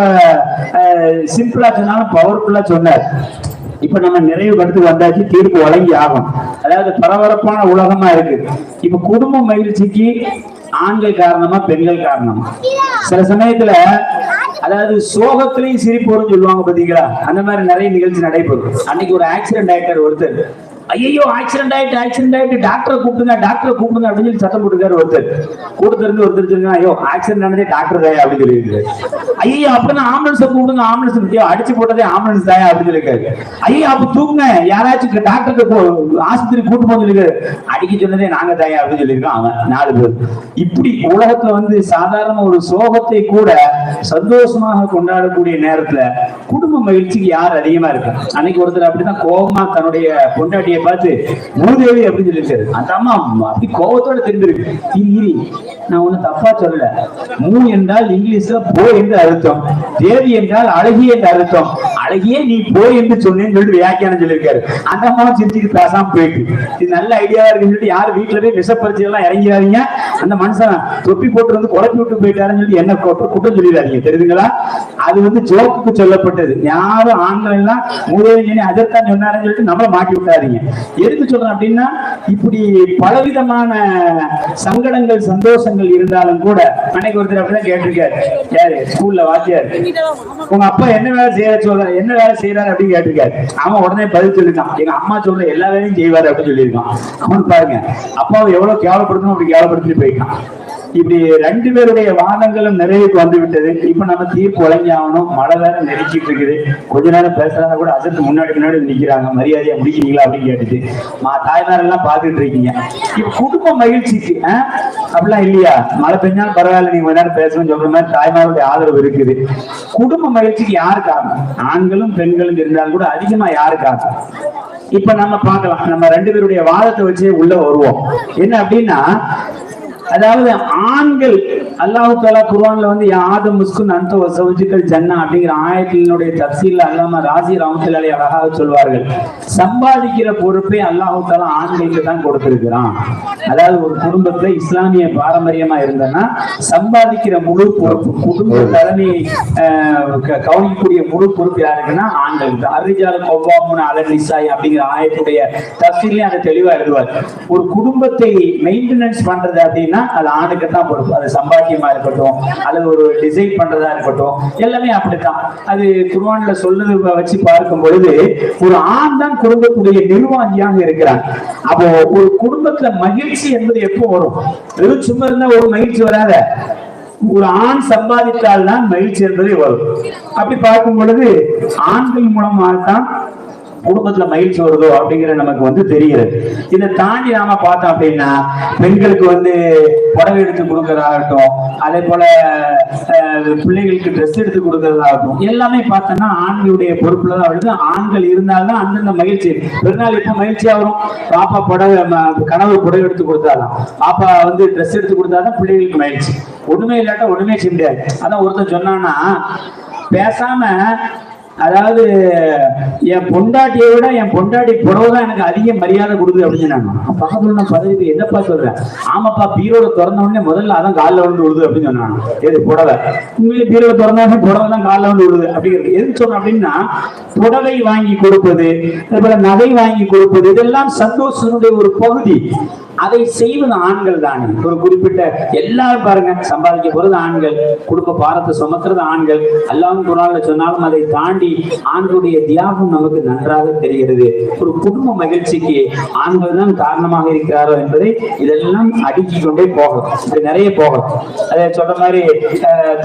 சிம்பிளா சொன்னாலும் பவர்ஃபுல்லா சொன்னார். இப்ப நம்ம நிறைவு கருத்துக்கு வந்தாச்சு, தீர்ப்பு வழங்கி ஆகும். அதாவது பரபரப்பான உலகமா இருக்கு. இப்ப குடும்ப மகிழ்ச்சிக்கு ஆண்கள் காரணமா பெண்கள் காரணமா? சில சமயத்துல அதாவது சோகத்திலையும் சிரிப்போரும் சொல்லுவாங்க பாத்தீங்களா, அந்த மாதிரி நிறைய நிகழ்ச்சி நடைபெறும். அன்னைக்கு ஒரு ஆக்சிடென்ட் ஆயிட்டார் ஒருத்தர். ஐயோ ஆக்சிடென்ட் ஆயிட்டு டாக்டரை கூப்பிடுங்க அப்படின்னு சொல்லி சத்தம் போட்டுக்காரு ஒருத்தர். கூட்டத்துல இருந்து ஒருத்தர் சொல்லுங்க, ஐயோ ஆக்சிடென்ட் ஆனதே டாக்டர் தாயா அப்படின்னு சொல்லியிருக்காரு. ஐயோ அப்படின்னா ஆம்புலன்ஸை கூப்பிடுங்க, ஆம்புலன்ஸ் அடிச்சு போட்டதே ஆம்புலன்ஸ் தாயா அப்படின்னு சொல்லியிருக்காரு. ஐயோ அப்ப தூக்குங்க, யாராச்சும் டாக்டருக்கு ஆஸ்பத்திரி கூட்டு போன்னு சொல்லியிருக்காரு. அடிக்க சொன்னதே நாங்க தாயா அப்படின்னு சொல்லியிருக்கோம் அவன். 4 பேர். இப்படி உலகத்துல சாதாரண ஒரு சோகத்தை கூட சந்தோஷமாக கொண்டாடக்கூடிய நேரத்துல குடும்ப மகிழ்ச்சிக்கு யார் அதிகமா இருக்கு? அன்னைக்கு ஒருத்தர் அப்படிதான் கோபமா தன்னுடைய பொண்டாட்டியை பார்த்து மூதேவி அப்படின்னு சொல்லியிருக்காரு. அந்த அம்மா அப்படி கோபத்தோட தெரிஞ்சிருக்கு. நான் ஒண்ணு தப்பா சொல்லல, மூ என்றால் இங்கிலீஷ்ல போ என்று அர்த்தம், தேவி என்றால் அழகி என்று அர்த்தம். அழகியே நீ போய் என்று சொன்னேன்னு சொல்லிட்டு வியாக்கியானம் சொல்லியிருக்காரு. அந்த அம்மாவும் சிரிச்சுக்கு பேசாம போயிட்டு இது நல்ல ஐடியாவா இருக்குன்னு சொல்லிட்டு யாரும் வீட்டுல போய் விஷப்பரிச்சை எல்லாம் இறங்கிறாதீங்க. அந்த மனுஷன் தொப்பி போட்டு வந்து குழப்பி விட்டு போயிட்டாருன்னு சொல்லி என்ன குற்றம் சொல்லிடாதீங்க. தெரியுதுங்களா? அது வந்து ஜோக்குக்கு சொல்லப்பட்டது. யாரும் ஆண்கள் எல்லாம் மூதேவி அதைத்தான் சொன்னாருன்னு சொல்லிட்டு நம்மள மாட்டி விட்டாதீங்க. எதுக்கு சொல்றேன் அப்படின்னா, இப்படி பலவிதமான சங்கடங்கள் சந்தோஷங்கள் இருந்தாலும் கூட அன்னைக்கு ஒருத்தர் அப்படிதான் கேட்டிருக்காரு. யாரு? ஸ்கூல்ல வாத்தியார், உங்க அப்பா என்ன வேலை செய்யற சொல்ற, என்ன வேலை செய்யறாரு அப்படின்னு கேட்டிருக்காரு. அவன் உடனே பதில் சொல்லிருக்கான், எங்க அம்மா சொல்ற எல்லா வேலையும் செய்வாரு அப்படின்னு சொல்லியிருக்கான். அவன் பாருங்க அப்பாவை எவ்வளவு கேவலப்படுத்தணும் அப்படி கேவலப்படுத்திட்டு போயிருக்கான். இப்படி ரெண்டு பேருடைய வாதங்களும் நிறைவுக்கு வந்து விட்டது. இப்ப நம்ம தீர்ப்பு வழங்கி ஆகணும். மழை வேற நெருக்கிட்டு இருக்குது. கொஞ்ச நேரம் பேசுறாங்க கூட அதற்கு முன்னாடி நிக்கிறாங்க. மரியாதையா முடிக்கிறீங்களா அப்படின்னு கேட்டுட்டு தாய்மார் எல்லாம் பாத்துட்டு இருக்கீங்க. இப்ப குடும்ப மகிழ்ச்சிக்கு அப்படிலாம் இல்லையா? மழை பெஞ்சாலும் பரவாயில்ல, நீங்க கொஞ்ச நேரம் பேசணும்னு சொல்ற மாதிரி தாய்மாருடைய ஆதரவு இருக்குது. குடும்ப மகிழ்ச்சிக்கு யாரு காரணம்? ஆண்களும் பெண்களும் இருந்தாலும் கூட அதிகமா யாரு காரணம்? இப்ப நம்ம பார்க்கலாம். நம்ம ரெண்டு பேருடைய வாதத்தை வச்சே உள்ள வருவோம். என்ன அப்படின்னா, அதாவது ஆண்கள் அல்லாஹ் தஆலா குர்ஆன்ல வந்து ஆதம் முஸ்குன் அன்த வஸௌஜுகல் ஜன்னா அப்படிங்கிற ஆயத்தினுடைய தஃசீர்ல அல்லாமா ராசி ரஹ்மத்துல்லாஹி அலைஹி அழகாக சொல்வார்கள். சம்பாதிக்கிற பொறுப்பை அல்லாஹ் தஆலா ஆண்களுக்கு தான் கொடுத்திருக்கிறான். அதாவது ஒரு குடும்பத்துல இஸ்லாமிய பாரம்பரியமா இருந்தனா சம்பாதிக்கிற முழு பொறுப்பு, குடும்ப தலைமையை கவனிக்கக்கூடிய முழு பொறுப்பு யாருக்குன்னா ஆண்களுக்கு. அர்ரிஜாலு கவ்வாமுன அலன் நிசாய் அப்படிங்கிற ஆயத்துடைய தஃசீர்ல அதை தெளிவா எழுதுவார். ஒரு குடும்பத்தை மெயின்டெனன்ஸ் பண்றது அப்படின்னா அது ஆணுக்கு தான் பொறுப்பு. அது சம்பாத்தியமா இருக்கட்டும் அல்லது ஒரு டிசைன் பண்றதா இருக்கட்டும், எல்லாமே அப்படித்தான். அது குர்ஆன்ல சொல்லுது வச்சு பார்க்கும் பொழுது ஒரு ஆண் தான் குடும்பத்துடைய நிர்வாகியாக இருக்கிறான். அப்போ ஒரு குடும்பத்துல மகிழ்ச்சி என்பது எப்போ வரும்? வெறும் சும்மா இருந்தா ஒரு மகிழ்ச்சி வராத. ஒரு ஆண் சம்பாதித்தால் தான் மகிழ்ச்சி என்பதே வரும். அப்படி பார்க்கும் பொழுது ஆண்கள் மூலமாக தான் குடும்பத்துல மகிழ்ச்சி வருதோ அப்படிங்கிற நமக்கு வந்து தெரிகிறது. இதை தாண்டி நாம பார்த்தோம் அப்படின்னா, பெண்களுக்கு வந்து புடவை எடுத்து கொடுக்கறதாகட்டும், அதே போல பிள்ளைகளுக்கு ட்ரெஸ் எடுத்து கொடுக்கறதாகட்டும், எல்லாமே பார்த்தோம்னா ஆண்களுடைய பொறுப்புல தான் வருது. ஆண்கள் இருந்தால்தான் அந்தந்த மகிழ்ச்சி. பெருநாள் இப்ப மகிழ்ச்சியா வரும். பாப்பா புடவை, கணவர் புடவை எடுத்து கொடுத்தாதான், பாப்பா வந்து ட்ரெஸ் எடுத்து கொடுத்தாதான் பிள்ளைகளுக்கு மகிழ்ச்சி. ஒண்ணுமே இல்லாட்டா ஒண்ணுமே செய்ய முடியாது. அதான் ஒருத்தன் சொன்னான்னா, பேசாம அதாவது என் பொண்டாட்டியை விட என் பொண்டாட்டி புடவைதான் எனக்கு அதிக மரியாதை கொடுக்குது அப்படின்னு சொன்னாங்க. பக்கத்துல பதவி என்னப்பா சொல்றேன்? ஆமாப்பா, பீரோட திறந்த உடனே முதல்ல அதான் காலில் வந்து விடுது அப்படின்னு சொன்னாங்க. எது புடவை? உண்மையிலே பீரோட திறந்த உடனே புடவை தான் காலில் வந்து விடுது அப்படிங்கிறது எதுக்கு சொல்றேன் அப்படின்னா, புடவை வாங்கி கொடுப்பது, அதே போல நகை வாங்கி கொடுப்பது, இதெல்லாம் சந்தோஷத்தினுடைய ஒரு பகுதி. அதை செய்வது ஆண்கள் தானே. ஒரு குறிப்பிட்ட எல்லாரும் பாருங்க, சம்பாதிக்க போறது ஆண்கள், குடும்ப பாரத்தை சுமத்துறது ஆண்கள். அல்லாஹ் குர்ஆன்ல சொன்னாலும் அதை தாண்டி ஆண்களுடைய தியாகம் நமக்கு நன்றாக தெரிகிறது. ஒரு குடும்ப மகிழ்ச்சிக்கு ஆண்கள் தான் காரணமாக இருக்கிறாரோ என்பதை இதெல்லாம் அடுக்கி கொண்டே போகும். இப்படி நிறைய போகும். அதை சொல்ற மாதிரி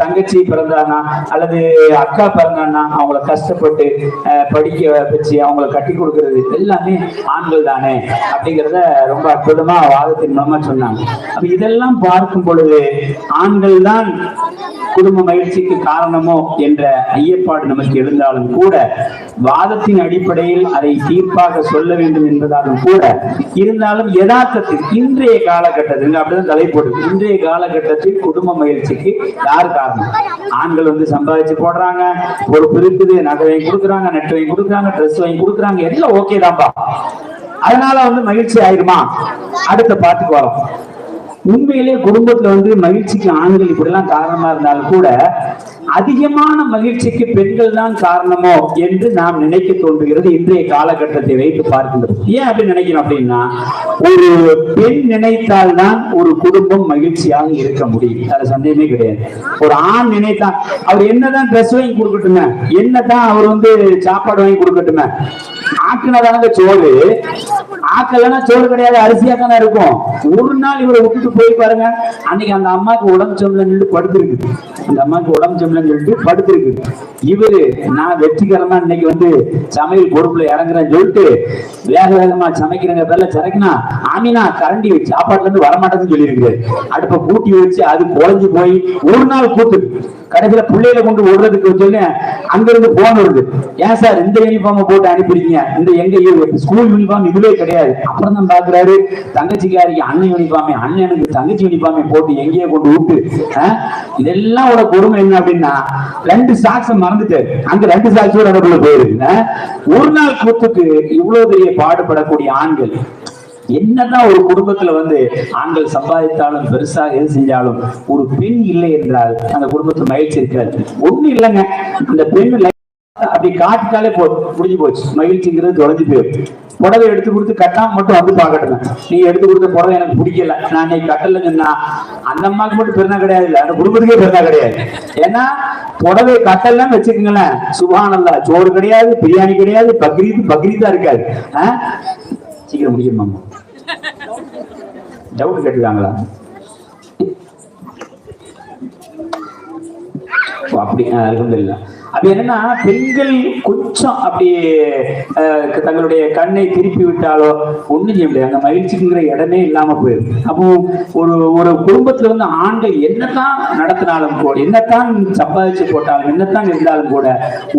தங்கச்சி பிறந்தானா அல்லது அக்கா பிறந்தானா அவங்கள கஷ்டப்பட்டு படிக்க வச்சு அவங்களை கட்டி கொடுக்கறது எல்லாமே ஆண்கள் தானே அப்படிங்கிறத ரொம்ப அற்புதமா வாதத்தின் மூலமா சொன்னாங்க. அப்ப இதெல்லாம் பார்க்கும் பொழுது ஆண்கள் தான் குடும்ப மகிழ்ச்சிக்கு காரணமோ என்ற ஐயப்பாடு நமக்கு எழுந்தாலும் கூட, வாதத்தின் அடிப்படையில் அதை தீர்ப்பாக சொல்ல வேண்டும் என்பதாலும் கூட, இருந்தாலும் யதார்த்தத்தில் இன்றைய காலகட்டத்தில் அப்படிதான் தலைப்போடு, இன்றைய காலகட்டத்தில் குடும்ப மகிழ்ச்சிக்கு யார் காரணம்? ஆண்கள் வந்து சம்பாதிச்சு போடுறாங்க, பொறுப்பு இருக்குது, நகை வாங்கி கொடுக்குறாங்க, நெட் வாங்கி கொடுக்குறாங்க, ட்ரெஸ் வாங்கி கொடுக்குறாங்க, எல்லாம் ஓகே தான்ப்பா. அதனால வந்து மகிழ்ச்சி ஆயிருமா? அடுத்த பாட்டுக்கு வரும். உண்மையிலேயே குடும்பத்துல வந்து மகிழ்ச்சிக்கு ஆண்கள் இப்படிலாம் காரணமா இருந்தாலும் கூட அதிகமான மகிழ்ச்சிக்கு பெண்கள் தான் காரணமோ என்று நாம் நினைக்க தோன்றுகிறது இன்றைய காலகட்டத்தை வைத்து பார்க்கின்றது. ஏன் அப்படி நினைக்கணும் அப்படின்னா, ஒரு பெண் நினைத்தால்தான் ஒரு குடும்பம் மகிழ்ச்சியாக இருக்க முடியும். அது சந்தேகமே கிடையாது. ஒரு ஆண் நினைத்தா அவர் என்னதான் ட்ரெஸ் வாங்கி கொடுக்கட்டுமே, என்னதான் அவர் வந்து சாப்பாடு வாங்கி கொடுக்கட்டுமே, ஆக்குனதான சோறு, ஆக்கலன்னா சோறு கிடையாது, அரிசியா தானே இருக்கும். ஒரு நாள் இவரை விட்டுட்டு போய் பாருங்க, அன்னைக்கு அந்த அம்மாவுக்கு உடம்பு சம்பளம் சொல்லிட்டு படுத்திருக்கு, அந்த அம்மாவுக்கு உடம்பு சம்பளம் சொல்லிட்டு படுத்திருக்கு. இவரு நான் வெற்றிகரமா இன்னைக்கு வந்து சமையல் பொறுப்புல இறங்குறேன்னு சொல்லிட்டு வேக வேகமா சமைக்கிறங்க பேர்ல சரைக்கினா ஆமினா கரண்டி வச்சு சாப்பாட்டுல இருந்து வரமாட்டேன்னு சொல்லி இருக்கிறாரு. அடுப்ப கூட்டி வச்சு அது குறைஞ்சு போய் ஒரு நாள் கூத்து கடைசியில பிள்ளைகளை கொண்டு விடுறதுக்கு சொல்லி அங்க இருந்து போன் வருது. ஏன் சார் இந்த யூனிஃபார்ம் போட்டு அனுப்பிடுங்க, இந்த எங்க ஸ்கூல் யூனிஃபார்ம் இதுவே கிடையாது. அப்புறம் தான் பாக்குறாரு தங்கச்சிக்காரிக்கு அண்ணன் யூனிஃபார்மே, அண்ணனுக்கு தங்கச்சி யூனிஃபார்மே போட்டு எங்கேயே கொண்டு விட்டு இதெல்லாம் ஒரு கொடுமை என்ன அப்படின்னா 2 சாக்ஸ மறந்துட்டாரு. அங்க 2 சாக்ஸோட அதுக்குள்ள போயிருக்கு. ஒரு நாள் கூத்துக்கு இவ்வளவு பெரிய பாடுபடக்கூடிய ஆண்கள் என்னதான் ஒரு குடும்பத்துல ஆண்கள் சம்பாதித்தாலும் பெருசாக எது செஞ்சாலும் ஒரு பெண் இல்லை என்றால் அந்த குடும்பத்துல மகிழ்ச்சி இருக்காது. ஒண்ணு இல்லைங்க, அந்த பெண் அப்படி காட்டிட்டாலே முடிஞ்சு போச்சு, மகிழ்ச்சிங்கிறது தொலைஞ்சு போயிடும். புடவை எடுத்து கொடுத்து கட்டாம மட்டும் பாக்கட்டுங்க, நீ எடுத்து கொடுத்த புடவை எனக்கு பிடிக்கல, நான் இன்னைக்கு கட்டலைன்னா அந்த அம்மாவுக்கு மட்டும் பெருனா கிடையாது, இல்ல அந்த குடும்பத்துக்கே பெருனா கிடையாது. ஏன்னா புடவை கட்டலாம் வச்சுக்கோங்களேன், சுபானல்லா, சோறு கிடையாது, பிரியாணி கிடையாது, பக்ரீதா இருக்காது. சீக்கிரம் முடிக்கணுமா? டவுட் கேட்டுக்காங்களா? அப்படி அல்ஹம்துலில்லாஹ். அப்படி என்னன்னா பெண்கள் கொஞ்சம் அப்படி தங்களுடைய கண்ணை திருப்பி விட்டாலோ ஒண்ணு செய்ய முடியாது, அந்த மகிழ்ச்சிக்குங்கிற இடமே இல்லாம போயிடும். அப்போ ஒரு குடும்பத்துல ஆண்கள் என்னத்தான் நடத்தினாலும் கூட, என்னத்தான் சம்பாதிச்சு போட்டாலும், என்னத்தான் இருந்தாலும் கூட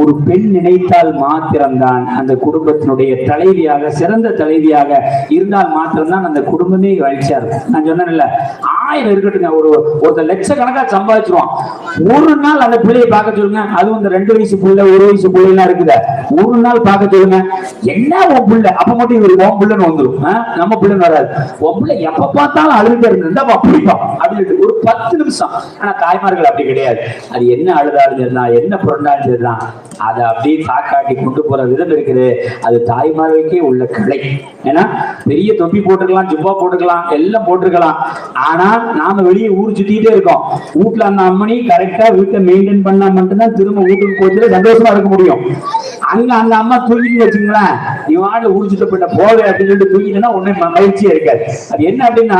ஒரு பெண் நினைத்தால் மாத்திரம்தான் அந்த குடும்பத்தினுடைய தலைவியாக, சிறந்த தலைவியாக இருந்தால் மாத்திரம்தான் அந்த குடும்பமே மகிழ்ச்சியா இருக்கும். நான் சொன்னேன்ல, 1000 இருக்கட்டுங்க, ஒருத்தர் லட்சக்கணக்கா சம்பாதிச்சிருவான், ஒரு நாள் அந்த பிள்ளையை பார்க்க சொல்லுங்க, அதுவும் இந்த 2 வயசு புள்ள 1 வயசு பிள்ளை எல்லாம் இருக்குது, ஒரு நாள் பார்க்க சொல்லுங்க, என்ன உன் பிள்ளை, அப்ப மட்டும் இவரு உன் பிள்ளைன்னு வந்துடும், நம்ம பிள்ளைன்னு வராது. உன் பிள்ளை எப்ப பார்த்தாலும் அழுதுட்டே இருந்தா அப்படிப்பா அப்படின்னு ஒரு 10 நிமிஷம். ஆனா தாய்மார்கள் அப்படி கிடையாது. அது என்ன அழுதாலும் சரிதான், என்ன புரண்டாலும் சரிதான், அதை அப்படியே தாக்காட்டி கொண்டு போற விதம் இருக்குது. அது தாய்மார்களுக்கே உள்ள கலை. ஏன்னா பெரிய தொப்பி போட்டுக்கலாம், ஜுப்பா போட்டுக்கலாம், எல்லாம் போட்டுருக்கலாம். ஆனா நாம வெளியே ஊர் சுத்திட்டே இருக்கோம். வீட்டுல அந்த அம்மனி கரெக்டா வீட்டை மெயின்டைன் பண்ணா மட்டும்தான் திரும்ப வீட்டுக்கு போச்சுல சந்தோஷமா இருக்க முடியும். அங்க அந்த அம்மா தூங்கிட்டு வச்சுங்களேன், இவாடு ஊர்ச்சிட்டப்பட்ட போவே அப்படின்னு சொல்லிட்டு தூங்கிட்டா ஒன்னும் மகிழ்ச்சியா இருக்காது. அது என்ன அப்படின்னா,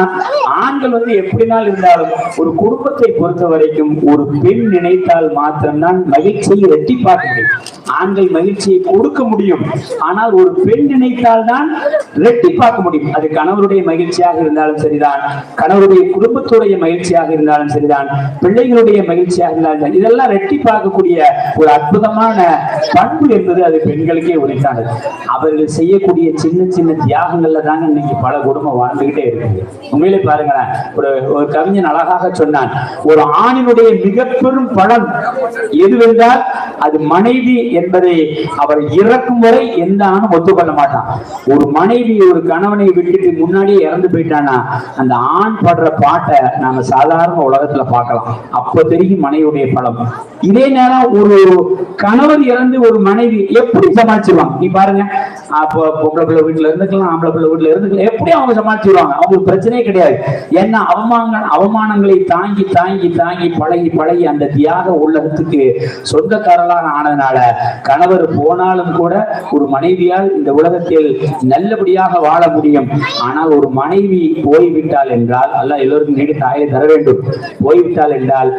ஆண்கள் எப்படினாலும் இருந்தாலும் ஒரு குடும்பத்தை பொறுத்த வரைக்கும் ஒரு பெண் நினைத்தால் மாத்திரம்தான் மகிழ்ச்சியை இரட்டிப்பாக்க முடியும். ஆண்கள் மகிழ்ச்சியை கொடுக்க முடியும், ஆனால் ஒரு பெண் நினைத்தால் தான் இரட்டிப்பாக்க முடியும். அது கணவருடைய மகிழ்ச்சியாக இருந்தாலும் சரிதான், கணவருடைய குடும்பத்துடைய மகிழ்ச்சியாக இருந்தாலும் சரிதான், பிள்ளைகளுடைய மகிழ்ச்சியாக இருந்தாலும், இதெல்லாம் இரட்டிப்பாக்கக்கூடிய ஒரு அற்புதமான பண்பு என்பது அது பெண்களுக்கே உரித்தானது. அவர்கள் செய்யக்கூடிய சின்ன சின்ன தியாகங்கள்ல தாங்க இன்னைக்கு பல குடும்பம் வாழ்ந்துகிட்டே இருக்கு. உண்மையிலே பாருங்களேன், ஒரு கவிஞன் அழகாக சொன்னான், ஒரு ஆணினுடைய மிக பெரும் பலம் எதுவென்றால் அது மனைவி என்பதை அவர் இறக்கும் வரை எந்த ஆணும் ஒத்துக்கொள்ள மாட்டான். ஒரு மனைவி ஒரு கணவனை விட்டுட்டு முன்னாடியே இறந்து போயிட்டானா அந்த ஆண் படுற பாட்டை நாம சாதாரண உலகத்துல பார்க்கலாம். அப்ப தெரியும் மனைவியுடைய பலம். இதே நேரம் ஒரு கணவர் இறந்து ஒரு மனைவி எப்படி சமாளிச்சிருவாங்க நீ பாருங்க. அப்போ பொம்பளை பிள்ளை வீட்டுல இருந்துக்கலாம், ஆம்பளை பிள்ளை வீட்டுல இருந்துக்கலாம், எப்படி அவங்க சமாளிச்சிருவாங்க? அவங்களுக்கு பிரச்சனையே கிடையாது. ஏன்னா அவமானங்களை தாங்கி தாங்கி தாங்கி பழகி பழகி அந்த தியாக உள்ளத்துக்கு சொந்தக்காரர்களாக ஆனதுனால கணவர் போனாலும் கூட ஒரு மனைவியால் இந்த உலகத்தில் நல்லபடியாக வாழ முடியும். ஆனால் ஒரு மனைவி போய்விட்டால் என்றால், அல்லாஹ் எல்லோருக்கும் நீடி தாயை தர வேண்டும், போய்விட்டால் என்றால்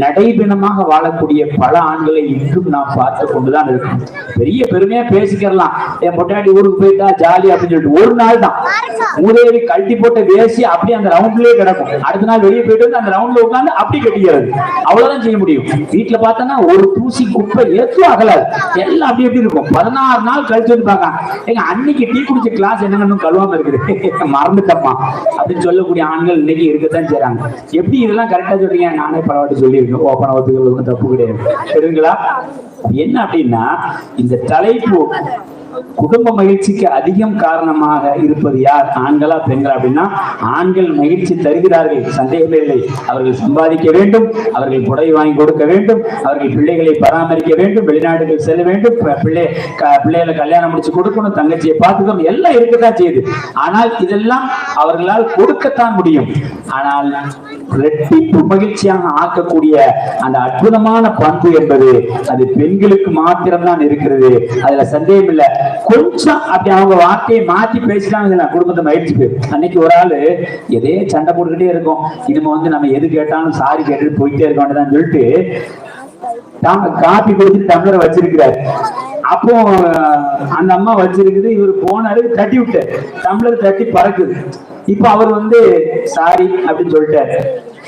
நடைபெணமாக வாழக்கூடிய பல ஆண்களை இன்றும் நாம் பார்த்து கொண்டுதான் இருக்கும். பெரிய பெருமையா பேசிக்கலாம், என் பொட்டாடி ஊருக்கு போயிட்டா ஜாலி அப்படின்னு சொல்லிட்டு ஒரு நாள் தான் மூதேவி கழட்டி போட்ட வேசி அப்படியே அந்த ரவுண்ட்லயே கிடக்கும். அடுத்த நாள் வெளியே போயிட்டு அந்த ரவுண்ட்ல உட்காந்து அப்படி கட்டிக்கிறது, அவ்வளவுதான் செய்ய முடியும். வீட்டுல பார்த்தோன்னா ஒரு தூசி குப்பை ஏற்றும் அகலாது, எல்லாம் அப்படி எப்படி இருக்கும். 16 நாள் கழிச்சு வந்து பார்க்க, எங்க அன்னைக்கு டீ குடிச்ச கிளாஸ் என்னன்னு கழுவாம இருக்குது, மறந்துட்டம்மா அப்படின்னு சொல்லக்கூடிய ஆண்கள் இன்னைக்கு இருக்கத்தான் செய்றாங்க. எப்படி இதெல்லாம் கரெக்டா சொல்றீங்க? நானே பலவாட்டி சொல்லியிருக்கேன், ஓப்பன ஒத்துக்கள் தப்பு கிடையாது. தெரியுங்களா? என்ன அப்படின்னா, இந்த தலைப்பு குடும்ப மகிழ்ச்சிக்கு அதிகம் காரணமாக இருப்பது யார், ஆண்களா பெண்களா அப்படின்னா, ஆண்கள் மகிழ்ச்சி தருகிறார்கள், சந்தேகமே இல்லை. அவர்கள் சம்பாதிக்க வேண்டும், அவர்கள் புடவை வாங்கி கொடுக்க வேண்டும், அவர்கள் பிள்ளைகளை பராமரிக்க வேண்டும், வெளிநாடுகள் செல்ல வேண்டும், பிள்ளைகளை கல்யாணம் முடிச்சு கொடுக்கணும், தங்கச்சியை பார்த்துக்கணும், எல்லாம் இருக்கத்தான் செய்யுது. ஆனால் இதெல்லாம் அவர்களால் கொடுக்கத்தான் முடியும். ஆனால் இரட்டிப்பு மகிழ்ச்சியாக ஆக்கக்கூடிய அந்த அற்புதமான பண்பு என்பது அது பெண்களுக்கு மாத்திரம்தான் இருக்கிறது. அதுல சந்தேகம் இல்லை. கொஞ்சம் அப்படி அவங்க வார்த்தையை மாற்றி பேசிட்டாங்க குடும்பத்தை மகிழ்ச்சி போயிடும். அன்னைக்கு ஒரு ஆளு எதே சண்டை போட்டுக்கிட்டே இருக்கும், இனிமே நம்ம எது கேட்டாலும் சாரி கேட்டுட்டு போயிட்டே இருக்கோம்னு சொல்லிட்டு காப்பி கொடுத்துட்டு டம்ளரை வச்சிருக்கிறாரு. அப்போ அந்த அம்மா வச்சிருக்குது, இவர் போனாரு, தட்டி விட்டாரு, டம்ளர் தட்டி பறக்குது. இப்ப அவர் சாரி அப்படின்னு சொல்லிட்டாரு.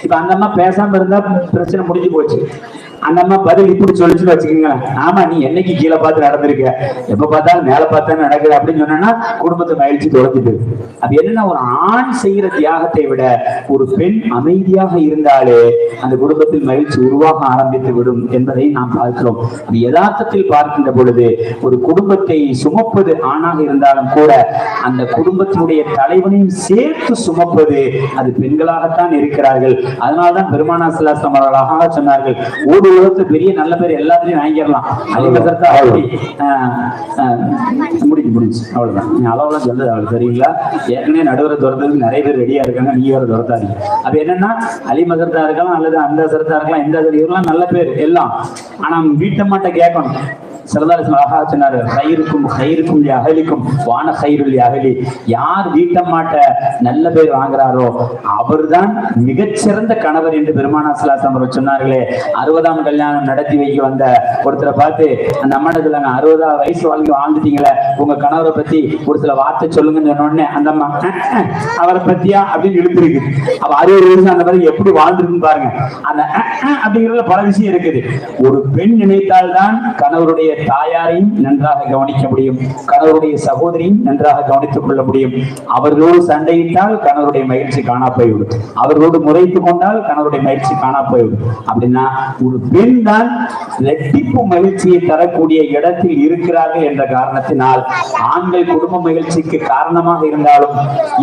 இப்ப அந்த அம்மா பேசாம இருந்தா பிரச்சனை முடிஞ்சு போச்சு. அந்த அம்மா பதில் இப்படி சொல்லிச்சுன்னு வச்சுக்கோங்களேன், ஆமா நீ என்னைக்கு கீழே பார்த்து நடந்திருக்க, எப்ப பார்த்தாலும் மேல பார்த்தா நடக்குது அப்படின்னு சொன்னா குடும்பத்தை மகிழ்ச்சி தொடர்ந்துட்டு. அது என்னன்னா, ஒரு ஆண் செய்யற தியாகத்தை விட ஒரு பெண் அமைதியாக இருந்தாலே அந்த குடும்பத்தில் மகிழ்ச்சி உருவாக ஆரம்பித்து விடும் என்பதை நாம் பார்க்கிறோம். அது யதார்த்தத்தில் பார்க்கின்ற பொழுது ஒரு குடும்பத்தை சுமப்பது ஆணாக இருந்தாலும் கூட அந்த குடும்பத்தினுடைய தலைவனையும் சேர்த்து சுமப்பது அது பெண்களாகத்தான் இருக்கிறார்கள். அதனால்தான் பெருமானா ஸல்லல்லாஹு அலைஹி வஸல்லம் அழகாக சொன்னார்கள், ஓடு உலகத்து பெரிய நல்ல பேர் எல்லாத்தையும் வாங்கிடலாம், அலிமசர்த்தா முடிஞ்சு அவ்வளவுதான். நீ அளவுலாம் சொல்றது அவளுக்கு தெரியுங்களா? ஏற்கனவே நடுவரை துரத்துறதுக்கு நிறைய பேர் ரெடியா இருக்காங்க, நீ வேற துரத்தாதீங்க. அது என்னன்னா, அலிமசர்த்தா இருக்கலாம் அல்லது அந்த சரத்தா இருக்கலாம், இந்த இவரெல்லாம் நல்ல பேர் எல்லாம். ஆனா வீட்டை மாட்ட கேட்கணும். சொன்னாரு, யார் வீட்டம்மாட்ட நல்ல பேர் வாங்குறாரோ அவர்தான் மிகச்சிறந்த கணவர் என்று பெருமானா ஸல்லல்லாஹு அலைஹி வஸல்லம் சொன்னார்களே. 60ஆம் கல்யாணம் நடத்தி வைக்க வந்த ஒருத்தரை பார்த்து அந்த அம்மாட்ட சொன்னாங்க, 60 வயசு வாழ்ந்துட்டீங்களே, உங்க கணவரை பத்தி ஒரு சில வார்த்தை சொல்லுங்கன்னு சொன்ன உடனே அந்த அம்மா அவரை பத்தியா அப்படின்னு இழுத்துருக்கு. அப்ப 60 வயசு அந்த மாதிரி எப்படி வாழ்ந்துருக்குன்னு பாருங்க. அந்த அப்படிங்கிறதுல பல விஷயம் இருக்குது. ஒரு பெண் நினைத்தால்தான் கணவருடைய தாயாரையும் நன்றாக கவனிக்க முடியும், கணவருடைய சகோதரியும் நன்றாக கவனித்துக் கொள்ள முடியும். அவர்களோடு சண்டையிட்டால் கணவருடைய மகிழ்ச்சி காணா போய்விடும், அவர்களோடு முறைத்து கொண்டால் கணவருடைய மகிழ்ச்சி காணா போய்விடும். அப்படின்னா ஒரு பெண் தான் இரட்டிப்பு மகிழ்ச்சியை தரக்கூடிய இடத்தில் இருக்கிறார்கள் என்ற காரணத்தினால் ஆண்கள் குடும்ப மகிழ்ச்சிக்கு காரணமாக இருந்தாலும்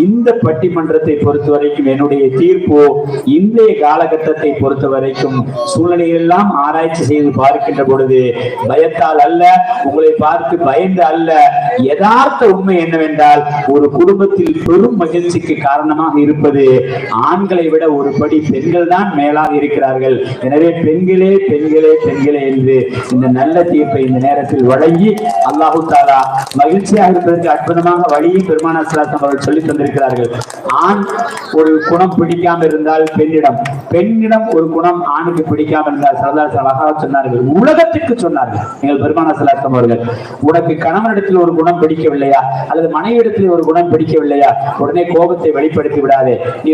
இந்த பட்டிமன்றத்தை பொறுத்த வரைக்கும் என்னுடைய தீர்ப்போ இன்றைய காலகட்டத்தை பொறுத்த வரைக்கும் சூழ்நிலையெல்லாம் ஆராய்ச்சி செய்து பார்க்கின்ற பொழுது பயத்தால் அல்ல, உங்களை பார்த்து பயந்து அல்ல, யதார்த்த உண்மை என்னவென்றால் ஒரு குடும்பத்தில் பெரும் மகிழ்ச்சிக்கு காரணமாக இருப்பது ஆண்களை விட ஒரு படி பெண்கள் தான் மேலாக இருக்கிறார்கள். எனவே பெண்களே பெண்களே பெண்களே என்று இந்த நல்ல தீர்ப்பை இந்த நேரத்தில் வழங்கி அல்லாஹு தஆலா மகிழ்ச்சியாக இருப்பதற்கு அற்புதமாக வழியை பெருமானா ஸல்லல்லாஹு அலைஹி வஸல்லம் அவர்கள் சொல்லி தந்திருக்கிறார்கள். ஆண் ஒரு குணம் பிடிக்காமல் இருந்தால் பெண்ணிடம் ஒரு குணம் ஆணுக்கு பிடிக்காமல் இருந்தால் ஸல்லல்லாஹு அலைஹி வஸல்லம் அழகாக சொன்னார்கள், உலகத்துக்கு சொன்னார்கள். எங்கள் பெருமானா ஸல்லல்லாஹு அலைஹி வஸல்லம் அவர்கள், உனக்கு கணவனிடத்தில் ஒரு குணம் பிடிக்கவில்லையா அல்லது மனைவிடத்தில் ஒரு குணம் பிடிக்கவில்லையா, உடனே கோபத்தை வெளிப்படுத்தி விடாதே, நீ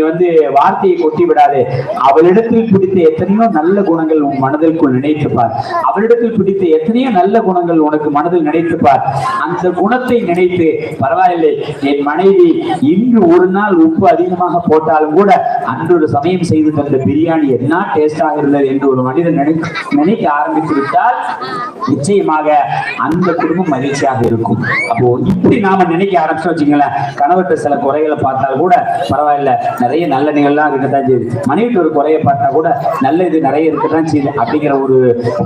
வார்த்தையை கொட்டி விடாதே. அவளிடத்தில் பிடித்த எத்தனையோ நல்ல குணங்கள் உன் மனதிற்குள் நினைத்துப்பார், அவளிடத்தில் பிடித்த எத்தனையோ நல்ல குணங்கள் உனக்கு மனதில் நினைத்துப்பார். அந்த குணத்தை நினைத்து பரவாயில்லை, என் மனைவி இன்று ஒரு நாள் உப்பு அதிகமாக போட்டாலும் கூட அன்று ஒரு சமயம் செய்து தந்த பிரியாணி என்ன டேஸ்டாக இருந்தது என்று ஒரு மனிதன் நினைக்க ஆரம்பித்து விட்டால் நிச்சயமாக அந்த குடும்பம் மகிழ்ச்சியாக இருக்கும். அப்போ இப்படி நாம நினைக்க ஆரம்பிச்சு வச்சுங்களேன், கணவர்கிட்ட சில குறைகளை பார்த்தால் கூட பரவாயில்ல, நிறைய நல்ல நிகழ்லாம் இருக்கத்தான் செய்யுது, மனைவிட்டு ஒரு குறையை பார்த்தா கூட நல்ல இது நிறைய இருக்கத்தான் செய்யுது அப்படிங்கிற ஒரு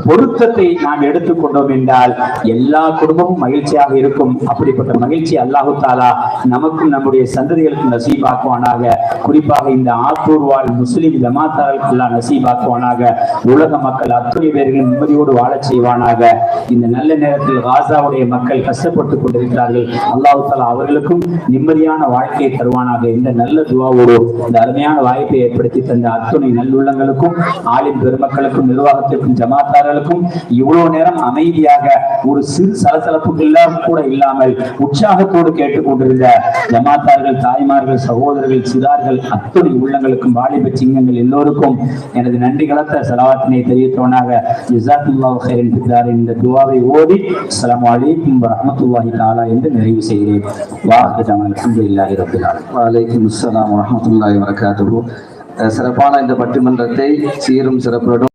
பொருத்தத்தை நாம் எடுத்துக்கொண்டோம் என்றால் எல்லா குடும்பமும் மகிழ்ச்சியாக இருக்கும். அப்படிப்பட்ட மகிழ்ச்சி அல்லாஹு தஆலா நமக்கும் நம்முடைய சந்ததிகளுக்கும் நசீபாக்குவானாக. குறிப்பாக இந்த ஆத்தூர் வாழ் முஸ்லிம் ஜமாத்தார்களுக்கெல்லாம் நசீபாக்குவானாக. உலக மக்கள் அத்தனை பேர்களும் நிம்மதியோடு வாழச் செய்வானாக. இந்த நல்ல நேரத்தில் காசாவுடைய மக்கள் கஷ்டப்பட்டுக் கொண்டிருக்கிறார்கள், அல்லாஹ் தஆலா அவர்களுக்கும் நிம்மதியான வாழ்க்கையை தருவானாக. இந்த நல்ல துஆவோடு இந்த அருமையான வாய்ப்பை ஏற்படுத்தி தந்த அத்துணை நல்லுள்ளங்களுக்கும் ஆலிம் பெருமக்களுக்கும் நிர்வாகத்திற்கும் ஜமாத்தார்களுக்கும் இவ்வளவு நேரம் அமைதியாக ஒரு சிறு சலசலப்புகள்லாம் கூட இல்லாமல் உற்சாகத்தோடு கேட்டுக்கொண்டிருந்த ஜமாத்தார்கள், தாய்மார்கள், சகோதரர்கள், சிறார்கள் அத்துணை உள்ளங்களுக்கும் வாலிப சிங்கங்கள் எல்லோருக்கும் எனது நன்றி கலந்த ஸலவாத்தினை தெரிவித்தவனாக ஜஸாக்குல்லாஹு கைரன் பிதார் இந்த துஆவை ஓதி அஸ்ஸலாமு அலைக்கும் வரஹ்மத்துல்லாஹி தஆலா என்று நிறைவு செய்கிறேன். அல்ஹம்துலில்லாஹி ரப்பில் ஆலமீன். வலைக்கும் அஸ்ஸலாம் வரஹ்மத்துல்லாஹி வபரகாத்துஹு. சிறப்பான இந்த பட்டிமன்றத்தை சீரும் சிறப்புடன்